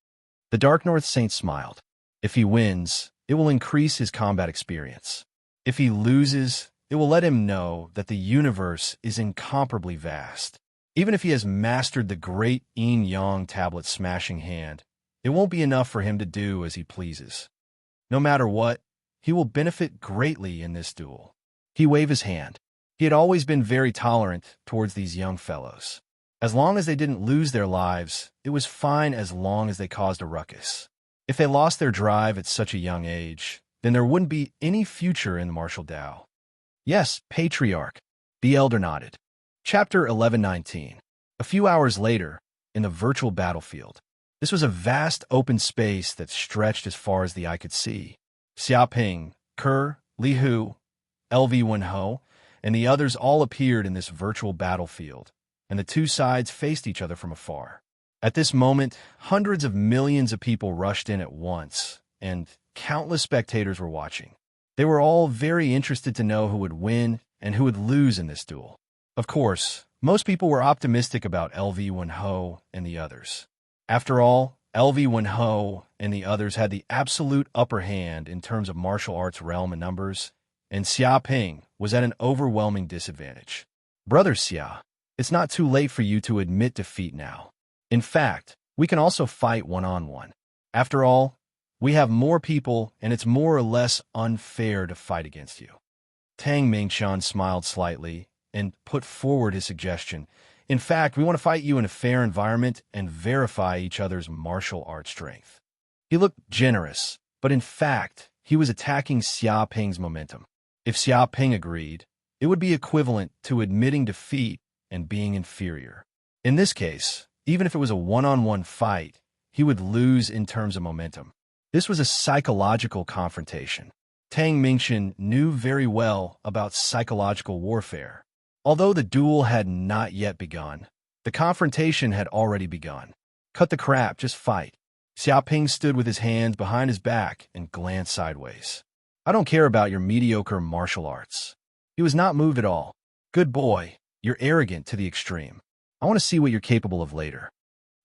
The Dark North Saint smiled. If he wins, it will increase his combat experience. If he loses, it will let him know that the universe is incomparably vast. Even if he has mastered the great yin-yang tablet smashing hand, it won't be enough for him to do as he pleases. No matter what, he will benefit greatly in this duel. He waved his hand. He had always been very tolerant towards these young fellows. As long as they didn't lose their lives, it was fine as long as they caused a ruckus. If they lost their drive at such a young age, then there wouldn't be any future in the martial Tao. Yes, Patriarch. The elder nodded. Chapter 1119. A few hours later, in the virtual battlefield. This was a vast open space that stretched as far as the eye could see. Xiaoping, Ke, Li Hu, LV Wenho, and the others all appeared in this virtual battlefield, and the two sides faced each other from afar. At this moment, hundreds of millions of people rushed in at once, and countless spectators were watching. They were all very interested to know who would win and who would lose in this duel. Of course, most people were optimistic about LV Wenho and the others. After all, LV Wenho and the others had the absolute upper hand in terms of martial arts realm and numbers, and Xia Ping was at an overwhelming disadvantage. Brother Xia, it's not too late for you to admit defeat now. In fact, we can also fight one-on-one. After all, we have more people, and it's more or less unfair to fight against you. Tang Mingshan smiled slightly and put forward his suggestion. In fact, we want to fight you in a fair environment and verify each other's martial art strength. He looked generous, but in fact, he was attacking Xia Ping's momentum. If Xia Ping agreed, it would be equivalent to admitting defeat and being inferior. In this case, even if it was a one-on-one fight, he would lose in terms of momentum. This was a psychological confrontation. Tang Mingshan knew very well about psychological warfare. Although the duel had not yet begun, the confrontation had already begun. Cut the crap, just fight. Xia Ping stood with his hands behind his back and glanced sideways. I don't care about your mediocre martial arts. He was not moved at all. Good boy, you're arrogant to the extreme. I want to see what you're capable of later.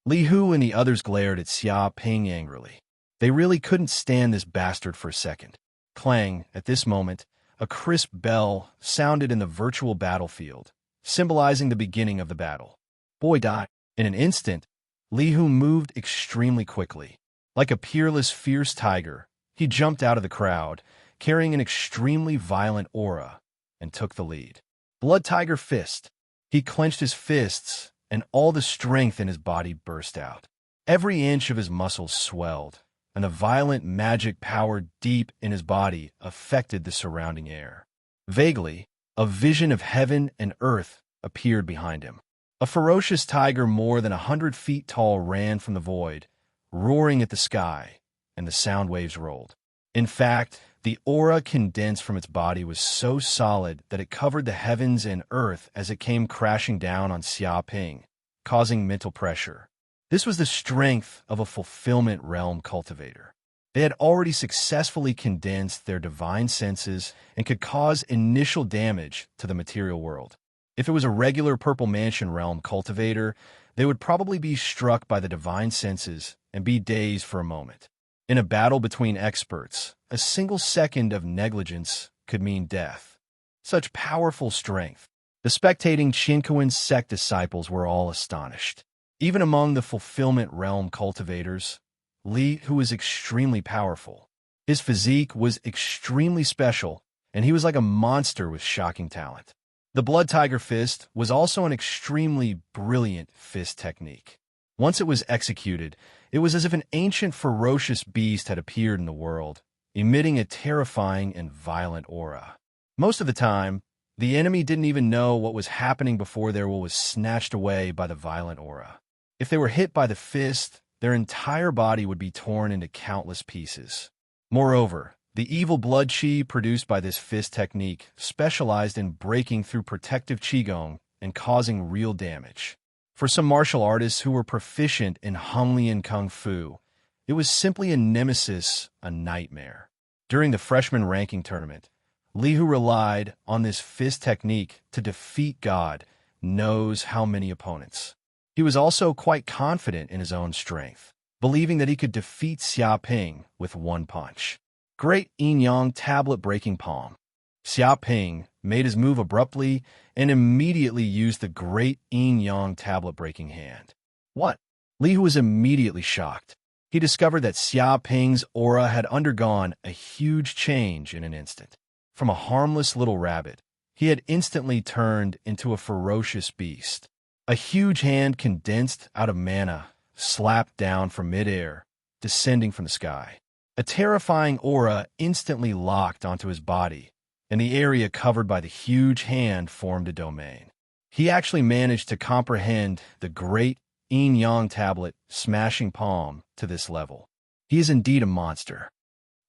Li Hu and the others glared at Xia Ping angrily. They really couldn't stand this bastard for a second. Clang, at this moment, a crisp bell sounded in the virtual battlefield, symbolizing the beginning of the battle. Boy died. In an instant, Li Hu moved extremely quickly. Like a peerless, fierce tiger, he jumped out of the crowd, carrying an extremely violent aura, and took the lead. Blood Tiger Fist. He clenched his fists, and all the strength in his body burst out. Every inch of his muscles swelled, and the violent magic power deep in his body affected the surrounding air. Vaguely, a vision of heaven and earth appeared behind him. A ferocious tiger more than 100 feet tall ran from the void, roaring at the sky, and the sound waves rolled. In fact, the aura condensed from its body was so solid that it covered the heavens and earth as it came crashing down on Xia Ping, causing mental pressure. This was the strength of a fulfillment realm cultivator. They had already successfully condensed their divine senses and could cause initial damage to the material world. If it was a regular Purple Mansion realm cultivator, they would probably be struck by the divine senses and be dazed for a moment. In a battle between experts, a single second of negligence could mean death. Such powerful strength. The spectating Qinkuan sect disciples were all astonished. Even among the fulfillment realm cultivators, Li, who was extremely powerful. His physique was extremely special, and he was like a monster with shocking talent. The Blood Tiger Fist was also an extremely brilliant fist technique. Once it was executed, it was as if an ancient ferocious beast had appeared in the world, emitting a terrifying and violent aura. Most of the time, the enemy didn't even know what was happening before their will was snatched away by the violent aura. If they were hit by the fist, their entire body would be torn into countless pieces. Moreover, the evil blood qi produced by this fist technique specialized in breaking through protective qigong and causing real damage. For some martial artists who were proficient in Honglian Kung Fu, it was simply a nemesis, a nightmare. During the freshman ranking tournament, Li Hu relied on this fist technique to defeat God knows how many opponents. He was also quite confident in his own strength, believing that he could defeat Xia Ping with one punch. Great Yin-Yang tablet-breaking palm. Xia Ping made his move abruptly and immediately used the great Yin-Yang tablet-breaking hand. What? Li Hu was immediately shocked. He discovered that Xia Ping's aura had undergone a huge change in an instant. From a harmless little rabbit, he had instantly turned into a ferocious beast. A huge hand condensed out of mana, slapped down from midair, descending from the sky. A terrifying aura instantly locked onto his body, and the area covered by the huge hand formed a domain. He actually managed to comprehend the great Yin-Yang tablet smashing palm to this level. He is indeed a monster.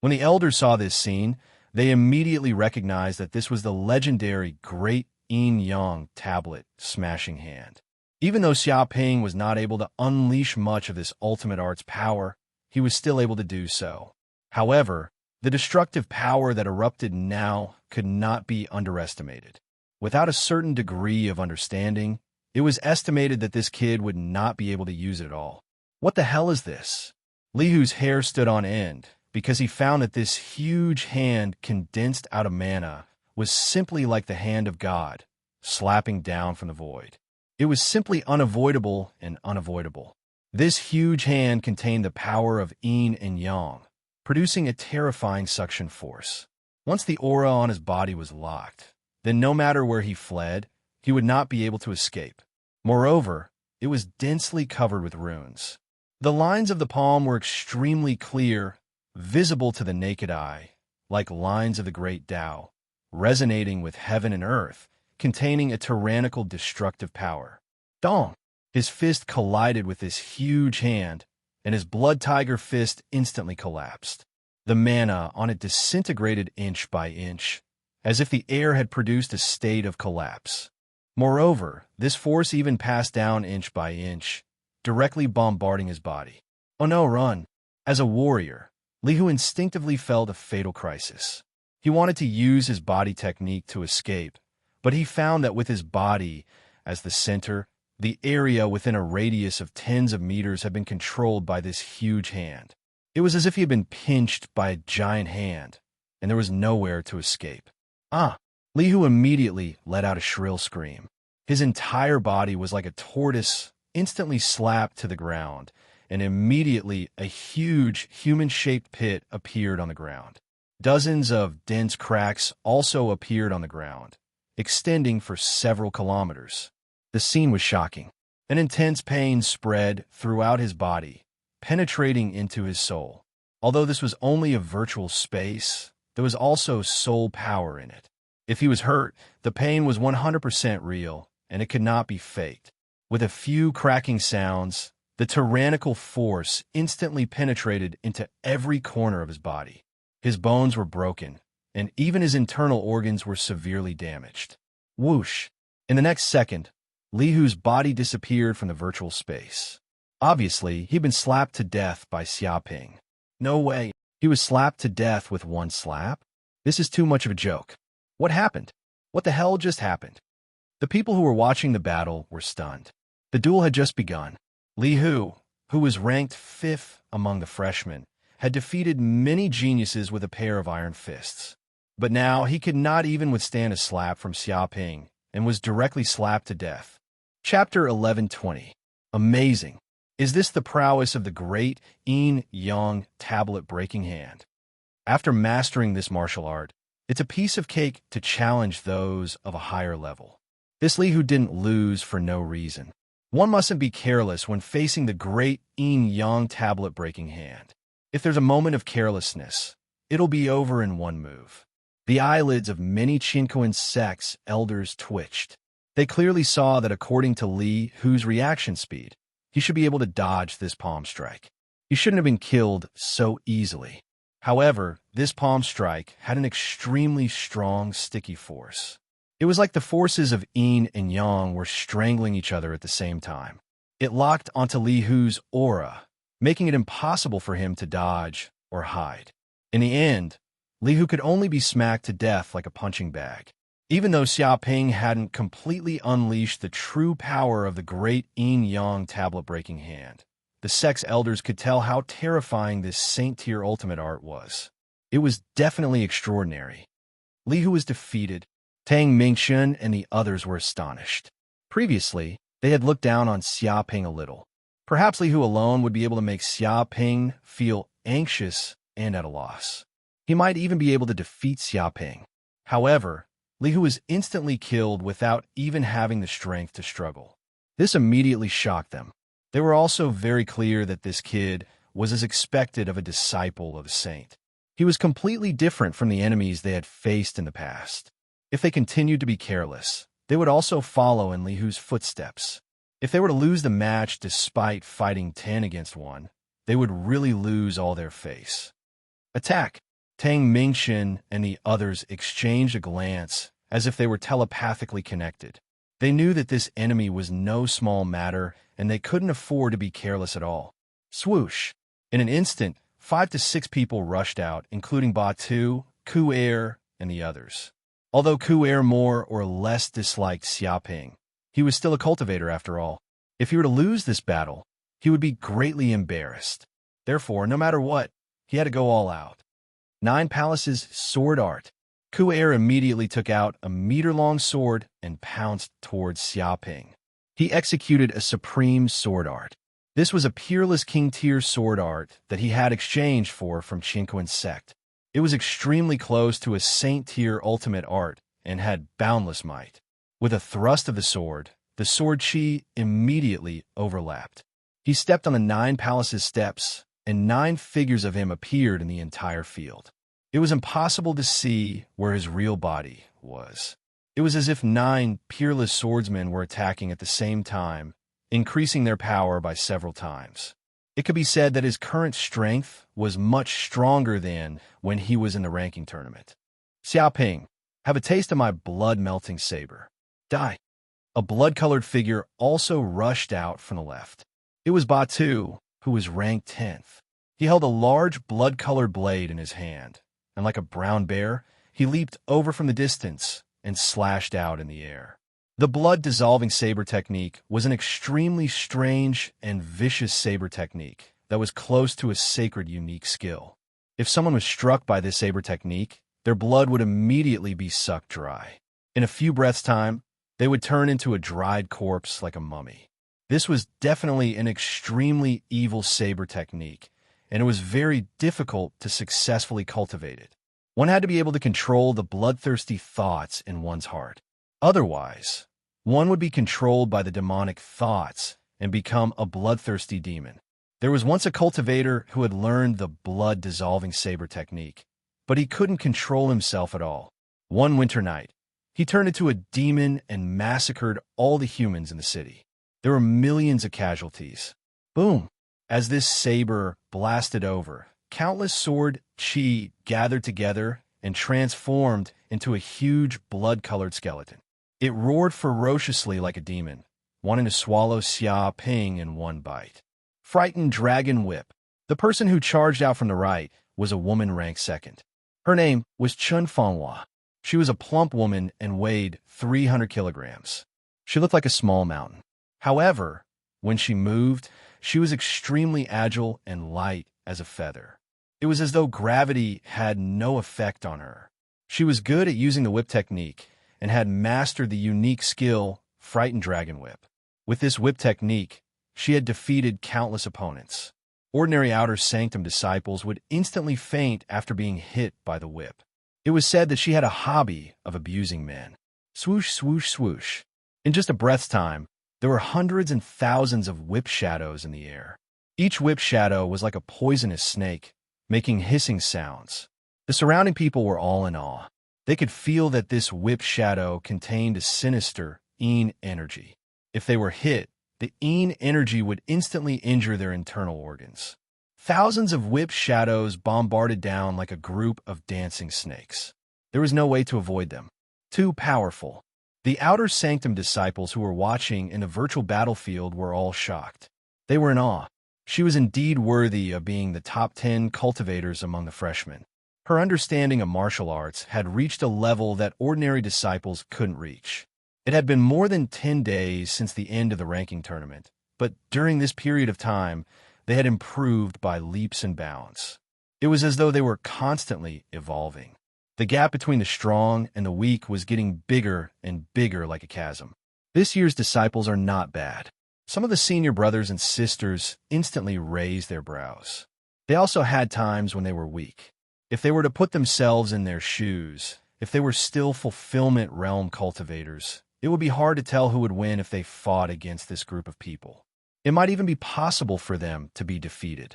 When the elders saw this scene, they immediately recognized that this was the legendary great Yin-Yang tablet smashing hand. Even though Xia Ping was not able to unleash much of this ultimate art's power, he was still able to do so. However, The destructive power that erupted now could not be underestimated. Without a certain degree of understanding, it was estimated that this kid would not be able to use it at all. What the hell is this? Li Hu's hair stood on end because he found that this huge hand condensed out of mana was simply like the hand of God, slapping down from the void. It was simply unavoidable and unavoidable. This huge hand contained the power of yin and yang, producing a terrifying suction force. Once the aura on his body was locked, then no matter where he fled, he would not be able to escape. Moreover, it was densely covered with runes. The lines of the palm were extremely clear, visible to the naked eye, like lines of the great Tao, resonating with heaven and earth, containing a tyrannical destructive power. Dong! His fist collided with this huge hand, and his blood tiger fist instantly collapsed. The mana on it disintegrated inch by inch, as if the air had produced a state of collapse. Moreover, this force even passed down inch by inch, directly bombarding his body. Oh no, run! As a warrior, Li Hu instinctively felt a fatal crisis. He wanted to use his body technique to escape, but he found that with his body as the center, the area within a radius of tens of meters had been controlled by this huge hand. It was as if he had been pinched by a giant hand, and there was nowhere to escape. Ah! Li Hu immediately let out a shrill scream. His entire body was like a tortoise instantly slapped to the ground, and immediately a huge human-shaped pit appeared on the ground. Dozens of dense cracks also appeared on the ground, extending for several kilometers. The scene was shocking. An intense pain spread throughout his body, penetrating into his soul. Although this was only a virtual space, there was also soul power in it. If he was hurt, the pain was 100% real, and it could not be faked. With a few cracking sounds, the tyrannical force instantly penetrated into every corner of his body. His bones were broken, and even his internal organs were severely damaged. Whoosh! In the next second, Li Hu's body disappeared from the virtual space. Obviously, he'd been slapped to death by Xia Ping. No way. He was slapped to death with one slap? This is too much of a joke. What happened? What the hell just happened? The people who were watching the battle were stunned. The duel had just begun. Li Hu, who was ranked 5th among the freshmen, had defeated many geniuses with a pair of iron fists. But now he could not even withstand a slap from Xia Ping and was directly slapped to death. Chapter 1120. Amazing. Is this the prowess of the great yin-yang tablet-breaking hand? After mastering this martial art, it's a piece of cake to challenge those of a higher level. This Li Hu didn't lose for no reason. One mustn't be careless when facing the great yin-yang tablet-breaking hand. If there's a moment of carelessness, it'll be over in one move. The eyelids of many Qinkuan sect's elders twitched. They clearly saw that according to Li Hu's reaction speed, he should be able to dodge this palm strike. He shouldn't have been killed so easily. However, this palm strike had an extremely strong, sticky force. It was like the forces of yin and yang were strangling each other at the same time. It locked onto Li Hu's aura, making it impossible for him to dodge or hide. In the end, Li Hu could only be smacked to death like a punching bag. Even though Xia Ping hadn't completely unleashed the true power of the great yin-yang tablet-breaking hand, the sect's elders could tell how terrifying this saint-tier ultimate art was. It was definitely extraordinary. Li Hu was defeated. Tang Mingxun and the others were astonished. Previously, they had looked down on Xia Ping a little. Perhaps Li Hu alone would be able to make Xia Ping feel anxious and at a loss. He might even be able to defeat Xia Ping. However, Li Hu was instantly killed without even having the strength to struggle. This immediately shocked them. They were also very clear that this kid was as expected of a disciple of a saint. He was completely different from the enemies they had faced in the past. If they continued to be careless, they would also follow in Li Hu's footsteps. If they were to lose the match despite fighting 10 against 1, they would really lose all their face. Attack! Tang Mingxun and the others exchanged a glance as if they were telepathically connected. They knew that this enemy was no small matter, and they couldn't afford to be careless at all. Swoosh! In an instant, 5 to 6 people rushed out, including Batu, Ku-Er, and the others. Although Ku-Er more or less disliked Xiaoping, he was still a cultivator after all. If he were to lose this battle, he would be greatly embarrassed. Therefore, no matter what, he had to go all out. 9 Palaces Sword Art. Ku-Er immediately took out a meter-long sword and pounced towards Xiaoping. He executed a supreme sword art. This was a peerless king-tier sword art that he had exchanged from Qingquan's sect. It was extremely close to a saint-tier ultimate art and had boundless might. With a thrust of the sword chi immediately overlapped. He stepped on the 9 Palaces steps, and 9 figures of him appeared in the entire field. It was impossible to see where his real body was. It was as if 9 peerless swordsmen were attacking at the same time, increasing their power by several times. It could be said that his current strength was much stronger than when he was in the ranking tournament. Xiaoping, have a taste of my blood-melting saber. Die. A blood-colored figure also rushed out from the left. It was Batu, who was ranked 10th. He held a large blood-colored blade in his hand, and like a brown bear, he leaped over from the distance and slashed out in the air. The blood-dissolving saber technique was an extremely strange and vicious saber technique that was close to a sacred unique skill. If someone was struck by this saber technique, their blood would immediately be sucked dry. In a few breaths' time, they would turn into a dried corpse like a mummy. This was definitely an extremely evil saber technique, and it was very difficult to successfully cultivate it. One had to be able to control the bloodthirsty thoughts in one's heart. Otherwise, one would be controlled by the demonic thoughts and become a bloodthirsty demon. There was once a cultivator who had learned the blood-dissolving saber technique, but he couldn't control himself at all. One winter night, he turned into a demon and massacred all the humans in the city. There were millions of casualties. Boom! As this saber blasted over, countless sword chi gathered together and transformed into a huge blood-colored skeleton. It roared ferociously like a demon, wanting to swallow Xia Ping in one bite. Frightened Dragon Whip. The person who charged out from the right was a woman ranked 2nd. Her name was Chun Fanghua. She was a plump woman and weighed 300 kilograms. She looked like a small mountain. However, when she moved, she was extremely agile and light as a feather. It was as though gravity had no effect on her. She was good at using the whip technique and had mastered the unique skill, Frightened Dragon Whip. With this whip technique, she had defeated countless opponents. Ordinary Outer Sanctum disciples would instantly faint after being hit by the whip. It was said that she had a hobby of abusing men. Swoosh, swoosh, swoosh. In just a breath's time, there were hundreds and thousands of whip shadows in the air. Each whip shadow was like a poisonous snake, making hissing sounds. The surrounding people were all in awe. They could feel that this whip shadow contained a sinister Yin energy. If they were hit, the Yin energy would instantly injure their internal organs. Thousands of whip shadows bombarded down like a group of dancing snakes. There was no way to avoid them. Too powerful. The Outer Sanctum disciples who were watching in the virtual battlefield were all shocked. They were in awe. She was indeed worthy of being the top 10 cultivators among the freshmen. Her understanding of martial arts had reached a level that ordinary disciples couldn't reach. It had been more than 10 days since the end of the ranking tournament, but during this period of time, they had improved by leaps and bounds. It was as though they were constantly evolving. The gap between the strong and the weak was getting bigger and bigger like a chasm. This year's disciples are not bad. Some of the senior brothers and sisters instantly raised their brows. They also had times when they were weak. If they were to put themselves in their shoes, if they were still fulfillment realm cultivators, it would be hard to tell who would win if they fought against this group of people. It might even be possible for them to be defeated.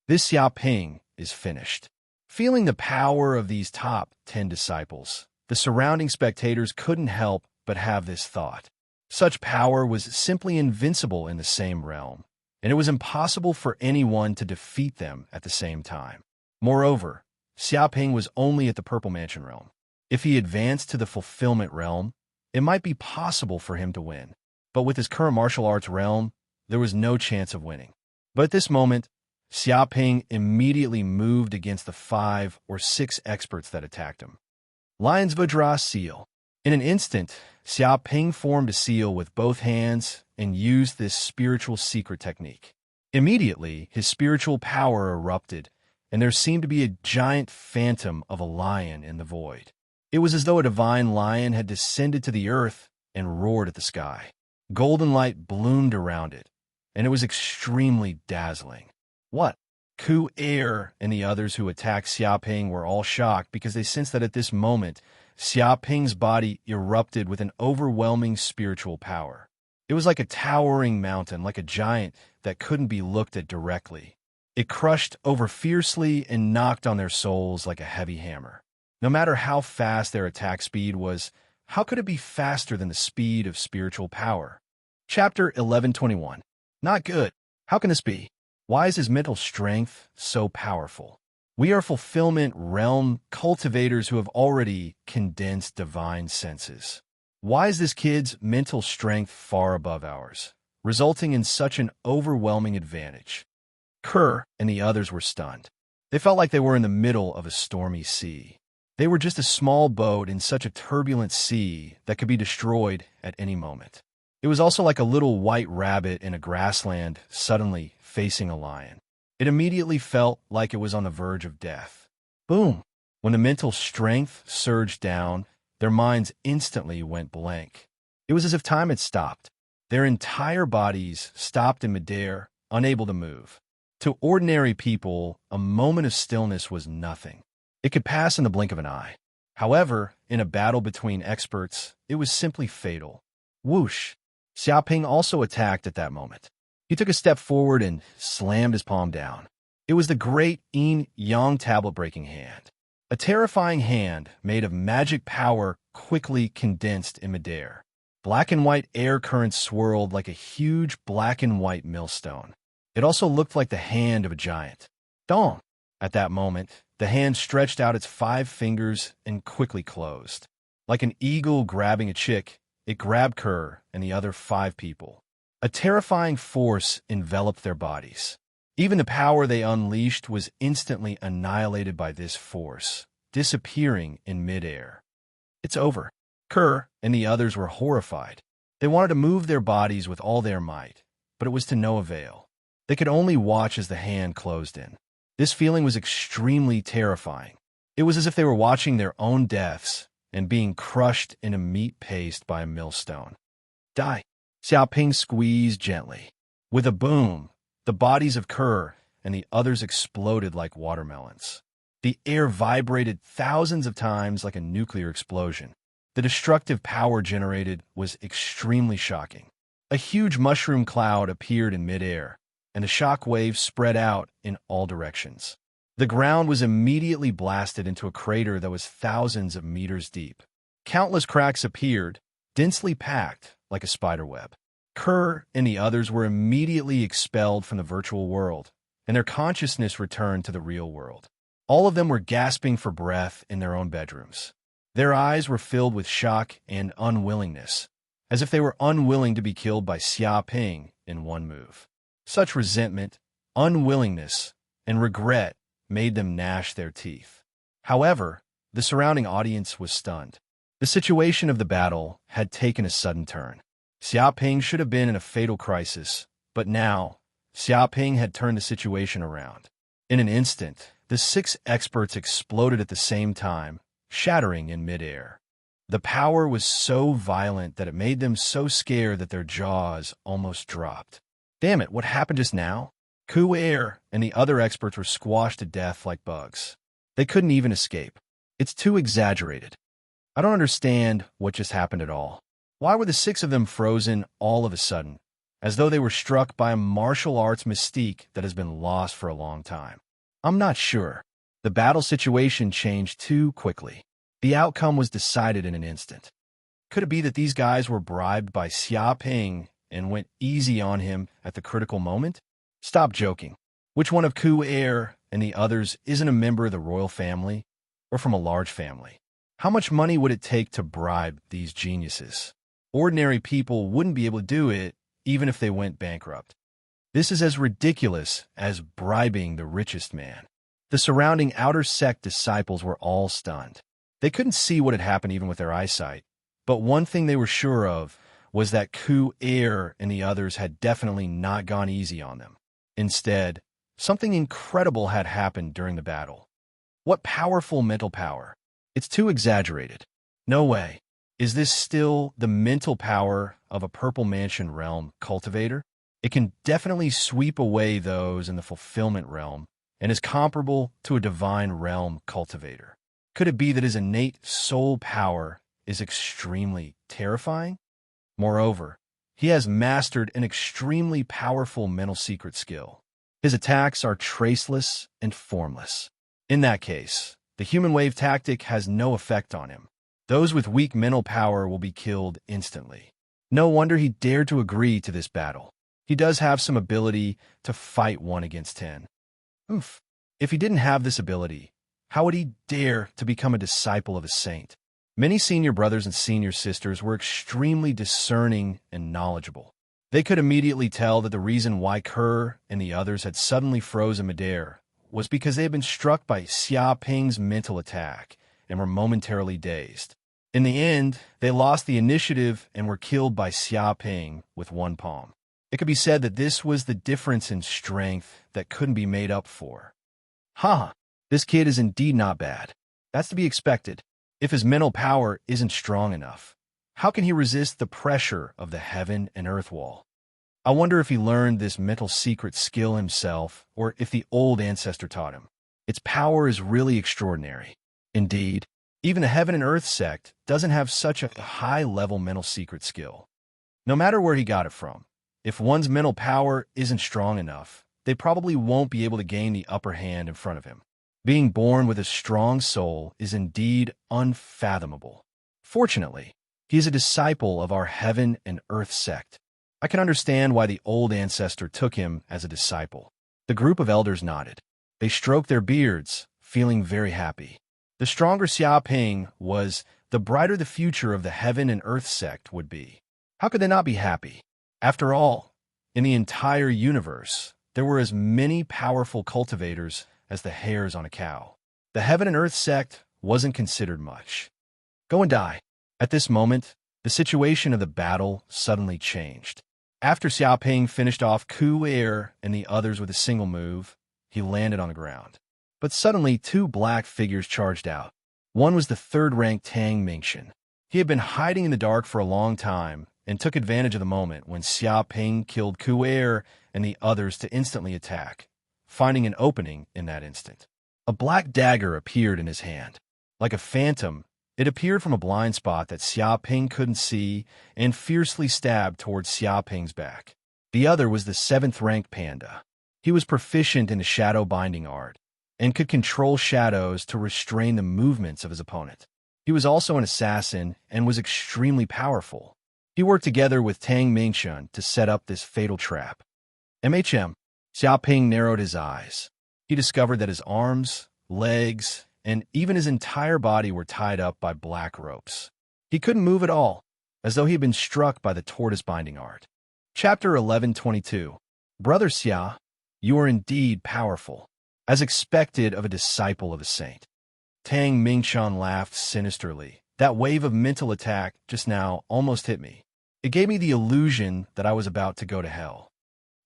This Xiaoping is finished. Feeling the power of these top 10 disciples, the surrounding spectators couldn't help but have this thought. Such power was simply invincible in the same realm, and it was impossible for anyone to defeat them at the same time. Moreover, Xiaoping was only at the Purple Mansion realm. If he advanced to the Fulfillment realm, it might be possible for him to win. But with his current martial arts realm, there was no chance of winning. But at this moment, Xiaoping immediately moved against the 5 or 6 experts that attacked him. Lion's Vajra Seal. In an instant, Xiaoping formed a seal with both hands and used this spiritual secret technique. Immediately, his spiritual power erupted, and there seemed to be a giant phantom of a lion in the void. It was as though a divine lion had descended to the earth and roared at the sky. Golden light bloomed around it, and it was extremely dazzling. What? Ku Er and the others who attacked Xiaoping were all shocked because they sensed that at this moment, Xiaoping's body erupted with an overwhelming spiritual power. It was like a towering mountain, like a giant that couldn't be looked at directly. It crushed over fiercely and knocked on their souls like a heavy hammer. No matter how fast their attack speed was, how could it be faster than the speed of spiritual power? Chapter 1121. Not good. How can this be? Why is his mental strength so powerful? We are fulfillment realm cultivators who have already condensed divine senses. Why is this kid's mental strength far above ours, resulting in such an overwhelming advantage? Kerr and the others were stunned. They felt like they were in the middle of a stormy sea. They were just a small boat in such a turbulent sea that could be destroyed at any moment. It was also like a little white rabbit in a grassland suddenly facing a lion. It immediately felt like it was on the verge of death. Boom! When the mental strength surged down, their minds instantly went blank. It was as if time had stopped. Their entire bodies stopped in midair, unable to move. To ordinary people, a moment of stillness was nothing. It could pass in the blink of an eye. However, in a battle between experts, it was simply fatal. Whoosh! Xiaoping also attacked at that moment. He took a step forward and slammed his palm down. It was the great yin-yang tablet-breaking hand. A terrifying hand made of magic power quickly condensed in midair. Black and white air currents swirled like a huge black and white millstone. It also looked like the hand of a giant. Dong! At that moment, the hand stretched out its 5 fingers and quickly closed. Like an eagle grabbing a chick, it grabbed Kerr and the other 5 people. A terrifying force enveloped their bodies. Even the power they unleashed was instantly annihilated by this force, disappearing in midair. It's over. Kerr and the others were horrified. They wanted to move their bodies with all their might, but it was to no avail. They could only watch as the hand closed in. This feeling was extremely terrifying. It was as if they were watching their own deaths and being crushed in a meat paste by a millstone. Die! Xiaoping squeezed gently. With a boom, the bodies of Kerr and the others exploded like watermelons. The air vibrated thousands of times like a nuclear explosion. The destructive power generated was extremely shocking. A huge mushroom cloud appeared in midair, and the shock waves spread out in all directions. The ground was immediately blasted into a crater that was thousands of meters deep. Countless cracks appeared, densely packed like a spiderweb. Kerr and the others were immediately expelled from the virtual world, and their consciousness returned to the real world. All of them were gasping for breath in their own bedrooms. Their eyes were filled with shock and unwillingness, as if they were unwilling to be killed by Xiaoping in one move. Such resentment, unwillingness, and regret made them gnash their teeth. However, the surrounding audience was stunned. The situation of the battle had taken a sudden turn. Xiaoping should have been in a fatal crisis, but now, Xiaoping had turned the situation around. In an instant, the 6 experts exploded at the same time, shattering in midair. The power was so violent that it made them so scared that their jaws almost dropped. Damn it, what happened just now? Ku Er and the other experts were squashed to death like bugs. They couldn't even escape. It's too exaggerated. I don't understand what just happened at all. Why were the 6 of them frozen all of a sudden, as though they were struck by a martial arts mystique that has been lost for a long time? I'm not sure. The battle situation changed too quickly. The outcome was decided in an instant. Could it be that these guys were bribed by Xiaoping and went easy on him at the critical moment? Stop joking. Which one of Ku Er and the others isn't a member of the royal family or from a large family? How much money would it take to bribe these geniuses? Ordinary people wouldn't be able to do it even if they went bankrupt. This is as ridiculous as bribing the richest man. The surrounding outer sect disciples were all stunned. They couldn't see what had happened even with their eyesight, but one thing they were sure of was that Ku Er and the others had definitely not gone easy on them. Instead, something incredible had happened during the battle. What powerful mental power! It's too exaggerated. No way. Is this still the mental power of a Purple Mansion realm cultivator? It can definitely sweep away those in the fulfillment realm and is comparable to a divine realm cultivator. Could it be that his innate soul power is extremely terrifying? Moreover, he has mastered an extremely powerful mental secret skill. His attacks are traceless and formless. In that case, the human wave tactic has no effect on him. Those with weak mental power will be killed instantly. No wonder he dared to agree to this battle. He does have some ability to fight 1 against 10. Oof. If he didn't have this ability, how would he dare to become a disciple of a saint? Many senior brothers and senior sisters were extremely discerning and knowledgeable. They could immediately tell that the reason why Kerr and the others had suddenly frozen midair was because they had been struck by Xia Ping's mental attack and were momentarily dazed. In the end, they lost the initiative and were killed by Xia Ping with 1 palm. It could be said that this was the difference in strength that couldn't be made up for. This kid is indeed not bad. That's to be expected. If his mental power isn't strong enough, how can he resist the pressure of the heaven and earth wall? I wonder if he learned this mental secret skill himself or if the old ancestor taught him. Its power is really extraordinary. Indeed, even the heaven and earth sect doesn't have such a high-level mental secret skill. No matter where he got it from, if one's mental power isn't strong enough, they probably won't be able to gain the upper hand in front of him. Being born with a strong soul is indeed unfathomable. Fortunately, he is a disciple of our heaven and earth sect. I can understand why the old ancestor took him as a disciple. The group of elders nodded. They stroked their beards, feeling very happy. The stronger Xia Ping was, the brighter the future of the heaven and earth sect would be. How could they not be happy? After all, in the entire universe, there were as many powerful cultivators as the hairs on a cow. The heaven and earth sect wasn't considered much. Go and die. At this moment, the situation of the battle suddenly changed. After Xia Ping finished off Ku Er and the others with a single move, he landed on the ground. But suddenly 2 black figures charged out. One was the 3rd-ranked Tang Mingxian. He had been hiding in the dark for a long time and took advantage of the moment when Xia Ping killed Ku Er and the others to instantly attack, finding an opening in that instant. A black dagger appeared in his hand. Like a phantom, it appeared from a blind spot that Xia Ping couldn't see and fiercely stabbed towards Xia Ping's back. The other was the 7th-ranked panda. He was proficient in the shadow binding art and could control shadows to restrain the movements of his opponent. He was also an assassin and was extremely powerful. He worked together with Tang Mingxian to set up this fatal trap. Xia Ping narrowed his eyes. He discovered that his arms, legs, and even his entire body were tied up by black ropes. He couldn't move at all, as though he had been struck by the tortoise binding art. Chapter 11:22. Brother Xia, you are indeed powerful, as expected of a disciple of a saint. Tang Mingxian laughed sinisterly. That wave of mental attack just now almost hit me. It gave me the illusion that I was about to go to hell.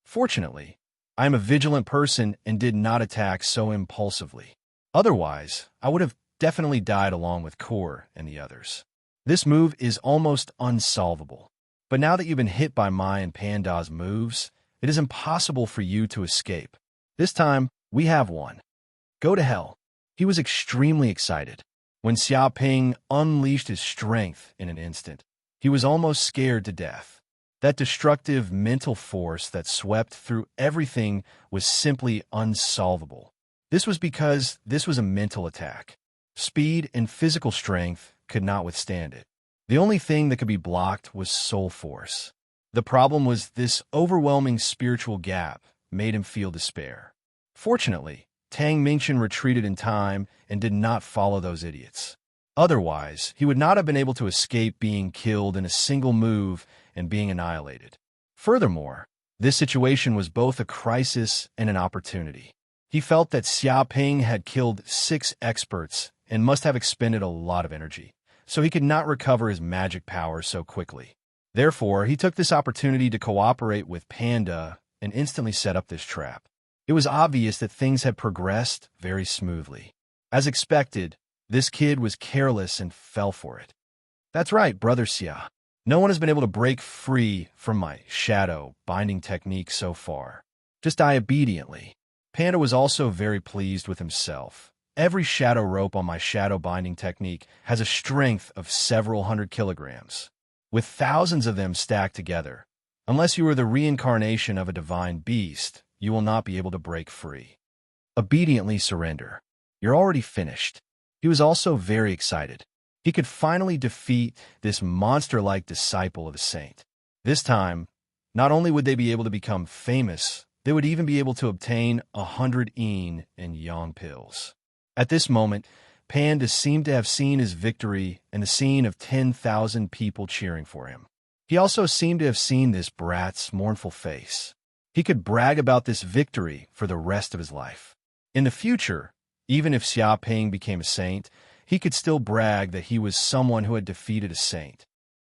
Fortunately, I am a vigilant person and did not attack so impulsively. Otherwise, I would have definitely died along with Kor and the others. This move is almost unsolvable. But now that you've been hit by my and Panda's moves, it is impossible for you to escape. This time, we have one. Go to hell. He was extremely excited. When Xia Ping unleashed his strength in an instant, he was almost scared to death. That destructive mental force that swept through everything was simply unsolvable. This was because this was a mental attack. Speed and physical strength could not withstand it. The only thing that could be blocked was soul force. The problem was this overwhelming spiritual gap made him feel despair. Fortunately, Tang Mingxian retreated in time and did not follow those idiots. Otherwise, he would not have been able to escape being killed in a single move and being annihilated. Furthermore, This situation was both a crisis and an opportunity. He felt that Xiaoping had killed 6 experts and must have expended a lot of energy, so he could not recover his magic power so quickly. Therefore, he took this opportunity to cooperate with Panda and instantly set up this trap. It was obvious that things had progressed very smoothly. As expected, this kid was careless and fell for it. That's right, Brother Xia. No one has been able to break free from my shadow binding technique so far. Just die obediently. Panda was also very pleased with himself. Every shadow rope on my shadow binding technique has a strength of several hundred kilograms, with thousands of them stacked together. Unless you are the reincarnation of a divine beast, you will not be able to break free. Obediently surrender. You're already finished. He was also very excited. He could finally defeat this monster-like disciple of a saint. This time, not only would they be able to become famous, they would even be able to obtain 100 yin and yang pills. At this moment, Panda seemed to have seen his victory and the scene of 10,000 people cheering for him. He also seemed to have seen this brat's mournful face. He could brag about this victory for the rest of his life. In the future, even if Xiaoping became a saint, he could still brag that he was someone who had defeated a saint.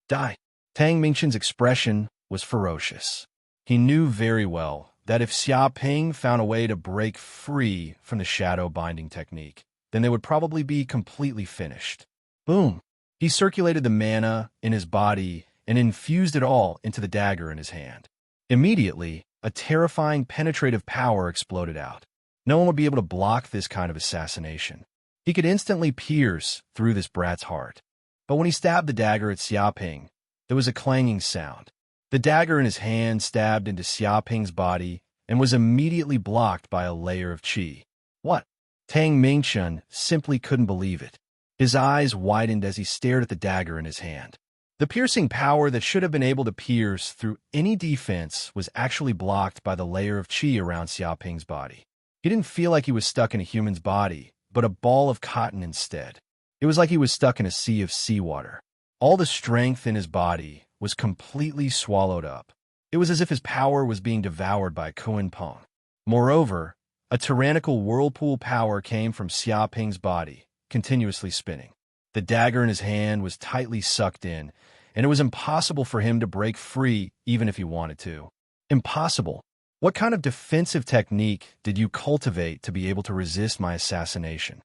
Die. Tang Mingqian's expression was ferocious. He knew very well that if Xiaoping found a way to break free from the shadow binding technique, then they would probably be completely finished. Boom! He circulated the mana in his body and infused it all into the dagger in his hand. Immediately, a terrifying penetrative power exploded out. No one would be able to block this kind of assassination. He could instantly pierce through this brat's heart. But when he stabbed the dagger at Xiaoping, there was a clanging sound. The dagger in his hand stabbed into Xiaoping's body and was immediately blocked by a layer of qi. What? Tang Mingqian simply couldn't believe it. His eyes widened as he stared at the dagger in his hand. The piercing power that should have been able to pierce through any defense was actually blocked by the layer of qi around Xiaoping's body. He didn't feel like he was stuck in a human's body, but a ball of cotton instead. It was like he was stuck in a sea of seawater. All the strength in his body was completely swallowed up. It was as if his power was being devoured by Kunpeng. Moreover, a tyrannical whirlpool power came from Xiaoping's body, continuously spinning. The dagger in his hand was tightly sucked in, and it was impossible for him to break free even if he wanted to. Impossible. What kind of defensive technique did you cultivate to be able to resist my assassination?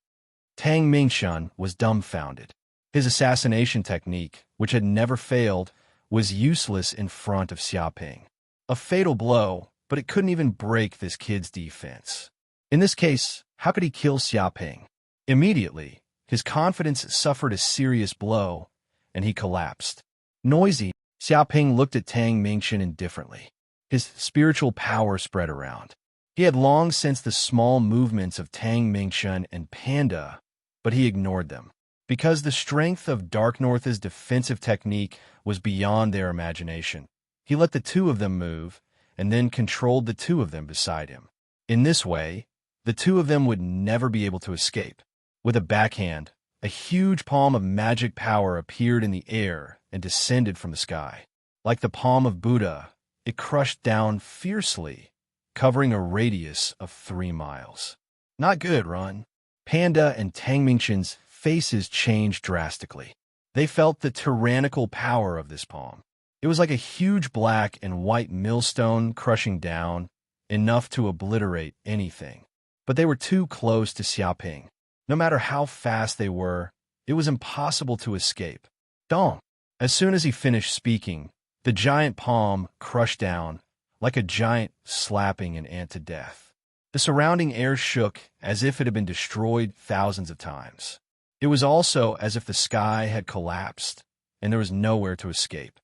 Tang Mingqian was dumbfounded. His assassination technique, which had never failed, was useless in front of Xiaoping. A fatal blow, but it couldn't even break this kid's defense. In this case, how could he kill Xiaoping? Immediately, his confidence suffered a serious blow, and he collapsed. Noisy, Xiaoping looked at Tang Mingqian indifferently. His spiritual power spread around. He had long sensed the small movements of Tang Mingqian and Panda, but he ignored them. Because the strength of Dark North's defensive technique was beyond their imagination, he let the two of them move, and then controlled the two of them beside him. In this way, the two of them would never be able to escape. With a backhand, a huge palm of magic power appeared in the air and descended from the sky. Like the palm of Buddha, it crushed down fiercely, covering a radius of 3 miles. Not good, Run. Panda and Tang Mingqian's faces changed drastically. They felt the tyrannical power of this palm. It was like a huge black and white millstone crushing down, enough to obliterate anything. But they were too close to Xiaoping. No matter how fast they were, it was impossible to escape. Dong! As soon as he finished speaking, the giant palm crushed down, like a giant slapping an ant to death. The surrounding air shook as if it had been destroyed thousands of times. It was also as if the sky had collapsed, and there was nowhere to escape.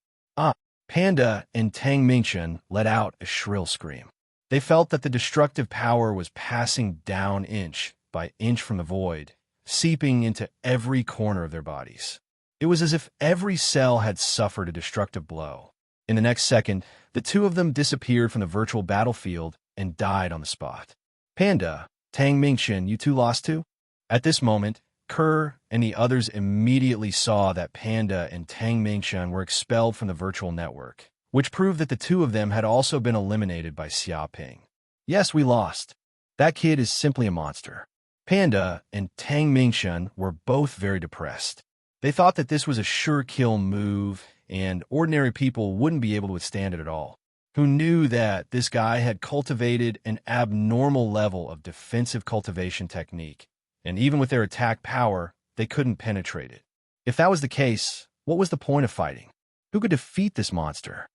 Panda and Tang Mingqian let out a shrill scream. They felt that the destructive power was passing down inch by inch from the void, seeping into every corner of their bodies. It was as if every cell had suffered a destructive blow. In the next second, the two of them disappeared from the virtual battlefield and died on the spot. Panda, Tang Mingqian, you two lost too? At this moment, Kerr and the others immediately saw that Panda and Tang Mingqian were expelled from the virtual network, which proved that the two of them had also been eliminated by Xiaoping. Yes, we lost. That kid is simply a monster. Panda and Tang Mingshun were both very depressed. They thought that this was a sure kill move, and ordinary people wouldn't be able to withstand it at all. Who knew that this guy had cultivated an abnormal level of defensive cultivation technique, and even with their attack power, they couldn't penetrate it. If that was the case, what was the point of fighting? Who could defeat this monster?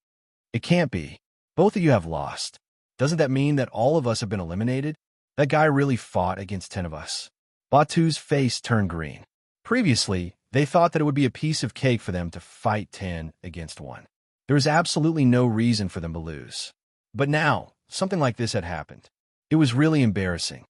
It can't be. Both of you have lost. Doesn't that mean that all of us have been eliminated? That guy really fought against 10 of us. Batu's face turned green. Previously, they thought that it would be a piece of cake for them to fight 10 against 1. There was absolutely no reason for them to lose. But now, something like this had happened. It was really embarrassing.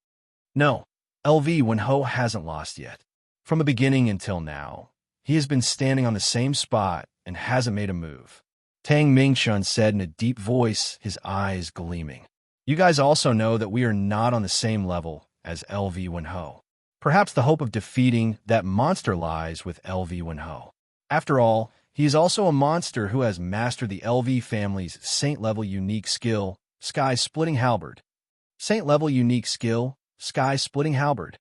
No, LV Wenho hasn't lost yet. From the beginning until now, he has been standing on the same spot and hasn't made a move. Tang Mingshun said in a deep voice, his eyes gleaming. You guys also know that we are not on the same level as LV Wenho. Perhaps the hope of defeating that monster lies with LV Wenho. After all, he is also a monster who has mastered the LV family's Saint-level unique skill, Sky-Splitting Halberd. Saint-level unique skill, Sky-Splitting Halberd.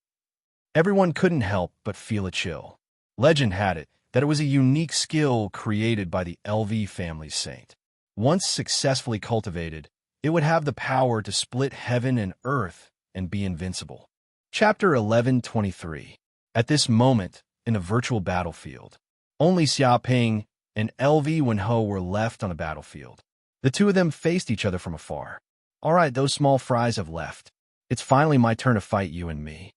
Everyone couldn't help but feel a chill. Legend had it that it was a unique skill created by the LV family's saint. Once successfully cultivated, it would have the power to split heaven and earth and be invincible. Chapter 1123. At this moment, in a virtual battlefield, only Xiaoping and LV Wenho were left on the battlefield. The two of them faced each other from afar. All right, those small fries have left. It's finally my turn to fight you and me.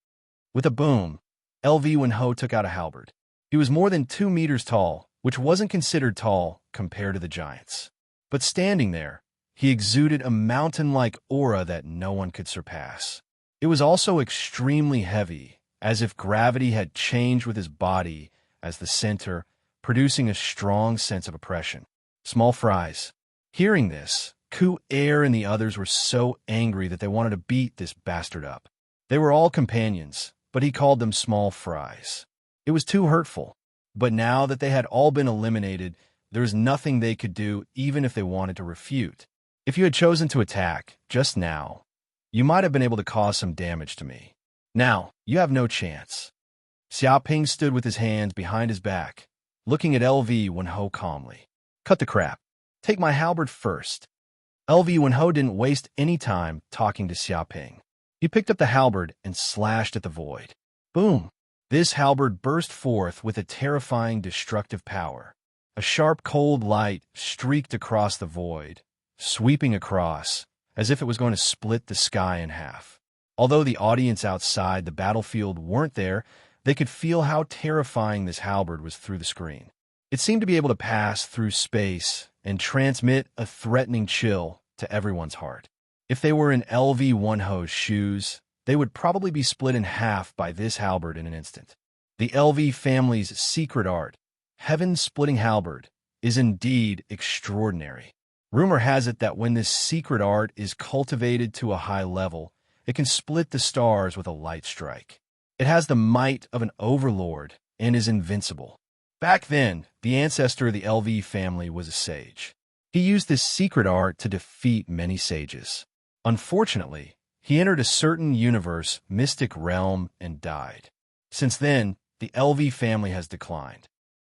With a boom, LV Wenho took out a halberd. He was more than 2 meters tall, which wasn't considered tall compared to the giants. But standing there, he exuded a mountain-like aura that no one could surpass. It was also extremely heavy, as if gravity had changed with his body as the center, producing a strong sense of oppression. Small fries. Hearing this, Ku Air and the others were so angry that they wanted to beat this bastard up. They were all companions, but he called them small fries. It was too hurtful. But now that they had all been eliminated, there was nothing they could do even if they wanted to refute. If you had chosen to attack, just now, you might have been able to cause some damage to me. Now, you have no chance. Xiaoping stood with his hands behind his back, looking at LV Wenho calmly. Cut the crap. Take my halberd first. LV Wenho didn't waste any time talking to Xiaoping. He picked up the halberd and slashed at the void. Boom! This halberd burst forth with a terrifying destructive power. A sharp cold light streaked across the void, sweeping across, as if it was going to split the sky in half. Although the audience outside the battlefield weren't there, they could feel how terrifying this halberd was through the screen. It seemed to be able to pass through space and transmit a threatening chill to everyone's heart. If they were in LV Wenho's shoes, they would probably be split in half by this halberd in an instant. The LV family's secret art, Heaven-Splitting Halberd, is indeed extraordinary. Rumor has it that when this secret art is cultivated to a high level, it can split the stars with a light strike. It has the might of an overlord and is invincible. Back then, the ancestor of the LV family was a sage. He used this secret art to defeat many sages. Unfortunately, he entered a certain universe, mystic realm, and died. Since then, the LV family has declined.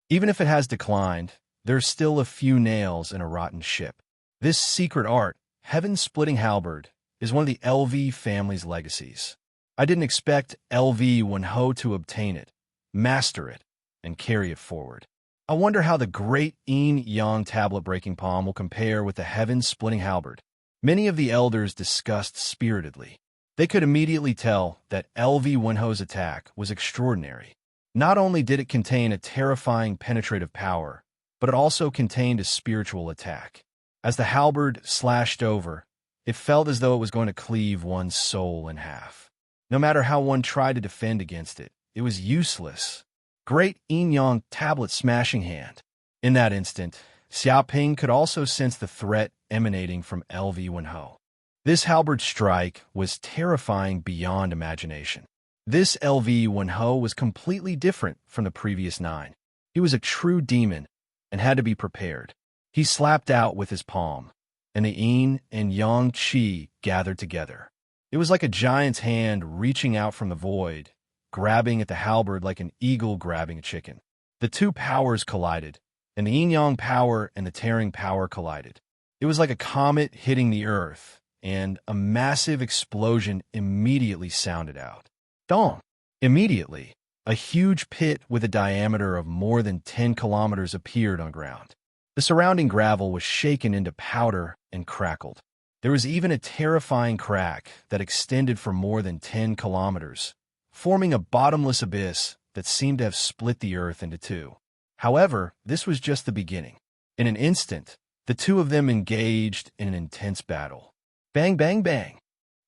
Even if it has declined, there's still a few nails in a rotten ship. This secret art, Heaven-Splitting Halberd, is one of the LV family's legacies. I didn't expect LV Wenho to obtain it, master it, and carry it forward. I wonder how the great Yin-Yang tablet-breaking palm will compare with the Heaven-Splitting Halberd. Many of the elders discussed spiritedly. They could immediately tell that LV Wenho's attack was extraordinary. Not only did it contain a terrifying penetrative power, but it also contained a spiritual attack. As the halberd slashed over, it felt as though it was going to cleave one's soul in half. No matter how one tried to defend against it, it was useless. Great Yin-Yang tablet smashing hand. In that instant, Xiaoping could also sense the threat emanating from LV Wenho. This halberd strike was terrifying beyond imagination. This LV Wenho was completely different from the previous 9. He was a true demon and had to be prepared. He slapped out with his palm, and the yin and yang qi gathered together. It was like a giant's hand reaching out from the void, grabbing at the halberd like an eagle grabbing a chicken. The two powers collided, and the yin-yang power and the tearing power collided. It was like a comet hitting the earth, and a massive explosion immediately sounded out. Dong! Immediately, a huge pit with a diameter of more than 10 kilometers appeared on ground. The surrounding gravel was shaken into powder and crackled. There was even a terrifying crack that extended for more than 10 kilometers, forming a bottomless abyss that seemed to have split the earth into two. However, this was just the beginning. In an instant, the two of them engaged in an intense battle. Bang, bang, bang.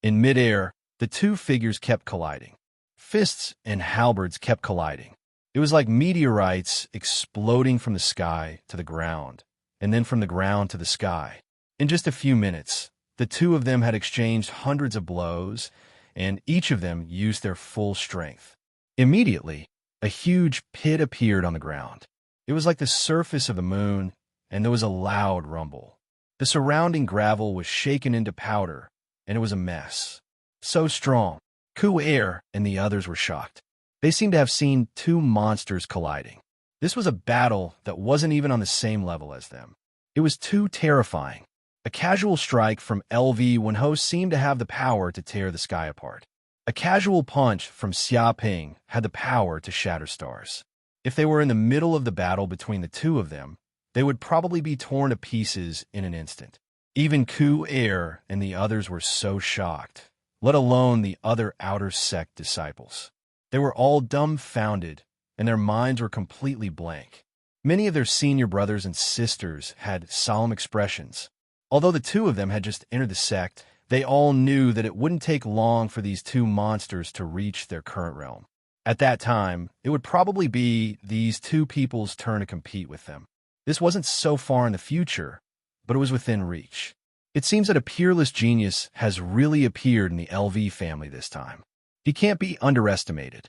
In midair, the two figures kept colliding. Fists and halberds kept colliding. It was like meteorites exploding from the sky to the ground, and then from the ground to the sky. In just a few minutes, the two of them had exchanged hundreds of blows, and each of them used their full strength. Immediately, a huge pit appeared on the ground. It was like the surface of the moon, and there was a loud rumble. The surrounding gravel was shaken into powder, and it was a mess. So strong, Ku Air and the others were shocked. They seemed to have seen two monsters colliding. This was a battle that wasn't even on the same level as them. It was too terrifying. A casual strike from LV Wenho seemed to have the power to tear the sky apart. A casual punch from Xia Ping had the power to shatter stars. If they were in the middle of the battle between the two of them, they would probably be torn to pieces in an instant. Even Ku Air and the others were so shocked, let alone the other outer sect disciples. They were all dumbfounded, and their minds were completely blank. Many of their senior brothers and sisters had solemn expressions. Although the two of them had just entered the sect, they all knew that it wouldn't take long for these two monsters to reach their current realm. At that time, it would probably be these two people's turn to compete with them. This wasn't so far in the future, but it was within reach. It seems that a peerless genius has really appeared in the LV family this time. He can't be underestimated.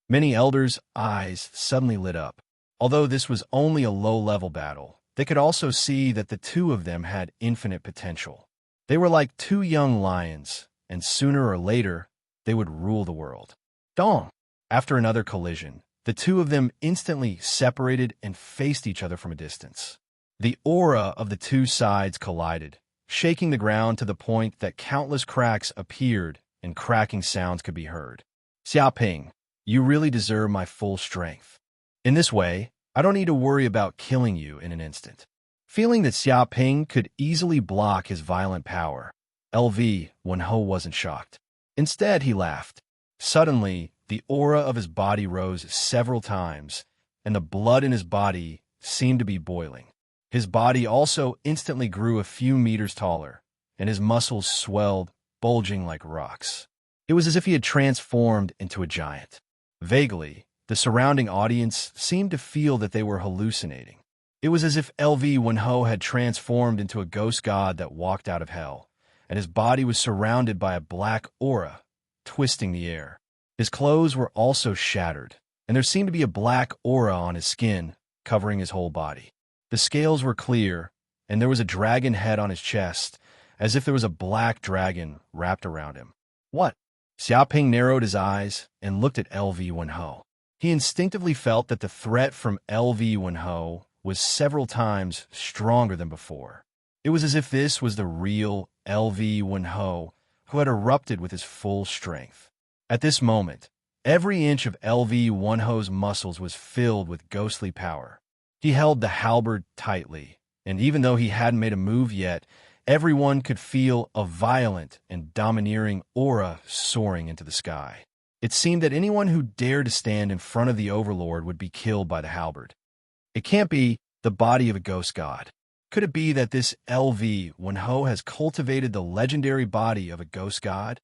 Many elders' eyes suddenly lit up. Although this was only a low-level battle, they could also see that the two of them had infinite potential. They were like two young lions, and sooner or later, they would rule the world. Dong! After another collision, the two of them instantly separated and faced each other from a distance. The aura of the two sides collided, shaking the ground to the point that countless cracks appeared and cracking sounds could be heard. Xiaoping, you really deserve my full strength. In this way, I don't need to worry about killing you in an instant. Feeling that Xiaoping could easily block his violent power, LV Wenho wasn't shocked. Instead, he laughed. Suddenly, the aura of his body rose several times, and the blood in his body seemed to be boiling. His body also instantly grew a few meters taller, and his muscles swelled, bulging like rocks. It was as if he had transformed into a giant. Vaguely, the surrounding audience seemed to feel that they were hallucinating. It was as if LV Wenho had transformed into a ghost god that walked out of hell, and his body was surrounded by a black aura, twisting the air. His clothes were also shattered, and there seemed to be a black aura on his skin, covering his whole body. The scales were clear, and there was a dragon head on his chest, as if there was a black dragon wrapped around him. What? Xiaoping narrowed his eyes and looked at LV Wenho. He instinctively felt that the threat from LV Wenho was several times stronger than before. It was as if this was the real LV Wenho who had erupted with his full strength. At this moment, every inch of LV Wenho's muscles was filled with ghostly power. He held the halberd tightly, and even though he hadn't made a move yet, everyone could feel a violent and domineering aura soaring into the sky. It seemed that anyone who dared to stand in front of the Overlord would be killed by the halberd. It can't be the body of a ghost god. Could it be that this LV Wenho has cultivated the legendary body of a ghost god?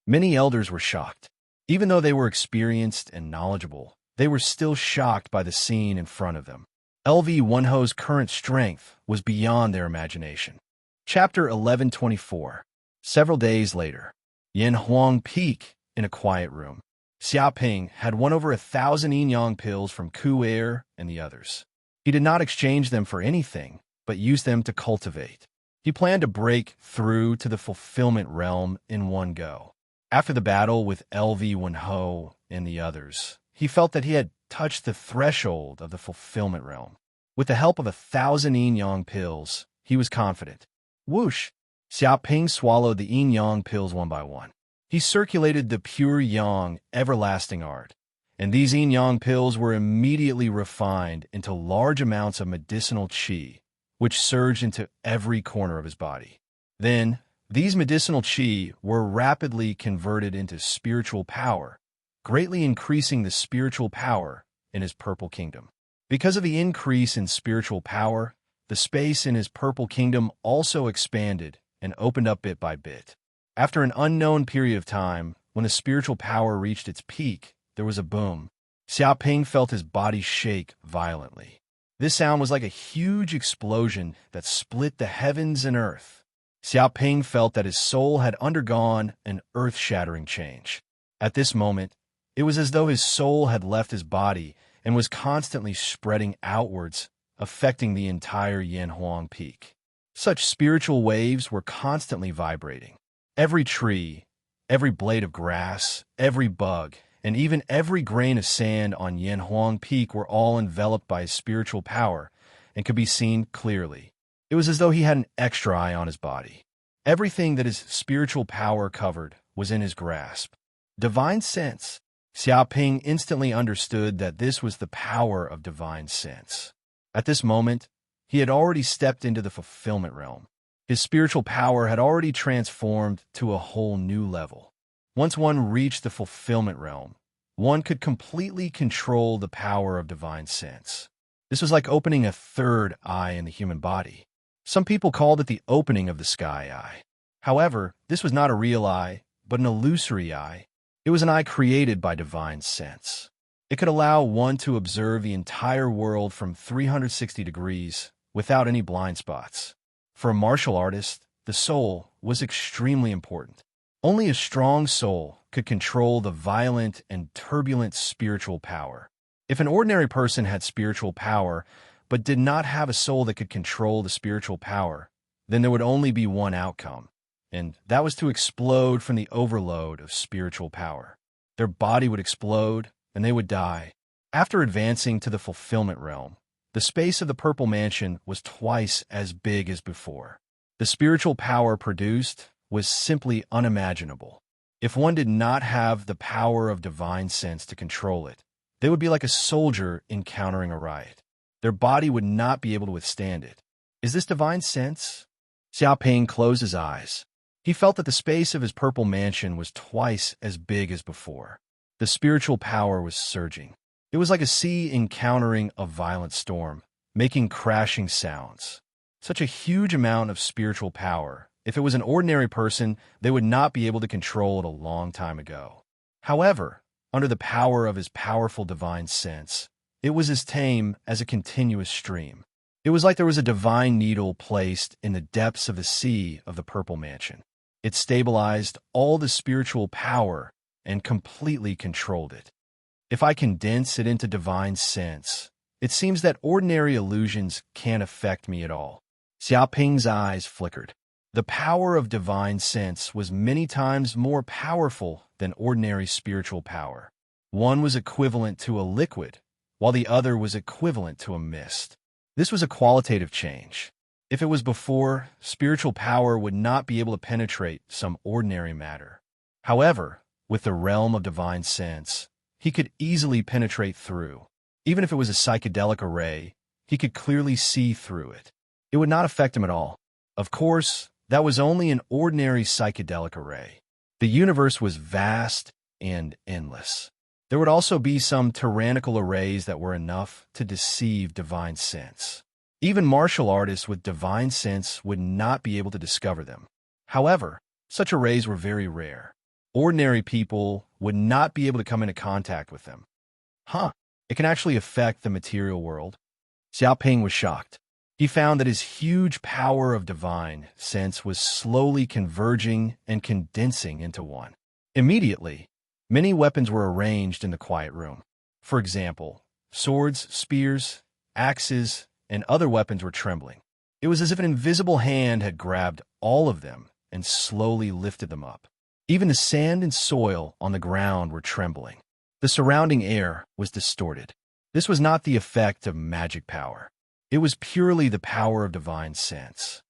Many elders were shocked. Even though they were experienced and knowledgeable, they were still shocked by the scene in front of them. LV Wenho's current strength was beyond their imagination. Chapter 1124. Several days later, Yin Huang Peak in a quiet room. Xiaoping had won over 1,000 yin-yang pills from Ku Air and the others. He did not exchange them for anything, but use them to cultivate. He planned to break through to the fulfillment realm in one go. After the battle with LV1Ho and the others, he felt that he had touched the threshold of the fulfillment realm. With the help of 1,000 yin-yang pills, he was confident. Whoosh! Xiaoping swallowed the yin-yang pills one by one. He circulated the pure yang, everlasting art, and these yin-yang pills were immediately refined into large amounts of medicinal qi, which surged into every corner of his body. Then, these medicinal qi were rapidly converted into spiritual power, greatly increasing the spiritual power in his purple kingdom. Because of the increase in spiritual power, the space in his purple kingdom also expanded and opened up bit by bit. After an unknown period of time, when the spiritual power reached its peak, there was a boom. Xiaoping felt his body shake violently. This sound was like a huge explosion that split the heavens and earth. Xiaoping felt that his soul had undergone an earth-shattering change. At this moment, it was as though his soul had left his body and was constantly spreading outwards, affecting the entire Yanhuang Peak. Such spiritual waves were constantly vibrating. Every tree, every blade of grass, every bug, and even every grain of sand on Yanhuang Peak were all enveloped by his spiritual power and could be seen clearly. It was as though he had an extra eye on his body. Everything that his spiritual power covered was in his grasp. Divine sense. Xiaoping instantly understood that this was the power of divine sense. At this moment, he had already stepped into the fulfillment realm. His spiritual power had already transformed to a whole new level. Once one reached the fulfillment realm, one could completely control the power of divine sense. This was like opening a third eye in the human body. Some people called it the opening of the sky eye. However, this was not a real eye, but an illusory eye. It was an eye created by divine sense. It could allow one to observe the entire world from 360 degrees without any blind spots. For a martial artist, the soul was extremely important. Only a strong soul could control the violent and turbulent spiritual power. If an ordinary person had spiritual power, but did not have a soul that could control the spiritual power, then there would only be one outcome, and that was to explode from the overload of spiritual power. Their body would explode, and they would die. After advancing to the fulfillment realm, the space of the Purple Mansion was twice as big as before. The spiritual power produced was simply unimaginable. If one did not have the power of divine sense to control it, they would be like a soldier encountering a riot. Their body would not be able to withstand it. Is this divine sense? Xiaoping closed his eyes. He felt that the space of his Purple Mansion was twice as big as before. The spiritual power was surging. It was like a sea encountering a violent storm, making crashing sounds. Such a huge amount of spiritual power. If it was an ordinary person, they would not be able to control it a long time ago. However, under the power of his powerful divine sense, it was as tame as a continuous stream. It was like there was a divine needle placed in the depths of the sea of the Purple Mansion. It stabilized all the spiritual power and completely controlled it. If I condense it into divine sense, it seems that ordinary illusions can't affect me at all. Xiaoping's eyes flickered. The power of divine sense was many times more powerful than ordinary spiritual power. One was equivalent to a liquid, while the other was equivalent to a mist. This was a qualitative change. If it was before, spiritual power would not be able to penetrate some ordinary matter. However, with the realm of divine sense, he could easily penetrate through. Even if it was a psychedelic array, he could clearly see through it. It would not affect him at all. Of course, that was only an ordinary psychedelic array. The universe was vast and endless. There would also be some tyrannical arrays that were enough to deceive divine sense. Even martial artists with divine sense would not be able to discover them. However, such arrays were very rare. Ordinary people would not be able to come into contact with them. It can actually affect the material world. Xiaoping was shocked. He found that his huge power of divine sense was slowly converging and condensing into one. Immediately, many weapons were arranged in the quiet room. For example, swords, spears, axes, and other weapons were trembling. It It was as if an invisible hand had grabbed all of them and slowly lifted them up. Even the sand and soil on the ground were trembling. The surrounding air was distorted. This was not the effect of magic power. It was purely the power of divine sense.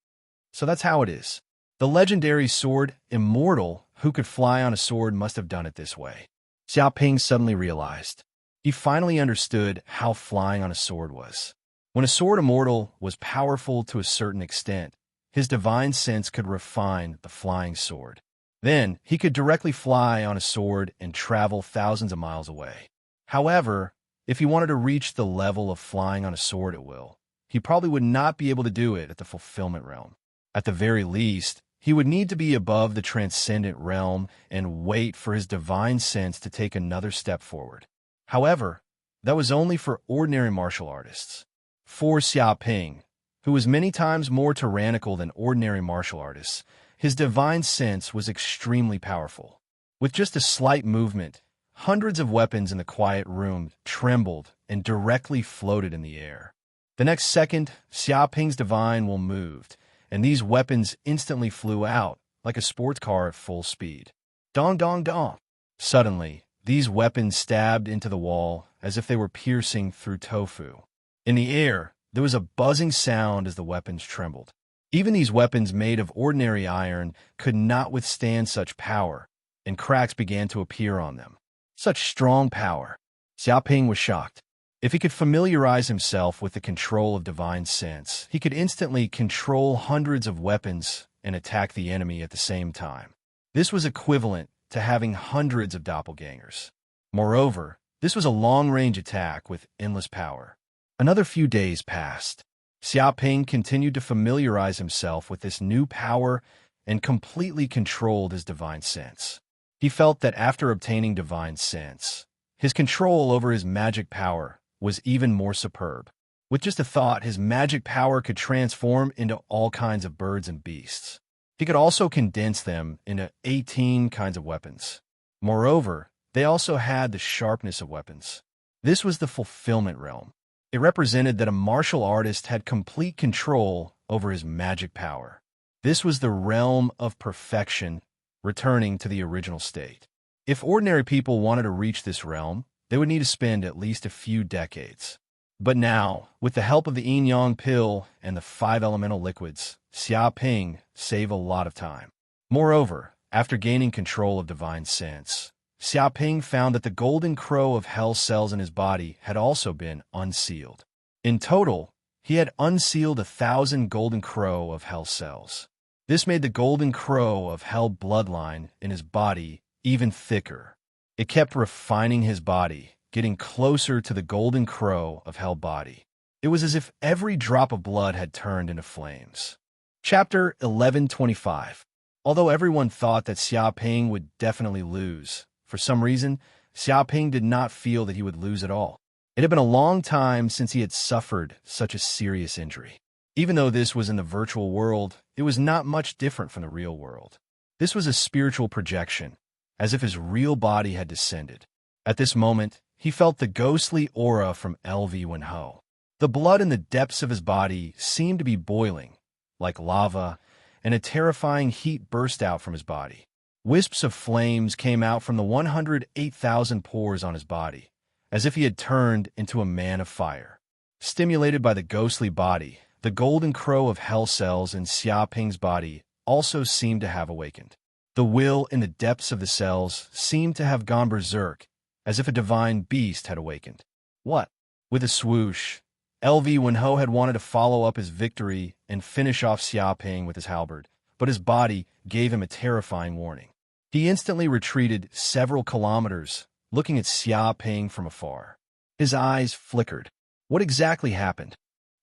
So that's how it is. The legendary sword, immortal, who could fly on a sword must have done it this way. Xiaoping suddenly realized. He finally understood how flying on a sword was. When a sword immortal was powerful to a certain extent, his divine sense could refine the flying sword. Then, he could directly fly on a sword and travel thousands of miles away. However, if he wanted to reach the level of flying on a sword at will, he probably would not be able to do it at the fulfillment realm. At the very least, he would need to be above the transcendent realm and wait for his divine sense to take another step forward. However, that was only for ordinary martial artists. For Xiaoping, who was many times more tyrannical than ordinary martial artists, his divine sense was extremely powerful. With just a slight movement, hundreds of weapons in the quiet room trembled and directly floated in the air. The next second, Xiaoping's divine will moved, and these weapons instantly flew out, like a sports car at full speed. Dong, dong, dong. Suddenly, these weapons stabbed into the wall as if they were piercing through tofu. In the air, there was a buzzing sound as the weapons trembled. Even these weapons made of ordinary iron could not withstand such power, and cracks began to appear on them. Such strong power. Xiaoping was shocked. If he could familiarize himself with the control of divine sense, he could instantly control hundreds of weapons and attack the enemy at the same time. This was equivalent to having hundreds of doppelgangers. Moreover, this was a long-range attack with endless power. Another few days passed. Xiaoping continued to familiarize himself with this new power and completely controlled his divine sense. He felt that after obtaining divine sense, his control over his magic power was even more superb. With just a thought, his magic power could transform into all kinds of birds and beasts. He could also condense them into 18 kinds of weapons. Moreover, they also had the sharpness of weapons. This was the fulfillment realm. It represented that a martial artist had complete control over his magic power. This was the realm of perfection, returning to the original state. If ordinary people wanted to reach this realm, they would need to spend at least a few decades. But now, with the help of the yin-yang pill and the 5 elemental liquids, Xiaoping saved a lot of time. Moreover, after gaining control of divine sense, Xiaoping found that the golden crow of hell cells in his body had also been unsealed. In total, he had unsealed 1,000 golden crow of hell cells. This made the golden crow of hell bloodline in his body even thicker. It kept refining his body, getting closer to the golden crow of hell body. It was as if every drop of blood had turned into flames. Chapter 1125. Although everyone thought that Xiaoping would definitely lose, for some reason, Xiaoping did not feel that he would lose at all. It had been a long time since he had suffered such a serious injury. Even though this was in the virtual world, it was not much different from the real world. This was a spiritual projection, as if his real body had descended. At this moment, he felt the ghostly aura from LV Wenho. The blood in the depths of his body seemed to be boiling, like lava, and a terrifying heat burst out from his body. Wisps of flames came out from the 108,000 pores on his body, as if he had turned into a man of fire. Stimulated by the ghostly body, the golden crow of hell cells in Xiaoping's body also seemed to have awakened. The will in the depths of the cells seemed to have gone berserk, as if a divine beast had awakened. What? With a swoosh, LV Wenho had wanted to follow up his victory and finish off Xiaoping with his halberd, but his body gave him a terrifying warning. He instantly retreated several kilometers, looking at Xiaoping from afar. His eyes flickered. What exactly happened?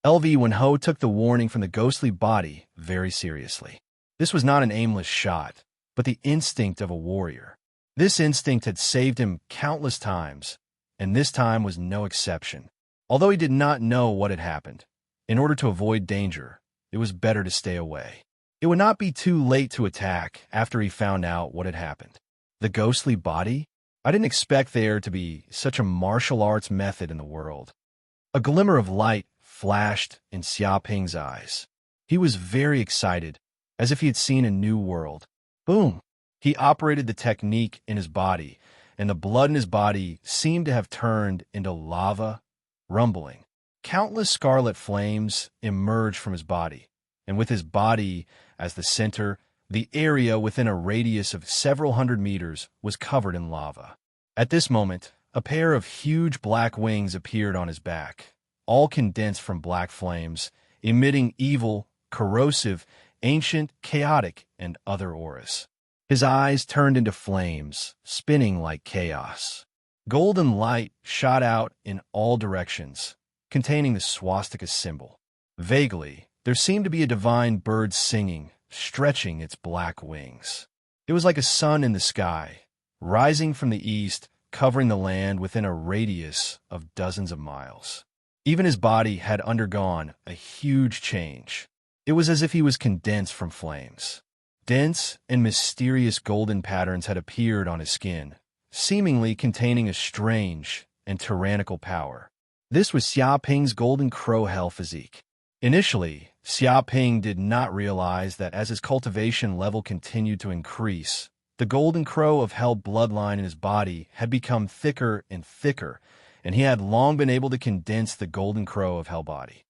LV Wenho took the warning from the ghostly body very seriously. This was not an aimless shot, but the instinct of a warrior. This instinct had saved him countless times, and this time was no exception. Although he did not know what had happened, in order to avoid danger, it was better to stay away. It would not be too late to attack after he found out what had happened. The ghostly body? I didn't expect there to be such a martial arts method in the world. A glimmer of light flashed in Xiaoping's eyes. He was very excited, as if he had seen a new world. Boom! He operated the technique in his body, and the blood in his body seemed to have turned into lava, rumbling. Countless scarlet flames emerged from his body, and with his body as the center, the area within a radius of several hundred meters was covered in lava. At this moment, a pair of huge black wings appeared on his back, all condensed from black flames, emitting evil, corrosive, ancient, chaotic, and other auras. His eyes turned into flames, spinning like chaos. Golden light shot out in all directions, containing the swastika symbol. Vaguely, there seemed to be a divine bird singing, stretching its black wings. It was like a sun in the sky, rising from the east, covering the land within a radius of dozens of miles. Even his body had undergone a huge change. It was as if he was condensed from flames. Dense and mysterious golden patterns had appeared on his skin, seemingly containing a strange and tyrannical power. This was Xiaoping's golden crow hell physique. Initially, Xiaoping did not realize that as his cultivation level continued to increase, the golden crow of hell bloodline in his body had become thicker and thicker, and he had long been able to condense the golden crow of hell body.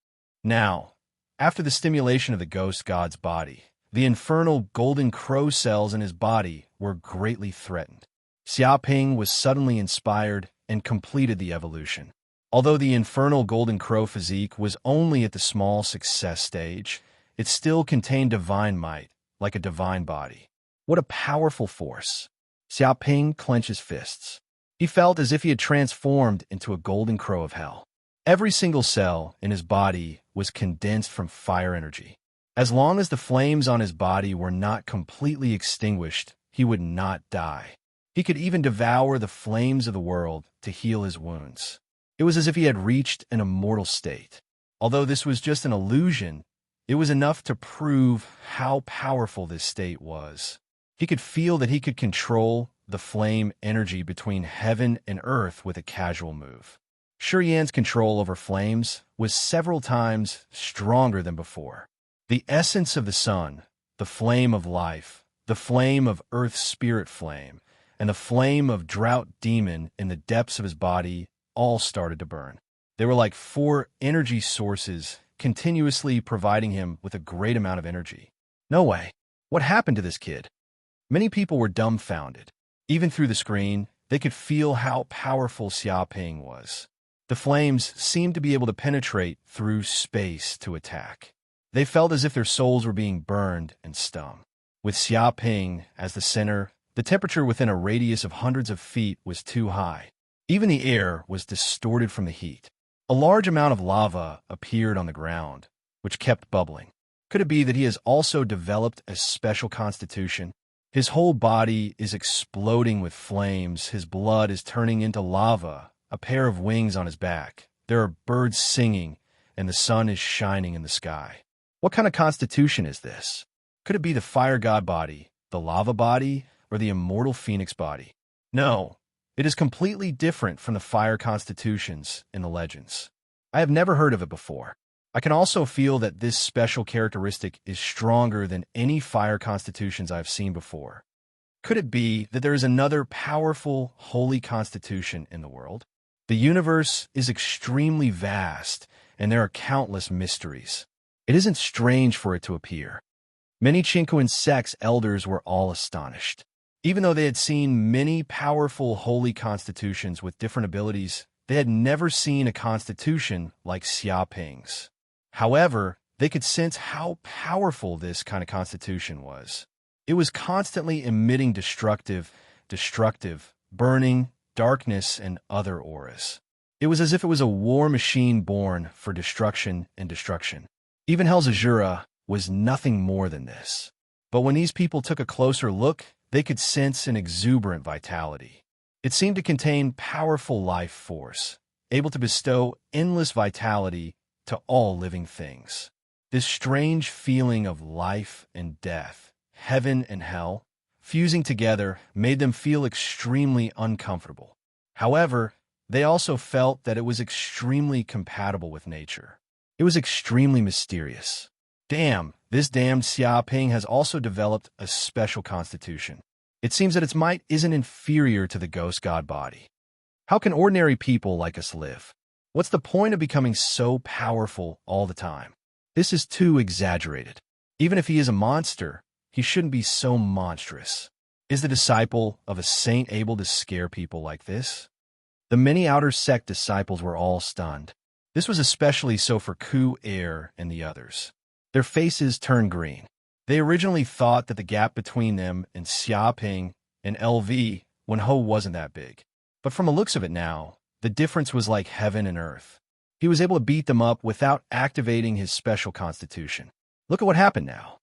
Now, after the stimulation of the ghost god's body, the infernal golden crow cells in his body were greatly threatened. Xiaoping was suddenly inspired and completed the evolution. Although the infernal golden crow physique was only at the small success stage, it still contained divine might, like a divine body. What a powerful force! Xiaoping clenched his fists. He felt as if he had transformed into a golden crow of hell. Every single cell in his body was condensed from fire energy. As long as the flames on his body were not completely extinguished, he would not die. He could even devour the flames of the world to heal his wounds. It was as if he had reached an immortal state. Although this was just an illusion, it was enough to prove how powerful this state was. He could feel that he could control the flame energy between heaven and earth with a casual move. Shurian's control over flames was several times stronger than before. The essence of the sun, the flame of life, the flame of earth's spirit flame, and the flame of drought demon in the depths of his body all started to burn. They were like 4 energy sources continuously providing him with a great amount of energy. No way. What happened to this kid? Many people were dumbfounded. Even through the screen, they could feel how powerful Xiaoping was. The flames seemed to be able to penetrate through space to attack. They felt as if their souls were being burned and stung. With Xiaoping as the center, the temperature within a radius of hundreds of feet was too high. Even the air was distorted from the heat. A large amount of lava appeared on the ground, which kept bubbling. Could it be that he has also developed a special constitution? His whole body is exploding with flames, his blood is turning into lava, a pair of wings on his back. There are birds singing, and the sun is shining in the sky. What kind of constitution is this? Could it be the fire god body, the lava body, or the immortal phoenix body? No, it is completely different from the fire constitutions in the legends. I have never heard of it before. I can also feel that this special characteristic is stronger than any fire constitutions I have seen before. Could it be that there is another powerful, holy constitution in the world? The universe is extremely vast, and there are countless mysteries. It isn't strange for it to appear. Many Chinquan sects elders were all astonished. Even though they had seen many powerful holy constitutions with different abilities, they had never seen a constitution like Xiaoping's. However, they could sense how powerful this kind of constitution was. It was constantly emitting destructive, burning, darkness, and other auras. It was as if it was a war machine born for destruction and destruction. Even Hell's Azura was nothing more than this. But when these people took a closer look, they could sense an exuberant vitality. It seemed to contain powerful life force, able to bestow endless vitality to all living things. This strange feeling of life and death, heaven and hell, fusing together made them feel extremely uncomfortable. However, they also felt that it was extremely compatible with nature. It was extremely mysterious. Damn, this damned Xia Ping has also developed a special constitution. It seems that its might isn't inferior to the ghost god body. How can ordinary people like us live? What's the point of becoming so powerful all the time? This is too exaggerated. Even if he is a monster, he shouldn't be so monstrous. Is the disciple of a saint able to scare people like this? The many outer sect disciples were all stunned. This was especially so for Ku Er and the others. Their faces turned green. They originally thought that the gap between them and Xiaoping and LV when Ho wasn't that big. But from the looks of it now, the difference was like heaven and earth. He was able to beat them up without activating his special constitution. Look at what happened now.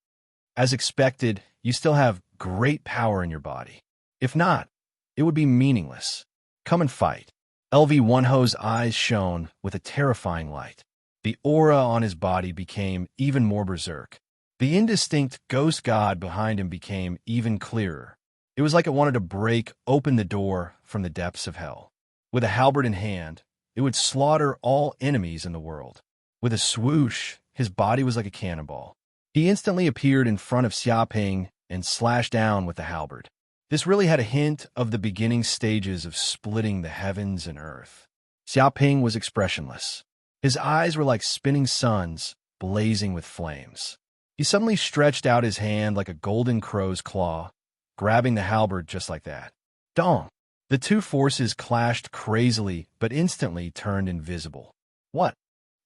As expected, you still have great power in your body. If not, it would be meaningless. Come and fight. LV1Ho's eyes shone with a terrifying light. The aura on his body became even more berserk. The indistinct ghost god behind him became even clearer. It was like it wanted to break open the door from the depths of hell. With a halberd in hand, it would slaughter all enemies in the world. With a swoosh, his body was like a cannonball. He instantly appeared in front of Xiaoping and slashed down with the halberd. This really had a hint of the beginning stages of splitting the heavens and earth. Xiaoping was expressionless. His eyes were like spinning suns, blazing with flames. He suddenly stretched out his hand like a golden crow's claw, grabbing the halberd just like that. Dong! The two forces clashed crazily, but instantly turned invisible. What?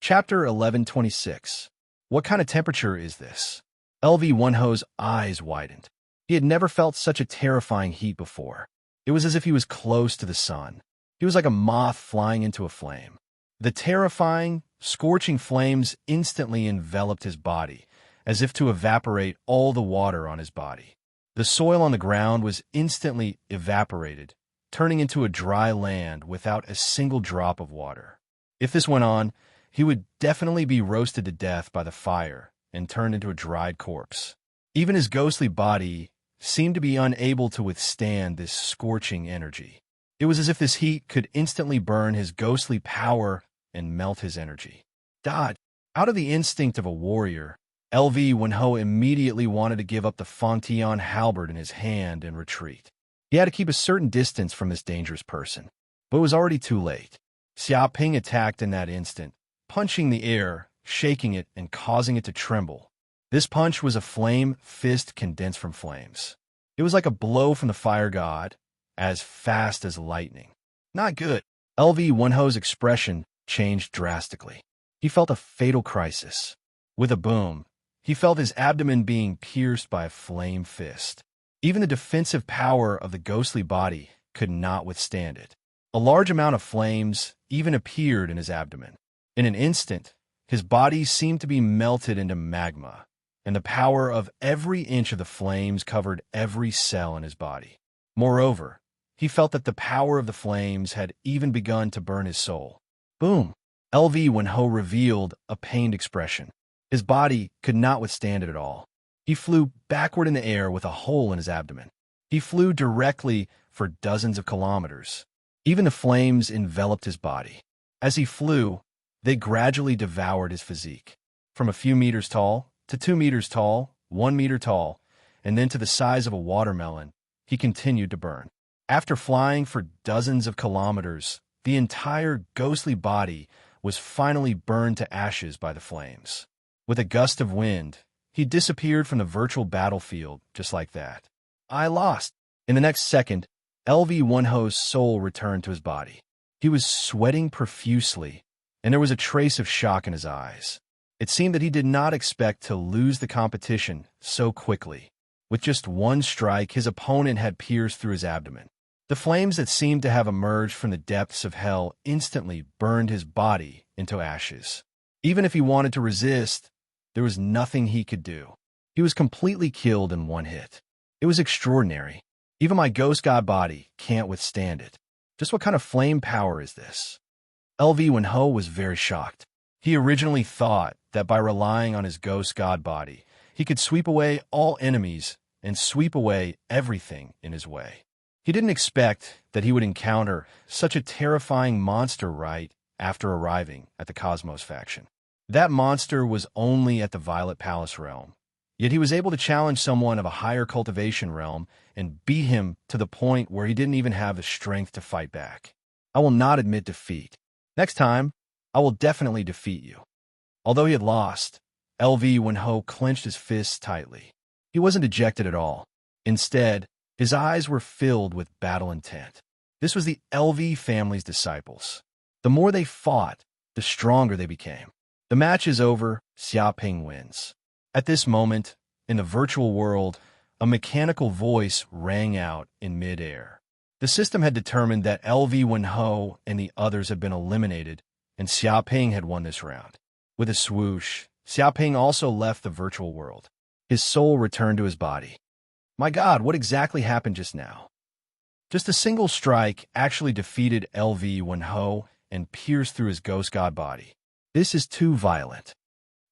Chapter 1126. What kind of temperature is this? LV1Ho's eyes widened. He had never felt such a terrifying heat before. It was as if he was close to the sun. He was like a moth flying into a flame. The terrifying, scorching flames instantly enveloped his body, as if to evaporate all the water on his body. The soil on the ground was instantly evaporated, turning into a dry land without a single drop of water. If this went on, he would definitely be roasted to death by the fire and turned into a dried corpse. Even his ghostly body seemed to be unable to withstand this scorching energy. It was as if this heat could instantly burn his ghostly power and melt his energy. Dodge! Out of the instinct of a warrior, LV1Ho immediately wanted to give up the Fontion halberd in his hand and retreat. He had to keep a certain distance from this dangerous person, but it was already too late. Xiaoping attacked in that instant, punching the air, shaking it, and causing it to tremble. This punch was a flame fist condensed from flames. It was like a blow from the fire god, as fast as lightning. Not good. LV1Ho's expression changed drastically. He felt a fatal crisis. With a boom, he felt his abdomen being pierced by a flame fist. Even the defensive power of the ghostly body could not withstand it. A large amount of flames even appeared in his abdomen. In an instant, his body seemed to be melted into magma, and the power of every inch of the flames covered every cell in his body. Moreover, he felt that the power of the flames had even begun to burn his soul. Boom! LV1Ho revealed a pained expression. His body could not withstand it at all. He flew backward in the air with a hole in his abdomen. He flew directly for dozens of kilometers. Even the flames enveloped his body. As he flew, they gradually devoured his physique. From a few meters tall, to 2 meters tall, 1 meter tall, and then to the size of a watermelon, he continued to burn. After flying for dozens of kilometers, the entire ghostly body was finally burned to ashes by the flames. With a gust of wind, he disappeared from the virtual battlefield just like that. I lost. In the next second, LV1Ho's soul returned to his body. He was sweating profusely, and there was a trace of shock in his eyes. It seemed that he did not expect to lose the competition so quickly. With just one strike, his opponent had pierced through his abdomen. The flames that seemed to have emerged from the depths of hell instantly burned his body into ashes. Even if he wanted to resist, there was nothing he could do. He was completely killed in one hit. It was extraordinary. Even my ghost god body can't withstand it. Just what kind of flame power is this? LV1Ho was very shocked. He originally thought that by relying on his ghost god body, he could sweep away all enemies and sweep away everything in his way. He didn't expect that he would encounter such a terrifying monster right after arriving at the Cosmos faction. That monster was only at the Violet Palace realm, yet he was able to challenge someone of a higher cultivation realm and beat him to the point where he didn't even have the strength to fight back. I will not admit defeat. Next time, I will definitely defeat you. Although he had lost, LV Wenho clenched his fists tightly. He wasn't dejected at all. Instead, his eyes were filled with battle intent. This was the LV family's disciples. The more they fought, the stronger they became. The match is over, Xiaoping wins. At this moment, in the virtual world, a mechanical voice rang out in midair. The system had determined that LV Wenho and the others had been eliminated, and Xiaoping had won this round. With a swoosh, Xiaoping also left the virtual world. His soul returned to his body. My God, what exactly happened just now? Just a single strike actually defeated LV Wenho and pierced through his ghost god body. This is too violent.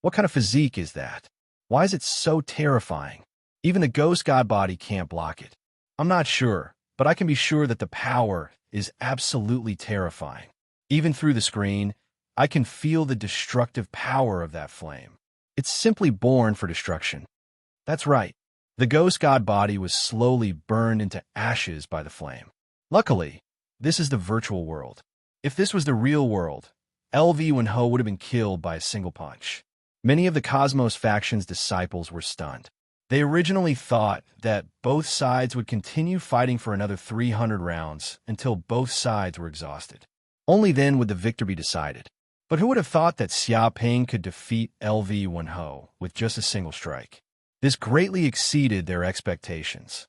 What kind of physique is that? Why is it so terrifying? Even the ghost god body can't block it. I'm not sure, but I can be sure that the power is absolutely terrifying. Even through the screen, I can feel the destructive power of that flame. It's simply born for destruction. That's right. The ghost god body was slowly burned into ashes by the flame. Luckily, this is the virtual world. If this was the real world, LV Wenho would have been killed by a single punch. Many of the Cosmos faction's disciples were stunned. They originally thought that both sides would continue fighting for another 300 rounds until both sides were exhausted. Only then would the victor be decided. But who would have thought that Xiaoping could defeat LV Wenho with just a single strike? This greatly exceeded their expectations.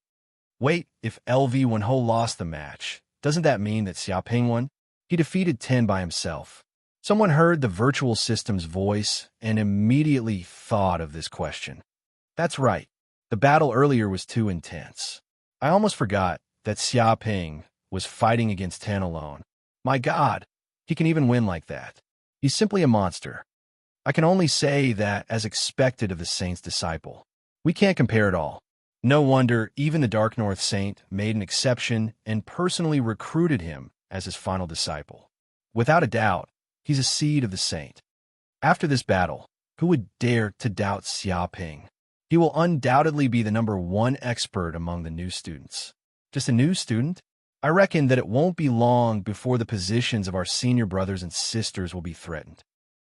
Wait, if LV Wenho lost the match, doesn't that mean that Xiaoping won? He defeated 10 by himself. Someone heard the virtual system's voice and immediately thought of this question. That's right. The battle earlier was too intense. I almost forgot that Xiaoping was fighting against 10 alone. My God, he can even win like that. He's simply a monster. I can only say that as expected of the Saint's disciple. We can't compare at all. No wonder even the Dark North Saint made an exception and personally recruited him as his final disciple. Without a doubt, he's a seed of the Saint. After this battle, who would dare to doubt Xiaoping? He will undoubtedly be the #1 expert among the new students. Just a new student? I reckon that it won't be long before the positions of our senior brothers and sisters will be threatened.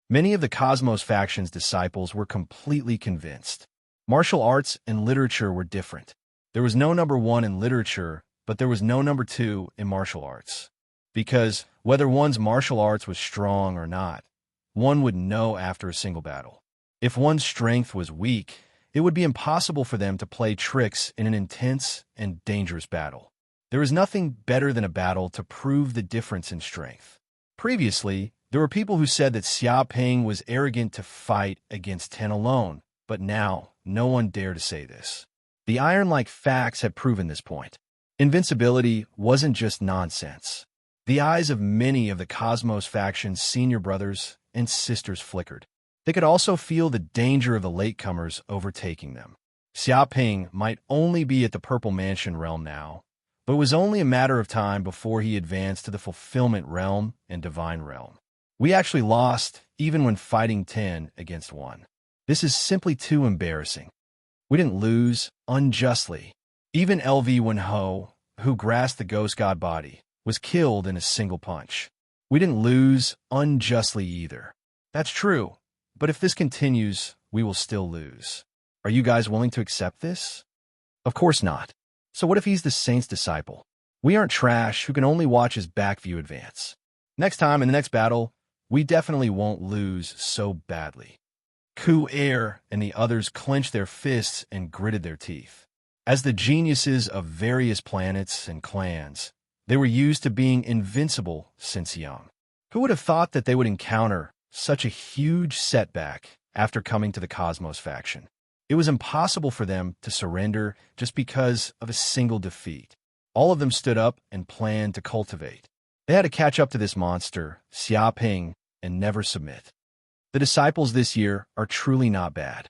Many of the Cosmos faction's disciples were completely convinced. Martial arts and literature were different. There was no #1 in literature, but there was no #2 in martial arts. Because whether one's martial arts was strong or not, one would know after a single battle. If one's strength was weak, it would be impossible for them to play tricks in an intense and dangerous battle. There is nothing better than a battle to prove the difference in strength. Previously, there were people who said that Xiaoping was arrogant to fight against 10 alone, but now no one dared to say this. The iron-like facts had proven this point. Invincibility wasn't just nonsense. The eyes of many of the Cosmos faction's senior brothers and sisters flickered. They could also feel the danger of the latecomers overtaking them. Xiaoping might only be at the Purple Mansion realm now, but it was only a matter of time before he advanced to the Fulfillment realm and Divine realm. We actually lost even when fighting 10 against 1. This is simply too embarrassing. We didn't lose unjustly. Even LV Wenho, who grasped the ghost god body, was killed in a single punch. We didn't lose unjustly either. That's true, but if this continues, we will still lose. Are you guys willing to accept this? Of course not. So what if he's the Saint's disciple? We aren't trash who can only watch his back view advance. Next time in the next battle, we definitely won't lose so badly. Ku Air and the others clenched their fists and gritted their teeth. As the geniuses of various planets and clans, they were used to being invincible since young. Who would have thought that they would encounter such a huge setback after coming to the Cosmos faction? It was impossible for them to surrender just because of a single defeat. All of them stood up and planned to cultivate. They had to catch up to this monster, Xiaoping, and never submit. The disciples this year are truly not bad.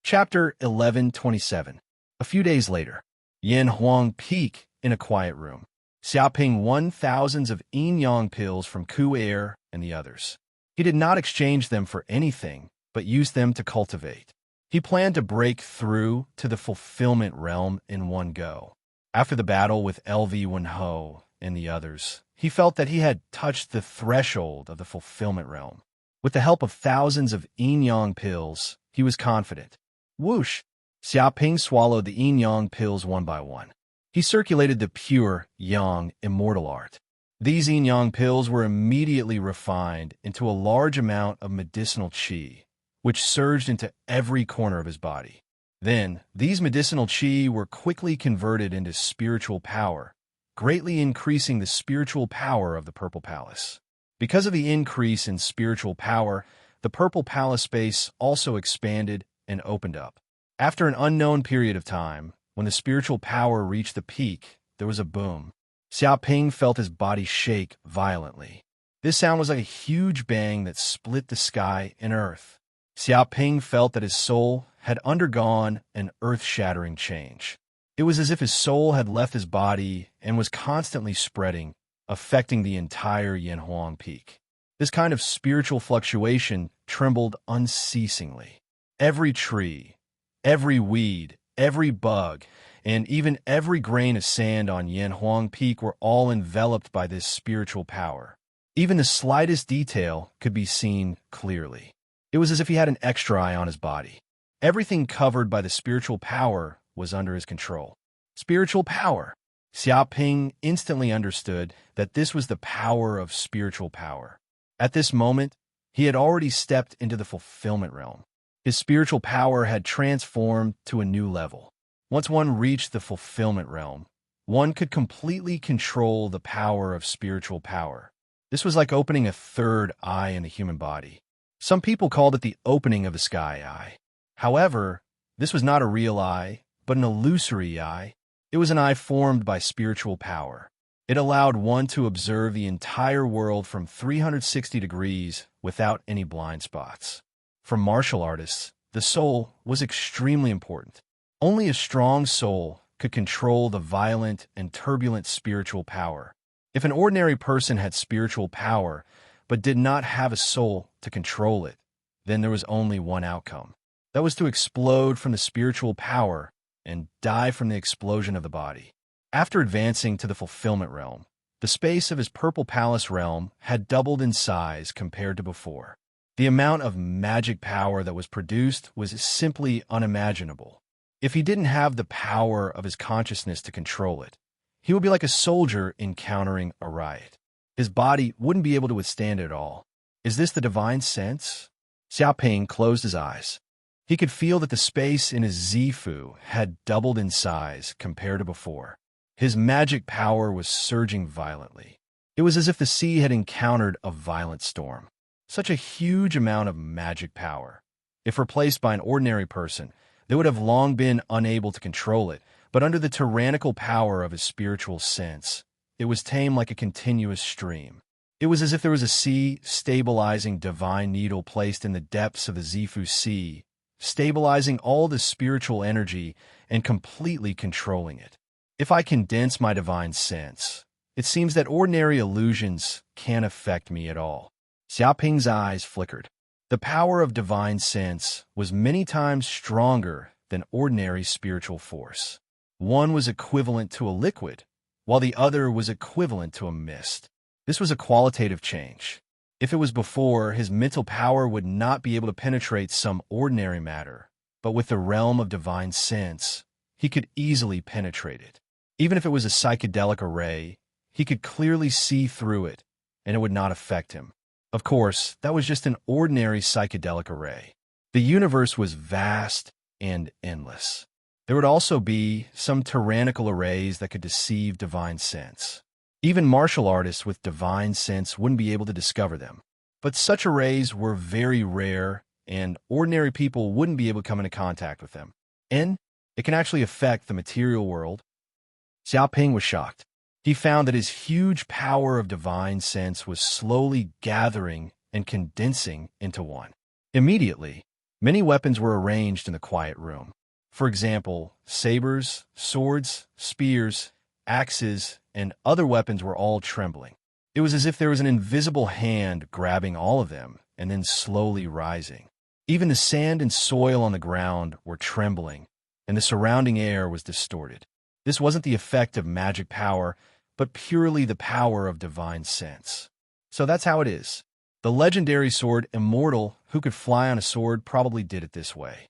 Chapter 1127. A few days later, Yan Huang peek in a quiet room. Xiaoping won thousands of yin-yang pills from Ku Air and the others. He did not exchange them for anything, but used them to cultivate. He planned to break through to the fulfillment realm in one go. After the battle with LV Wenho and the others, he felt that he had touched the threshold of the fulfillment realm. With the help of thousands of yin-yang pills, he was confident. Whoosh! Xiaoping swallowed the yin-yang pills one by one. He circulated the pure, yang, immortal art. These yin-yang pills were immediately refined into a large amount of medicinal qi, which surged into every corner of his body. Then, these medicinal qi were quickly converted into spiritual power, greatly increasing the spiritual power of the Purple Palace. Because of the increase in spiritual power, the Purple Palace space also expanded and opened up. After an unknown period of time, when the spiritual power reached the peak, there was a boom. Xiaoping felt his body shake violently. This sound was like a huge bang that split the sky and earth. Xiaoping felt that his soul had undergone an earth-shattering change. It was as if his soul had left his body and was constantly spreading, affecting the entire Yanhuang Peak. This kind of spiritual fluctuation trembled unceasingly. Every tree, every weed, every bug, and even every grain of sand on Yanhuang Peak were all enveloped by this spiritual power. Even the slightest detail could be seen clearly. It was as if he had an extra eye on his body. Everything covered by the spiritual power was under his control. Spiritual power. Xiaoping instantly understood that this was the power of spiritual power. At this moment, he had already stepped into the fulfillment realm. His spiritual power had transformed to a new level. Once one reached the fulfillment realm, one could completely control the power of spiritual power. This was like opening a third eye in the human body. Some people called it the opening of the sky eye. However, this was not a real eye, but an illusory eye. It was an eye formed by spiritual power. It allowed one to observe the entire world from 360 degrees without any blind spots. For martial artists, the soul was extremely important. Only a strong soul could control the violent and turbulent spiritual power. If an ordinary person had spiritual power, but did not have a soul to control it, then there was only one outcome. That was to explode from the spiritual power and die from the explosion of the body. After advancing to the fulfillment realm, the space of his Purple Palace realm had doubled in size compared to before. The amount of magic power that was produced was simply unimaginable. If he didn't have the power of his consciousness to control it, he would be like a soldier encountering a riot. His body wouldn't be able to withstand it all. Is this the divine sense? Xiaoping closed his eyes. He could feel that the space in his Zifu had doubled in size compared to before. His magic power was surging violently. It was as if the sea had encountered a violent storm. Such a huge amount of magic power. If replaced by an ordinary person, they would have long been unable to control it, but under the tyrannical power of his spiritual sense, it was tame like a continuous stream. It was as if there was a sea-stabilizing divine needle placed in the depths of the Zifu Sea, stabilizing all the spiritual energy and completely controlling it. If I condense my divine sense, it seems that ordinary illusions can't affect me at all. Xiaoping's eyes flickered. The power of divine sense was many times stronger than ordinary spiritual force. One was equivalent to a liquid, while the other was equivalent to a mist. This was a qualitative change. If it was before, his mental power would not be able to penetrate some ordinary matter, but with the realm of divine sense, he could easily penetrate it. Even if it was a psychedelic array, he could clearly see through it, and it would not affect him. Of course, that was just an ordinary psychedelic array. The universe was vast and endless. There would also be some tyrannical arrays that could deceive divine sense. Even martial artists with divine sense wouldn't be able to discover them. But such arrays were very rare, and ordinary people wouldn't be able to come into contact with them. And it can actually affect the material world. Xiaoping was shocked. He found that his huge power of divine sense was slowly gathering and condensing into one. Immediately, many weapons were arranged in the quiet room. For example, sabers, swords, spears, axes, and other weapons were all trembling. It was as if there was an invisible hand grabbing all of them and then slowly rising. Even the sand and soil on the ground were trembling, and the surrounding air was distorted. This wasn't the effect of magic power, but purely the power of divine sense. So that's how it is. The legendary sword Immortal, who could fly on a sword, probably did it this way.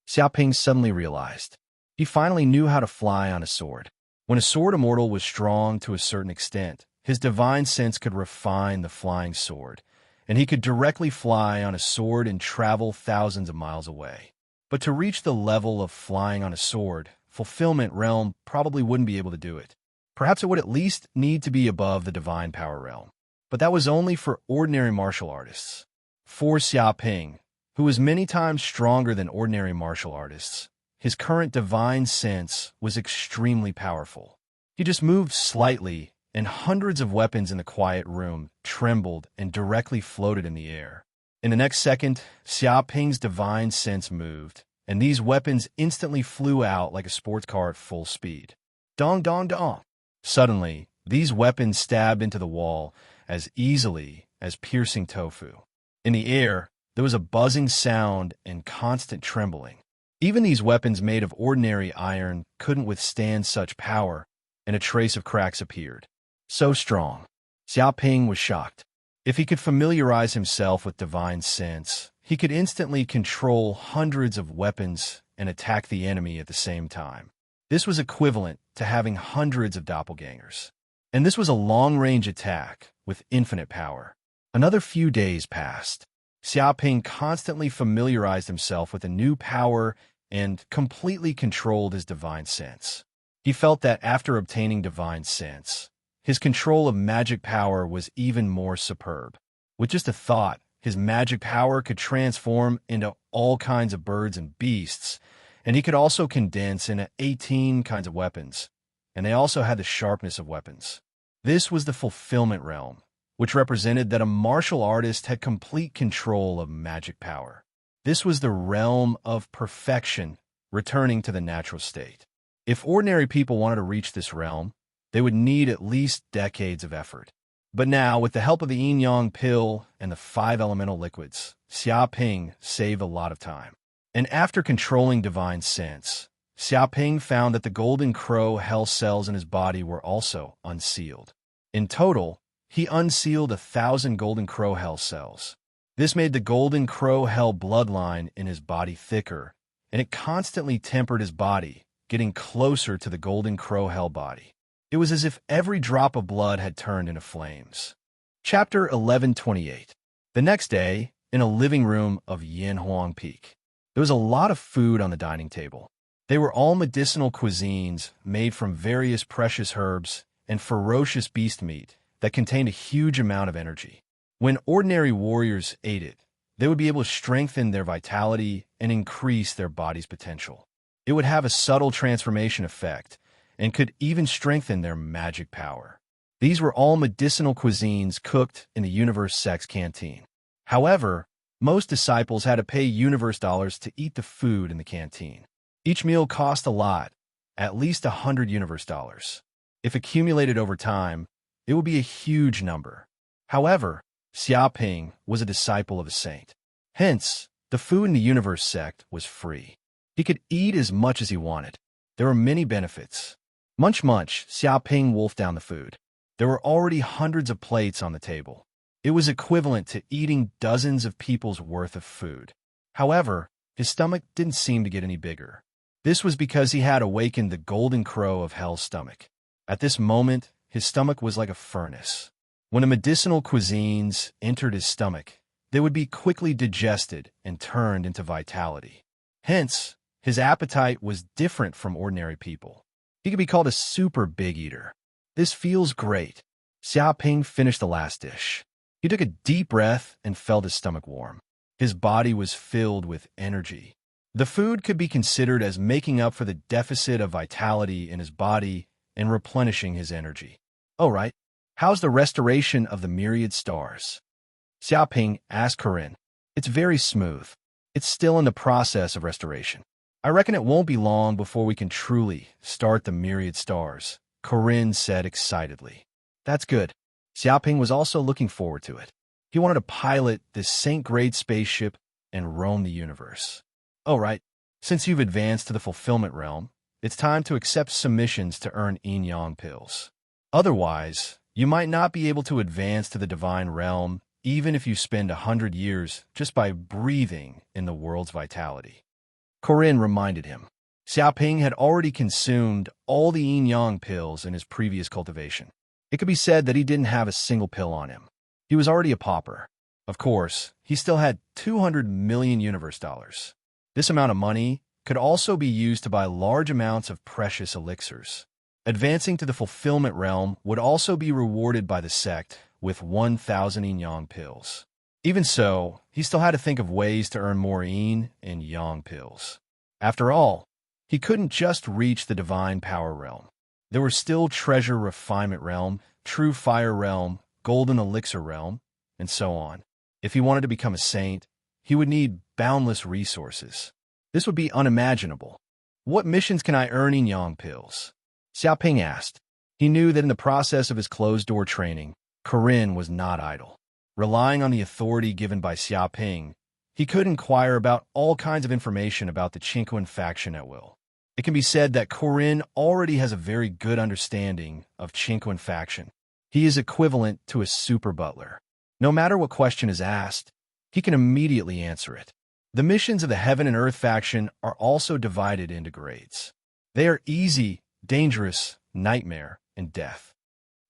Xiaoping suddenly realized. He finally knew how to fly on a sword. When a sword Immortal was strong to a certain extent, his divine sense could refine the flying sword, and he could directly fly on a sword and travel thousands of miles away. But to reach the level of flying on a sword, Fulfillment Realm probably wouldn't be able to do it. Perhaps it would at least need to be above the Divine Power Realm. But that was only for ordinary martial artists. For Xiaoping, who was many times stronger than ordinary martial artists, his current divine sense was extremely powerful. He just moved slightly, and hundreds of weapons in the quiet room trembled and directly floated in the air. In the next second, Xiaoping's divine sense moved, and these weapons instantly flew out like a sports car at full speed. Dong, dong, dong. Suddenly, these weapons stabbed into the wall as easily as piercing tofu. In the air, there was a buzzing sound and constant trembling. Even these weapons made of ordinary iron couldn't withstand such power, and a trace of cracks appeared. So strong. Xiaoping was shocked. If he could familiarize himself with divine sense, he could instantly control hundreds of weapons and attack the enemy at the same time. This was equivalent to having hundreds of doppelgangers. And this was a long-range attack with infinite power. Another few days passed. Xiaoping constantly familiarized himself with a new power and completely controlled his divine sense. He felt that after obtaining divine sense, his control of magic power was even more superb. With just a thought, his magic power could transform into all kinds of birds and beasts, and he could also condense into 18 kinds of weapons, and they also had the sharpness of weapons. This was the Fulfillment Realm, which represented that a martial artist had complete control of magic power. This was the realm of perfection, returning to the natural state. If ordinary people wanted to reach this realm, they would need at least decades of effort. But now, with the help of the yin-yang pill and the 5 elemental liquids, Xiaoping saved a lot of time. And after controlling divine sense, Xiaoping found that the golden crow hell cells in his body were also unsealed. In total, he unsealed 1,000 golden crow hell cells. This made the golden crow hell bloodline in his body thicker, and it constantly tempered his body, getting closer to the golden crow hell body. It was as if every drop of blood had turned into flames. Chapter 1128. The next day, in a living room of Yanhuang Peak, there was a lot of food on the dining table. They were all medicinal cuisines made from various precious herbs and ferocious beast meat that contained a huge amount of energy. When ordinary warriors ate it, they would be able to strengthen their vitality and increase their body's potential. It would have a subtle transformation effect and could even strengthen their magic power. These were all medicinal cuisines cooked in the Universe Sect's canteen. However, most disciples had to pay Universe dollars to eat the food in the canteen. Each meal cost a lot, at least 100 Universe dollars. If accumulated over time, it would be a huge number. However, Xiaoping was a disciple of a saint. Hence, the food in the Universe Sect was free. He could eat as much as he wanted. There were many benefits. Munch, Xiaoping wolfed down the food. There were already hundreds of plates on the table. It was equivalent to eating dozens of people's worth of food. However, his stomach didn't seem to get any bigger. This was because he had awakened the golden crow of hell's stomach. At this moment, his stomach was like a furnace. When the medicinal cuisines entered his stomach, they would be quickly digested and turned into vitality. Hence, his appetite was different from ordinary people. He could be called a super big eater. This feels great. Xiaoping finished the last dish. He took a deep breath and felt his stomach warm. His body was filled with energy. The food could be considered as making up for the deficit of vitality in his body and replenishing his energy. All right, how's the restoration of the myriad stars? Xiaoping asked Corinne. It's very smooth. It's still in the process of restoration. I reckon it won't be long before we can truly start the myriad stars, Corinne said excitedly. That's good. Xiaoping was also looking forward to it. He wanted to pilot this saint-grade spaceship and roam the universe. Oh, right. Since you've advanced to the fulfillment realm, it's time to accept submissions to earn yin-yang pills. Otherwise, you might not be able to advance to the divine realm even if you spend 100 years just by breathing in the world's vitality. Corinne reminded him. Xiaoping had already consumed all the yin-yang pills in his previous cultivation. It could be said that he didn't have a single pill on him. He was already a pauper. Of course, he still had 200 million universe dollars. This amount of money could also be used to buy large amounts of precious elixirs. Advancing to the fulfillment realm would also be rewarded by the sect with 1,000 yin-yang pills. Even so, he still had to think of ways to earn more yin and yang pills. After all, he couldn't just reach the divine power realm. There were still treasure refinement realm, true fire realm, golden elixir realm, and so on. If he wanted to become a saint, he would need boundless resources. This would be unimaginable. What missions can I earn yin-yang pills? Xiaoping asked. He knew that in the process of his closed-door training, Corinne was not idle. Relying on the authority given by Xiaoping, he could inquire about all kinds of information about the Qingquan faction at will. It can be said that Corinne already has a very good understanding of Qingquan faction. He is equivalent to a super butler. No matter what question is asked, he can immediately answer it. The missions of the Heaven and Earth faction are also divided into grades. They are easy, dangerous, nightmare, and death.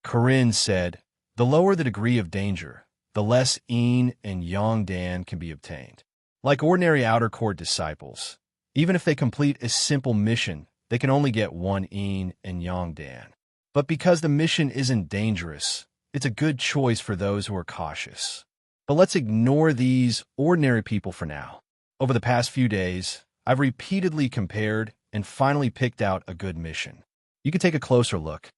Corinne said, the lower the degree of danger, the less yin and yang dan can be obtained. Like ordinary outer court disciples, even if they complete a simple mission, they can only get 1 yin and yang dan. But because the mission isn't dangerous, it's a good choice for those who are cautious. But let's ignore these ordinary people for now. Over the past few days, I've repeatedly compared and finally picked out a good mission. You can take a closer look.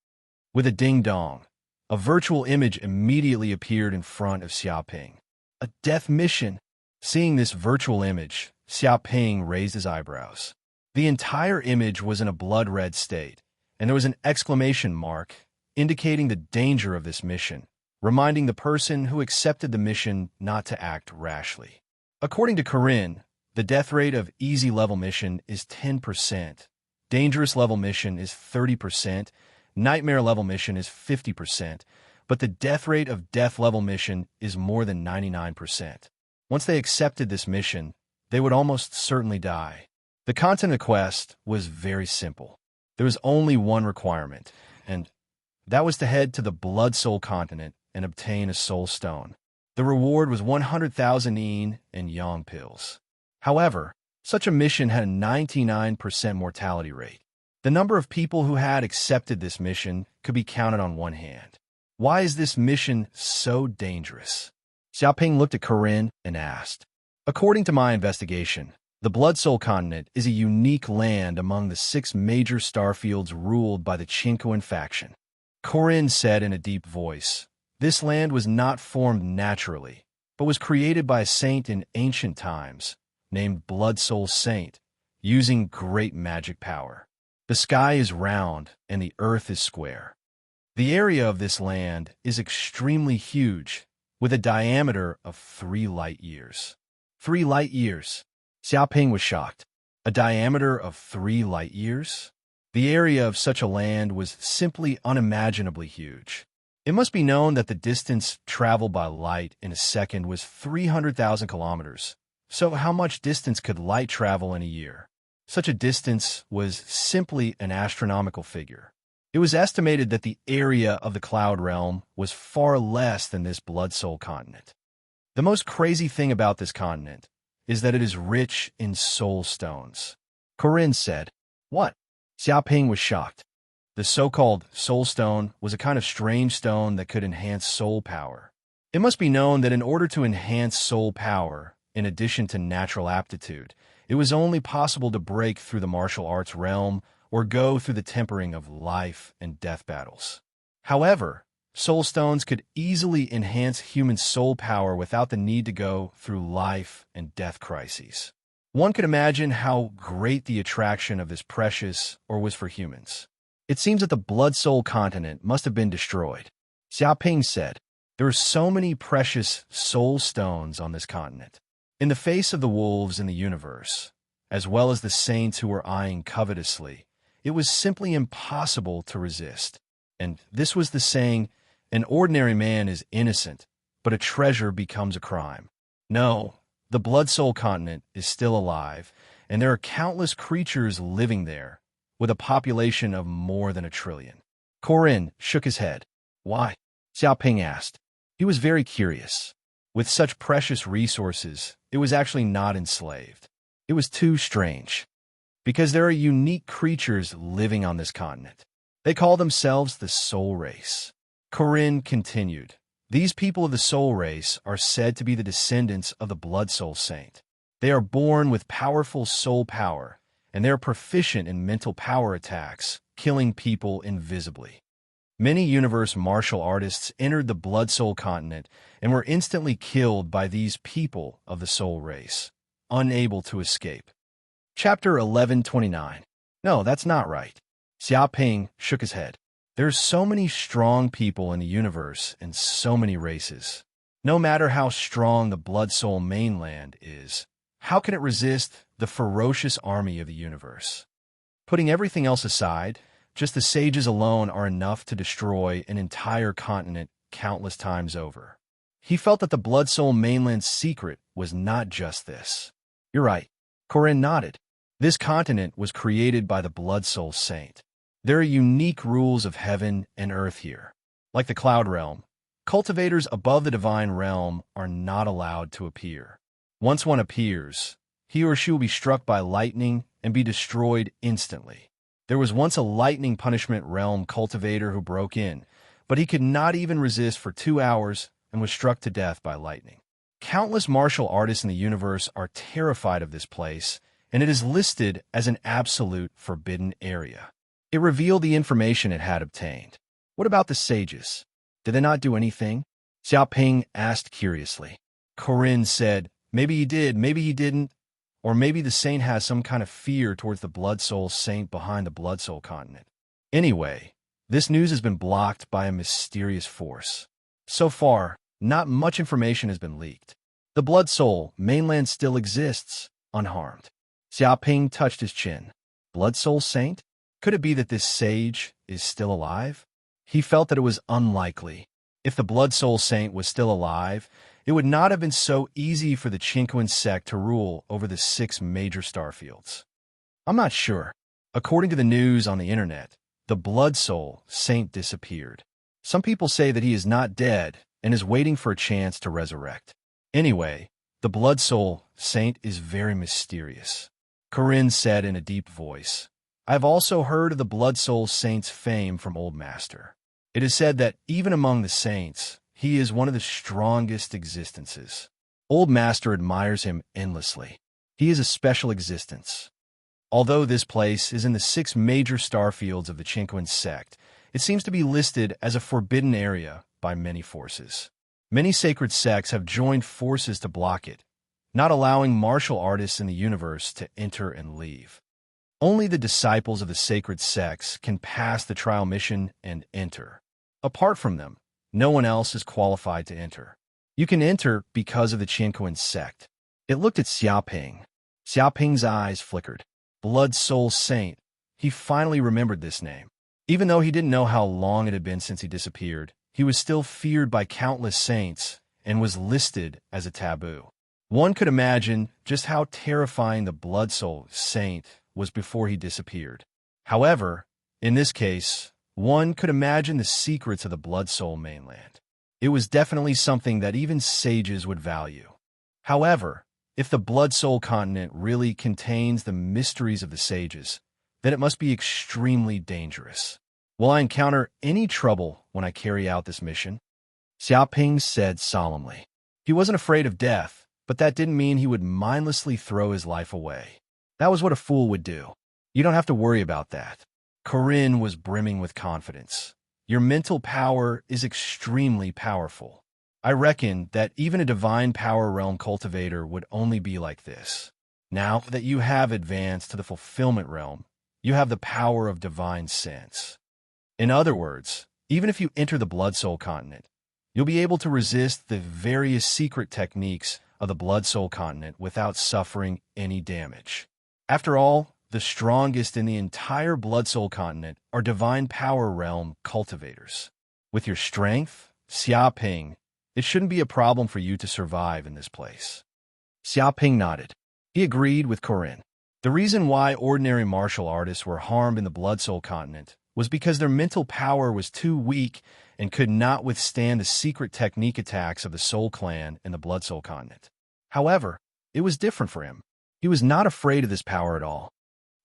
With a ding-dong, a virtual image immediately appeared in front of Xiaoping. A death mission. Seeing this virtual image, Xiaoping raised his eyebrows. The entire image was in a blood-red state, and there was an exclamation mark indicating the danger of this mission, reminding the person who accepted the mission not to act rashly. According to Corinne, the death rate of easy level mission is 10%, dangerous level mission is 30%, nightmare level mission is 50%, but the death rate of death level mission is more than 99%. Once they accepted this mission, they would almost certainly die. The content of the quest was very simple. There was only one requirement, and that was to head to the Blood Soul continent and obtain a soul stone. The reward was 100,000 yin and yang pills. However, such a mission had a 99% mortality rate. The number of people who had accepted this mission could be counted on one hand. Why is this mission so dangerous? Xiaoping looked at Corinne and asked. According to my investigation, the Blood Soul continent is a unique land among the 6 major starfields ruled by the Qingquan faction. Corinne said in a deep voice, this land was not formed naturally, but was created by a saint in ancient times, named Blood Soul Saint, using great magic power. The sky is round and the earth is square. The area of this land is extremely huge, with a diameter of 3 light years. 3 light years. Xiaoping was shocked. A diameter of 3 light years? The area of such a land was simply unimaginably huge. It must be known that the distance traveled by light in a second was 300,000 kilometers. So how much distance could light travel in a year? Such a distance was simply an astronomical figure. It was estimated that the area of the cloud realm was far less than this Blood Soul continent. The most crazy thing about this continent is that it is rich in soul stones. Corinne said, what? Xiaoping was shocked. The so-called soul stone was a kind of strange stone that could enhance soul power. It must be known that in order to enhance soul power, in addition to natural aptitude, it was only possible to break through the martial arts realm or go through the tempering of life and death battles. However, soul stones could easily enhance human soul power without the need to go through life and death crises. One could imagine how great the attraction of this precious ore was for humans. It seems that the Blood Soul continent must have been destroyed. Xiaoping said, There are so many precious soul stones on this continent. In the face of the wolves in the universe, as well as the saints who were eyeing covetously, it was simply impossible to resist. And this was the saying, an ordinary man is innocent, but a treasure becomes a crime. No, the Blood Soul continent is still alive, and there are countless creatures living there, with a population of more than 1 trillion. Corin shook his head. Why? Xiaoping asked. He was very curious. With such precious resources, it was actually not enslaved. It was too strange. Because there are unique creatures living on this continent. They call themselves the Soul Race. Corin continued. These people of the Soul Race are said to be the descendants of the Blood Soul Saint. They are born with powerful soul power, and they are proficient in mental power attacks, killing people invisibly. Many universe martial artists entered the Blood Soul continent and were instantly killed by these people of the Soul Race, unable to escape. Chapter 1129. No, that's not right. Xiaoping shook his head. There's so many strong people in the universe and so many races. No matter how strong the Blood Soul mainland is, how can it resist the ferocious army of the universe? Putting everything else aside, just the sages alone are enough to destroy an entire continent countless times over. He felt that the Blood Soul mainland's secret was not just this. You're right. Corin nodded. This continent was created by the Blood Soul Saint. There are unique rules of heaven and earth here. Like the Cloud Realm, cultivators above the Divine Realm are not allowed to appear. Once one appears, he or she will be struck by lightning and be destroyed instantly. There was once a lightning punishment realm cultivator who broke in, but he could not even resist for 2 hours and was struck to death by lightning. Countless martial artists in the universe are terrified of this place, and it is listed as an absolute forbidden area. It revealed the information it had obtained. What about the sages? Did they not do anything? Xiaoping asked curiously. Corin said, maybe he did, maybe he didn't, or maybe the saint has some kind of fear towards the Blood Soul Saint behind the Blood Soul continent. Anyway, this news has been blocked by a mysterious force. So far, not much information has been leaked. The Blood Soul mainland still exists, unharmed. Xiaoping touched his chin. Blood Soul Saint? Could it be that this sage is still alive? He felt that it was unlikely. If the Blood Soul Saint was still alive, it would not have been so easy for the Chinquan sect to rule over the 6 major starfields. I'm not sure. According to the news on the internet, the Blood Soul Saint disappeared. Some people say that he is not dead and is waiting for a chance to resurrect. Anyway, the Blood Soul Saint is very mysterious. Corin said in a deep voice. I've also heard of the Blood Soul Saint's fame from Old Master. It is said that even among the saints, he is one of the strongest existences. Old Master admires him endlessly. He is a special existence. Although this place is in the 6 major starfields of the Chinquan sect, it seems to be listed as a forbidden area by many forces. Many sacred sects have joined forces to block it, not allowing martial artists in the universe to enter and leave. Only the disciples of the sacred sects can pass the trial mission and enter. Apart from them, no one else is qualified to enter. You can enter because of the Chinquan sect. It looked at Xiaoping. Xiaoping's eyes flickered. Blood Soul Saint. He finally remembered this name. Even though he didn't know how long it had been since he disappeared, he was still feared by countless saints and was listed as a taboo. One could imagine just how terrifying the Blood Soul Saint was before he disappeared. However, in this case, one could imagine the secrets of the Blood Soul mainland. It was definitely something that even sages would value. However, if the Blood Soul continent really contains the mysteries of the sages, then it must be extremely dangerous. Will I encounter any trouble when I carry out this mission? Xiaoping said solemnly. He wasn't afraid of death, but that didn't mean he would mindlessly throw his life away. That was what a fool would do. You don't have to worry about that. Corin was brimming with confidence. Your mental power is extremely powerful. I reckon that even a divine power realm cultivator would only be like this. Now that you have advanced to the fulfillment realm, you have the power of divine sense. In other words, even if you enter the Blood Soul continent, You'll be able to resist the various secret techniques of the Blood Soul continent without suffering any damage. After all, the strongest in the entire Blood Soul continent are Divine Power Realm cultivators. With your strength, Xiaoping, it shouldn't be a problem for you to survive in this place. Xiaoping nodded. He agreed with Corinne. The reason why ordinary martial artists were harmed in the Blood Soul continent was because their mental power was too weak and could not withstand the secret technique attacks of the Soul Clan in the Blood Soul continent. However, it was different for him. He was not afraid of this power at all.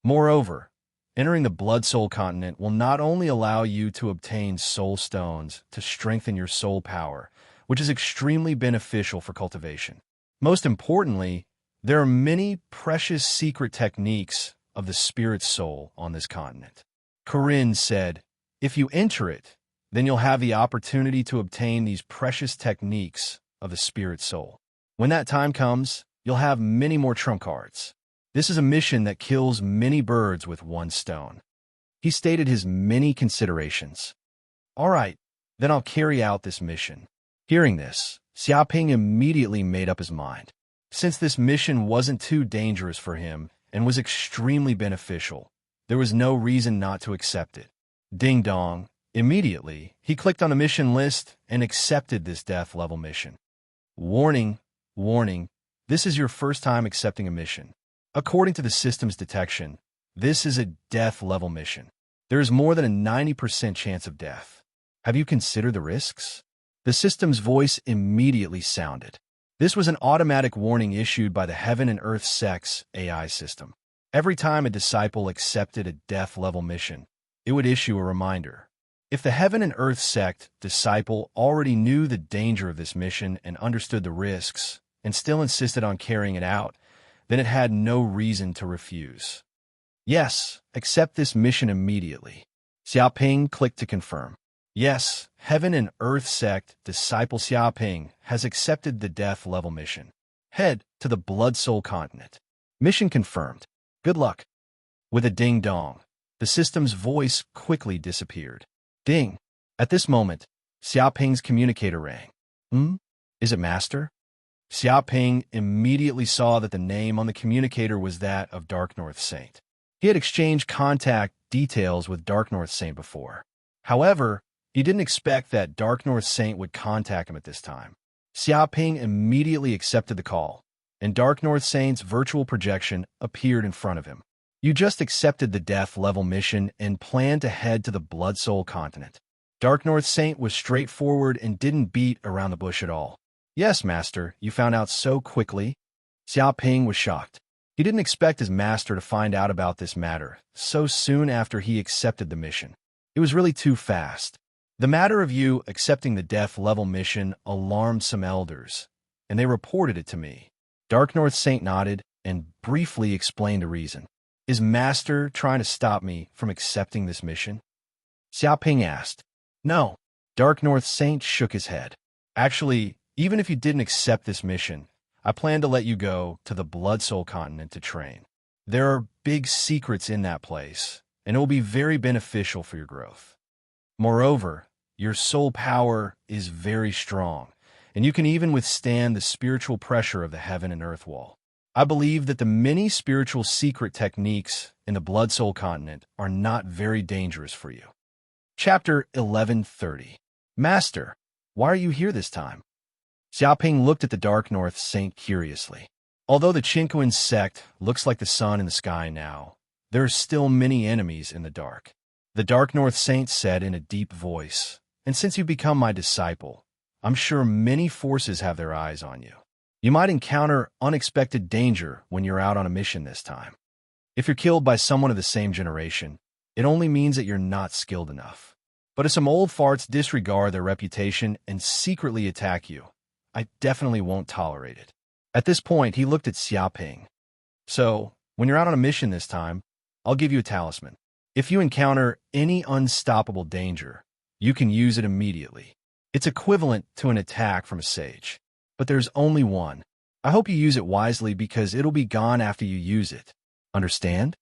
Moreover, entering the Blood Soul continent will not only allow you to obtain soul stones to strengthen your soul power, which is extremely beneficial for cultivation. Most importantly, there are many precious secret techniques of the spirit soul on this continent. Corinne said, if you enter it, then you'll have the opportunity to obtain these precious techniques of the spirit soul. When that time comes, you'll have many more trump cards. This is a mission that kills many birds with one stone. He stated his many considerations. All right, then I'll carry out this mission. Hearing this, Xiaoping immediately made up his mind. Since this mission wasn't too dangerous for him and was extremely beneficial, there was no reason not to accept it. Ding dong. Immediately, he clicked on the mission list and accepted this death level mission. Warning, warning, this is your first time accepting a mission. According to the system's detection, this is a death level mission. There is more than a 90% chance of death. Have you considered the risks? The system's voice immediately sounded. This was an automatic warning issued by the Heaven and Earth Sex AI system. Every time a disciple accepted a death level mission, it would issue a reminder. If the Heaven and Earth Sect disciple already knew the danger of this mission and understood the risks, and still insisted on carrying it out, then it had no reason to refuse. Yes, accept this mission immediately. Xiaoping clicked to confirm. Yes, Heaven and Earth Sect disciple Xiaoping has accepted the death level mission. Head to the Blood Soul continent. Mission confirmed. Good luck. With a ding-dong, the system's voice quickly disappeared. Ding. At this moment, Xiaoping's communicator rang. Is it Master? Xiaoping immediately saw that the name on the communicator was that of Dark North Saint. He had exchanged contact details with Dark North Saint before. However, he didn't expect that Dark North Saint would contact him at this time. Xiaoping immediately accepted the call, and Dark North Saint's virtual projection appeared in front of him. You just accepted the death level mission and planned to head to the Blood Soul continent. Dark North Saint was straightforward and didn't beat around the bush at all. Yes, Master, you found out so quickly? Xiaoping was shocked. He didn't expect his master to find out about this matter so soon after he accepted the mission. It was really too fast. The matter of you accepting the death level mission alarmed some elders, and they reported it to me. Dark North Saint nodded and briefly explained the reason. Is Master trying to stop me from accepting this mission? Xiaoping asked. No. Dark North Saint shook his head. Actually, even if you didn't accept this mission, I plan to let you go to the Blood Soul continent to train. There are big secrets in that place, and it will be very beneficial for your growth. Moreover, your soul power is very strong, and you can even withstand the spiritual pressure of the Heaven and Earth wall. I believe that the many spiritual secret techniques in the Blood Soul continent are not very dangerous for you. Chapter 1130. Master, why are you here this time? Xiaoping looked at the Dark North Saint curiously. Although the Qinquan sect looks like the sun in the sky now, there are still many enemies in the dark. The Dark North Saint said in a deep voice, and since you've become my disciple, I'm sure many forces have their eyes on you. You might encounter unexpected danger when you're out on a mission this time. If you're killed by someone of the same generation, it only means that you're not skilled enough. But if some old farts disregard their reputation and secretly attack you, I definitely won't tolerate it. At this point, he looked at Xiaoping. So, when you're out on a mission this time, I'll give you a talisman. If you encounter any unstoppable danger, you can use it immediately. It's equivalent to an attack from a sage. But there's only one. I hope you use it wisely because it'll be gone after you use it. Understand?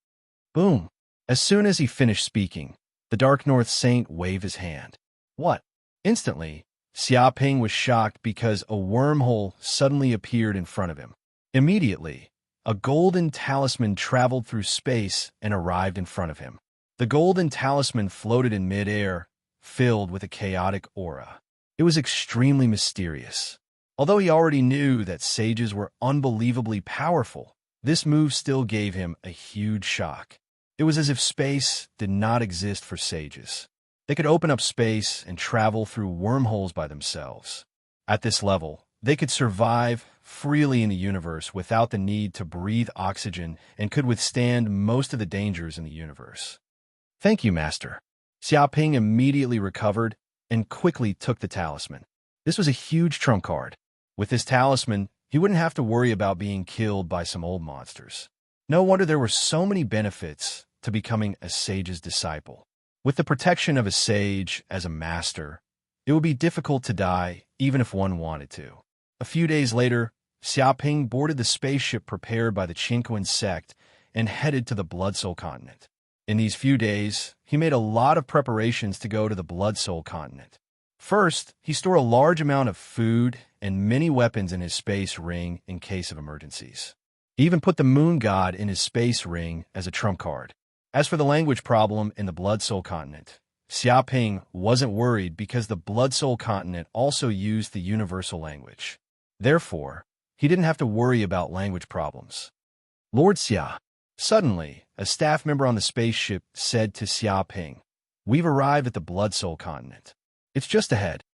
Boom. As soon as he finished speaking, the Dark North Saint waved his hand. What? Instantly, Xiaoping was shocked because a wormhole suddenly appeared in front of him. Immediately, a golden talisman traveled through space and arrived in front of him. The golden talisman floated in midair, filled with a chaotic aura. It was extremely mysterious. Although he already knew that sages were unbelievably powerful, this move still gave him a huge shock. It was as if space did not exist for sages. They could open up space and travel through wormholes by themselves. At this level, they could survive freely in the universe without the need to breathe oxygen and could withstand most of the dangers in the universe. Thank you, Master. Xiaoping immediately recovered and quickly took the talisman. This was a huge trump card. With this talisman, he wouldn't have to worry about being killed by some old monsters. No wonder there were so many benefits to becoming a sage's disciple. With the protection of a sage as a master, it would be difficult to die even if one wanted to. A few days later, Xiaoping boarded the spaceship prepared by the Qingquan sect and headed to the Blood Soul continent. In these few days, he made a lot of preparations to go to the Blood Soul continent. First, he stored a large amount of food and many weapons in his space ring in case of emergencies. He even put the moon god in his space ring as a trump card. As for the language problem in the Blood Soul continent, Xiaoping wasn't worried because the Blood Soul continent also used the universal language. Therefore, he didn't have to worry about language problems. Lord Xia. Suddenly, a staff member on the spaceship said to Xiaoping, "We've arrived at the Blood Soul continent. It's just ahead."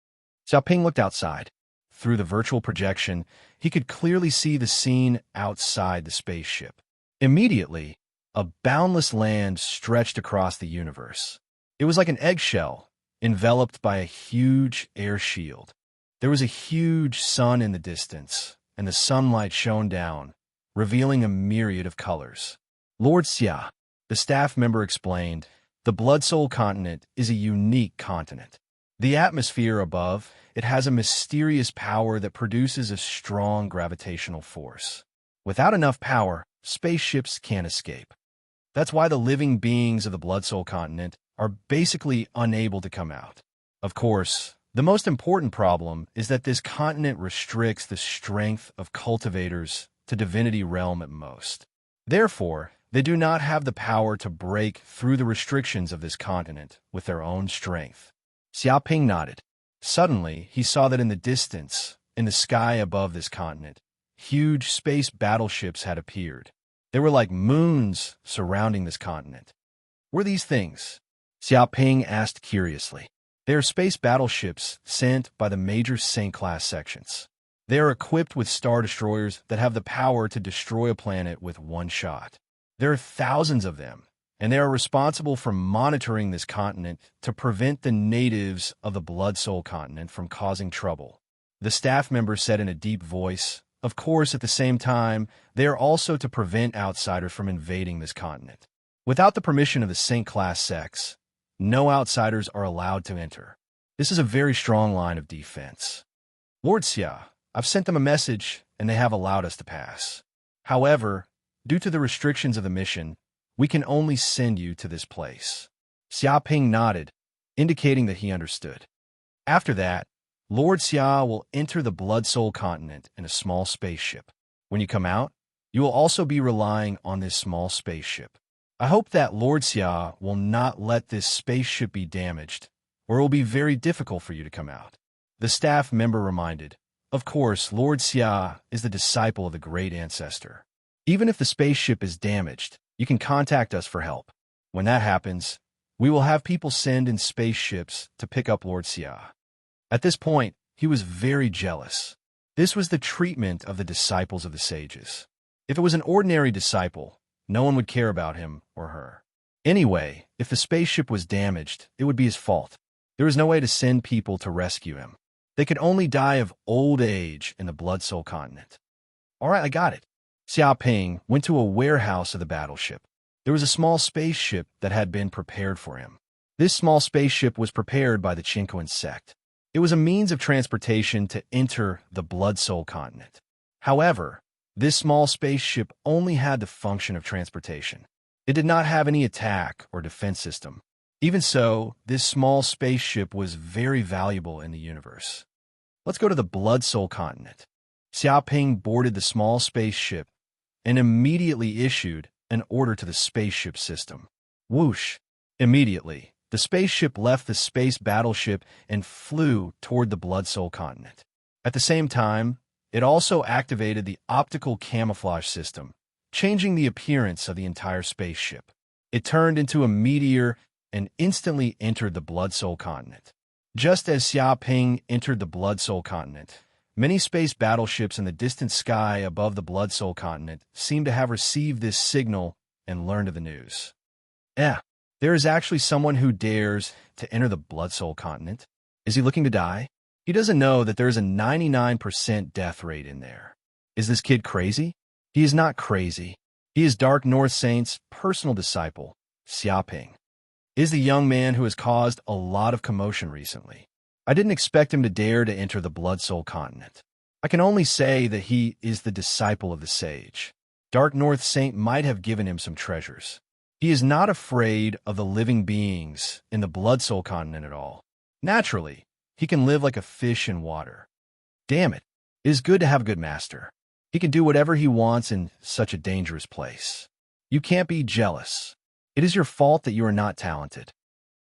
Xiaoping looked outside. Through the virtual projection, he could clearly see the scene outside the spaceship. Immediately, a boundless land stretched across the universe. It was like an eggshell, enveloped by a huge air shield. There was a huge sun in the distance, and the sunlight shone down, revealing a myriad of colors. Lord Xia, the staff member explained, the Blood Soul continent is a unique continent. The atmosphere above it has a mysterious power that produces a strong gravitational force. Without enough power, spaceships can't escape. That's why the living beings of the Blood Soul continent are basically unable to come out. Of course, the most important problem is that this continent restricts the strength of cultivators to divinity realm at most. Therefore, they do not have the power to break through the restrictions of this continent with their own strength. Xiaoping nodded. Suddenly, he saw that in the distance, in the sky above this continent, huge space battleships had appeared. They were like moons surrounding this continent. Were these things? Xiaoping asked curiously. They are space battleships sent by the major Saint-class sections. They are equipped with star destroyers that have the power to destroy a planet with one shot. There are thousands of them, and they are responsible for monitoring this continent to prevent the natives of the Blood Soul continent from causing trouble. The staff member said in a deep voice, of course, at the same time, they are also to prevent outsiders from invading this continent. Without the permission of the Saint-class sects, no outsiders are allowed to enter. This is a very strong line of defense. Lord Xia, I've sent them a message, and they have allowed us to pass. However, due to the restrictions of the mission, we can only send you to this place. Xiaoping nodded, indicating that he understood. After that, Lord Xia will enter the Blood Soul continent in a small spaceship. When you come out, you will also be relying on this small spaceship. I hope that Lord Xia will not let this spaceship be damaged, or it will be very difficult for you to come out. The staff member reminded, of course, Lord Xia is the disciple of the great ancestor. Even if the spaceship is damaged, you can contact us for help. When that happens, we will have people send in spaceships to pick up Lord Xia. At this point, he was very jealous. This was the treatment of the disciples of the sages. If it was an ordinary disciple, no one would care about him or her. Anyway, if the spaceship was damaged, it would be his fault. There was no way to send people to rescue him. They could only die of old age in the Blood Soul continent. All right, I got it. Xiaoping went to a warehouse of the battleship. There was a small spaceship that had been prepared for him. This small spaceship was prepared by the Qingquan sect. It was a means of transportation to enter the Blood Soul continent. However, this small spaceship only had the function of transportation. It did not have any attack or defense system. Even so, this small spaceship was very valuable in the universe. Let's go to the Blood Soul continent. Xiaoping boarded the small spaceship and immediately issued an order to the spaceship system. Whoosh! Immediately, the spaceship left the space battleship and flew toward the Blood Soul continent. At the same time, it also activated the optical camouflage system, changing the appearance of the entire spaceship. It turned into a meteor and instantly entered the Blood Soul continent. Just as Xiaoping entered the Blood Soul continent, many space battleships in the distant sky above the Blood Soul continent seemed to have received this signal and learned of the news. There is actually someone who dares to enter the Blood Soul continent. Is he looking to die? He doesn't know that there is a 99% death rate in there. Is this kid crazy? He is not crazy. He is Dark North Saint's personal disciple, Xiaoping. Is the young man who has caused a lot of commotion recently. I didn't expect him to dare to enter the Blood Soul continent. I can only say that he is the disciple of the sage. Dark North Saint might have given him some treasures. He is not afraid of the living beings in the Blood Soul continent at all. Naturally, he can live like a fish in water. Damn it, it is good to have a good master. He can do whatever he wants in such a dangerous place. You can't be jealous. It is your fault that you are not talented.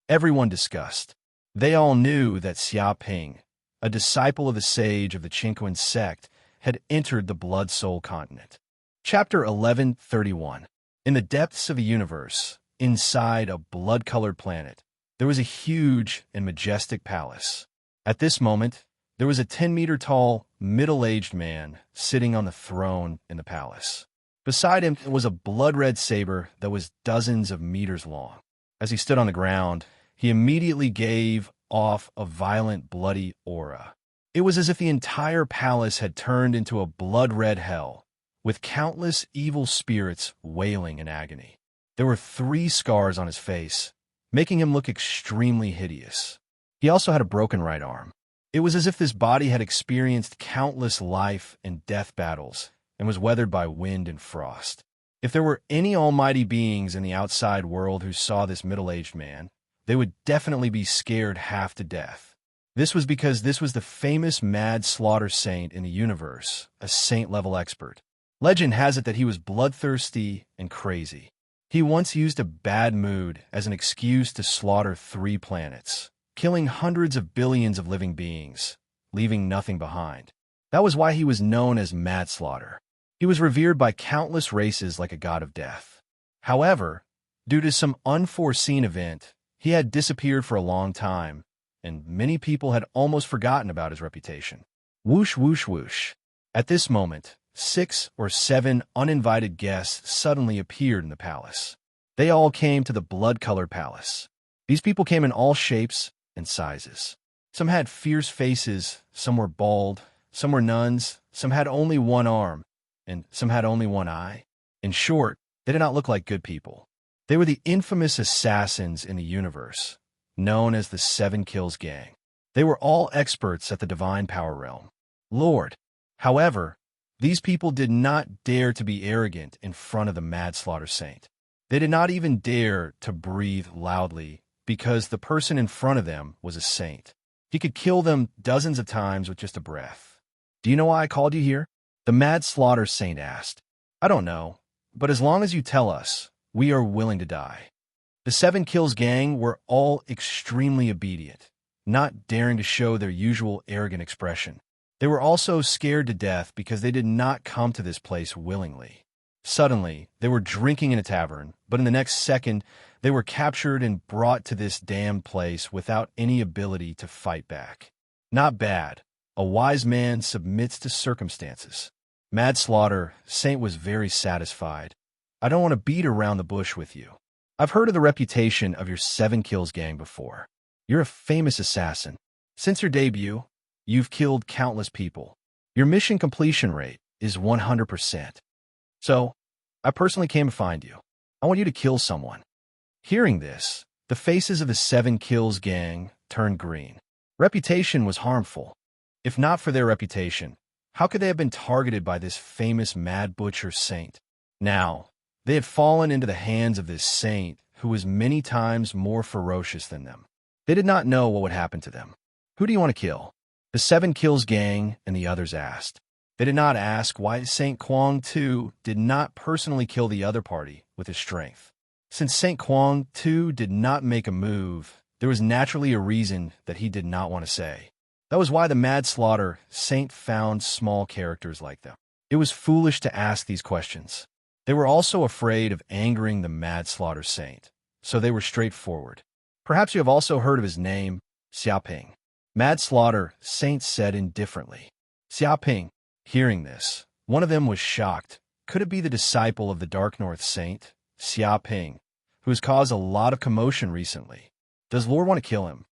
Everyone discussed. They all knew that Xiaoping, a disciple of the sage of the Qinquan sect, had entered the Blood Soul continent. Chapter 1131. In the depths of the universe, inside a blood-colored planet, there was a huge and majestic palace. At this moment, there was a 10-meter-tall, middle-aged man sitting on the throne in the palace. Beside him was a blood-red saber that was dozens of meters long. As he stood on the ground, he immediately gave off a violent, bloody aura. It was as if the entire palace had turned into a blood-red hell, with countless evil spirits wailing in agony. There were 3 scars on his face, making him look extremely hideous. He also had a broken right arm. It was as if this body had experienced countless life and death battles and was weathered by wind and frost. If there were any almighty beings in the outside world who saw this middle-aged man, they would definitely be scared half to death. This was because this was the famous mad slaughter saint in the universe, a saint-level expert. Legend has it that he was bloodthirsty and crazy. He once used a bad mood as an excuse to slaughter 3 planets, killing hundreds of billions of living beings, leaving nothing behind. That was why he was known as Mad Slaughter. He was revered by countless races like a god of death. However, due to some unforeseen event, he had disappeared for a long time, and many people had almost forgotten about his reputation. Whoosh, whoosh, whoosh. At this moment, 6 or 7 uninvited guests suddenly appeared in the palace. They all came to the blood-colored palace. These people came in all shapes and sizes. Some had fierce faces, some were bald, some were nuns, some had only 1 arm, and some had only 1 eye. In short, they did not look like good people. They were the infamous assassins in the universe, known as the 7 Kills Gang. They were all experts at the divine power realm. Lord. However, these people did not dare to be arrogant in front of the Mad Slaughter Saint. They did not even dare to breathe loudly because the person in front of them was a saint. He could kill them dozens of times with just a breath. Do you know why I called you here? The Mad Slaughter Saint asked. I don't know, but as long as you tell us, we are willing to die. The 7 Kills Gang were all extremely obedient, not daring to show their usual arrogant expression. They were also scared to death because they did not come to this place willingly. Suddenly, they were drinking in a tavern, but in the next second, they were captured and brought to this damned place without any ability to fight back. Not bad. A wise man submits to circumstances. Mad Slaughter Saint was very satisfied. I don't want to beat around the bush with you. I've heard of the reputation of your 7 Kills Gang before. You're a famous assassin. Since your debut, you've killed countless people. Your mission completion rate is 100%. So, I personally came to find you. I want you to kill someone. Hearing this, the faces of the 7 Kills Gang turned green. Reputation was harmful. If not for their reputation, how could they have been targeted by this famous Mad Butcher Saint? Now, they had fallen into the hands of this saint who was many times more ferocious than them. They did not know what would happen to them. Who do you want to kill? The Seven Kills gang and the others asked. They did not ask why St. Kwang too did not personally kill the other party with his strength. Since St. Kwang too did not make a move, there was naturally a reason that he did not want to say. That was why the Mad Slaughter Saint found small characters like them. It was foolish to ask these questions. They were also afraid of angering the Mad Slaughter Saint, so they were straightforward. Perhaps you have also heard of his name, Xiaoping. Mad Slaughter Saint said indifferently. Xiaoping, hearing this, one of them was shocked. Could it be the disciple of the Dark North Saint, Xiaoping, who has caused a lot of commotion recently? Does Lord want to kill him?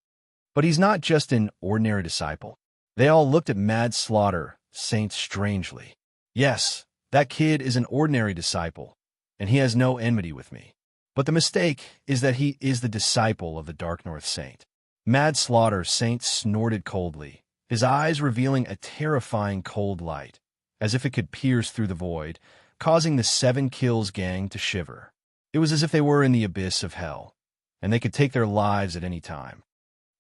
But he's not just an ordinary disciple. They all looked at Mad Slaughter Saint strangely. Yes, that kid is an ordinary disciple, and he has no enmity with me. But the mistake is that he is the disciple of the Dark North Saint. Mad Slaughter Saint snorted coldly, his eyes revealing a terrifying cold light, as if it could pierce through the void, causing the Seven Kills gang to shiver. It was as if they were in the abyss of hell, and they could take their lives at any time.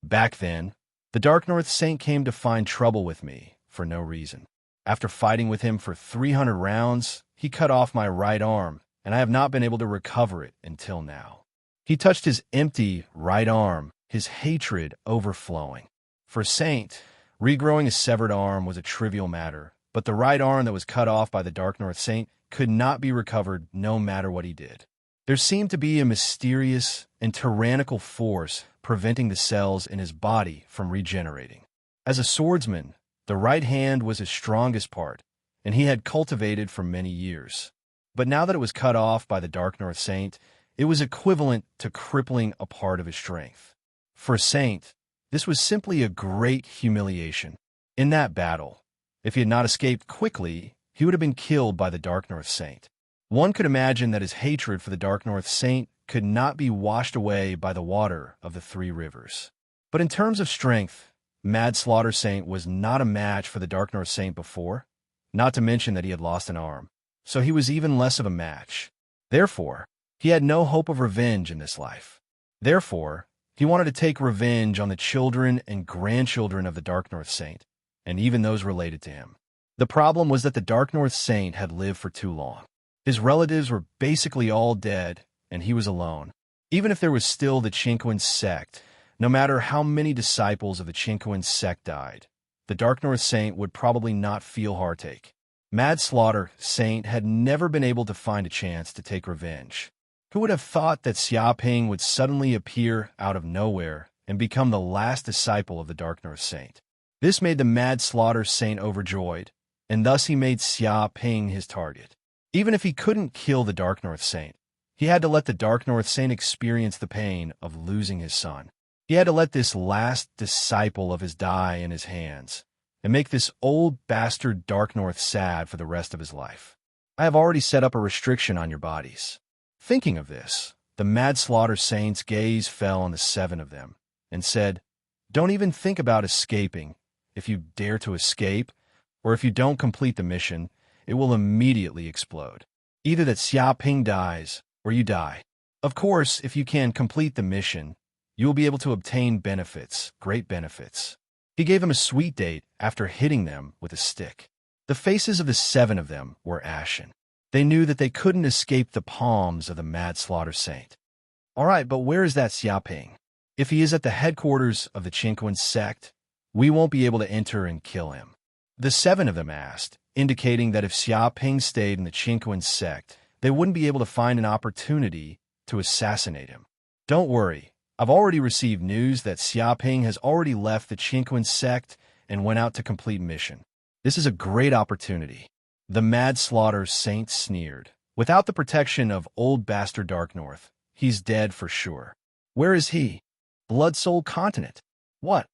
Back then, the Dark North Saint came to find trouble with me for no reason. After fighting with him for 300 rounds, he cut off my right arm, and I have not been able to recover it until now. He touched his empty right arm, his hatred overflowing. For Saint, regrowing a severed arm was a trivial matter, but the right arm that was cut off by the Dark North Saint could not be recovered no matter what he did. There seemed to be a mysterious and tyrannical force preventing the cells in his body from regenerating. As a swordsman, the right hand was his strongest part, and he had cultivated for many years. But now that it was cut off by the Dark North Saint, it was equivalent to crippling a part of his strength. For Saint, this was simply a great humiliation. In that battle, if he had not escaped quickly, he would have been killed by the Dark North Saint. One could imagine that his hatred for the Dark North Saint could not be washed away by the water of the Three Rivers. But in terms of strength, Mad Slaughter Saint was not a match for the Dark North Saint before, not to mention that he had lost an arm, so he was even less of a match. Therefore, he had no hope of revenge in this life. Therefore, he wanted to take revenge on the children and grandchildren of the Dark North Saint, and even those related to him. The problem was that the Dark North Saint had lived for too long. His relatives were basically all dead, and he was alone. Even if there was still the Chinquan sect, no matter how many disciples of the Chinquan sect died, the Dark North Saint would probably not feel heartache. Mad Slaughter Saint had never been able to find a chance to take revenge. Who would have thought that Xiaoping would suddenly appear out of nowhere and become the last disciple of the Dark North Saint? This made the Mad Slaughter Saint overjoyed, and thus he made Xiaoping his target. Even if he couldn't kill the Dark North Saint, he had to let the Dark North Saint experience the pain of losing his son. He had to let this last disciple of his die in his hands, and make this old bastard Dark North sad for the rest of his life. I have already set up a restriction on your bodies. Thinking of this, the Mad Slaughter Saint's gaze fell on the seven of them, and said, "Don't even think about escaping. If you dare to escape, or if you don't complete the mission, it will immediately explode. Either that Xiaoping dies, or you die. Of course, if you can complete the mission, you will be able to obtain benefits, great benefits." He gave them a sweet date after hitting them with a stick. The faces of the seven of them were ashen. They knew that they couldn't escape the palms of the Mad Slaughter Saint. All right, but where is that Xiaoping? If he is at the headquarters of the Chinquan sect, we won't be able to enter and kill him. The seven of them asked, indicating that if Xiaoping stayed in the Chinquan sect, they wouldn't be able to find an opportunity to assassinate him. Don't worry, I've already received news that Xiaoping has already left the Chinquan sect and went out to complete mission. This is a great opportunity. The Mad Slaughter Saint sneered. Without the protection of old bastard Dark North, he's dead for sure. Where is he? Blood Soul Continent. What?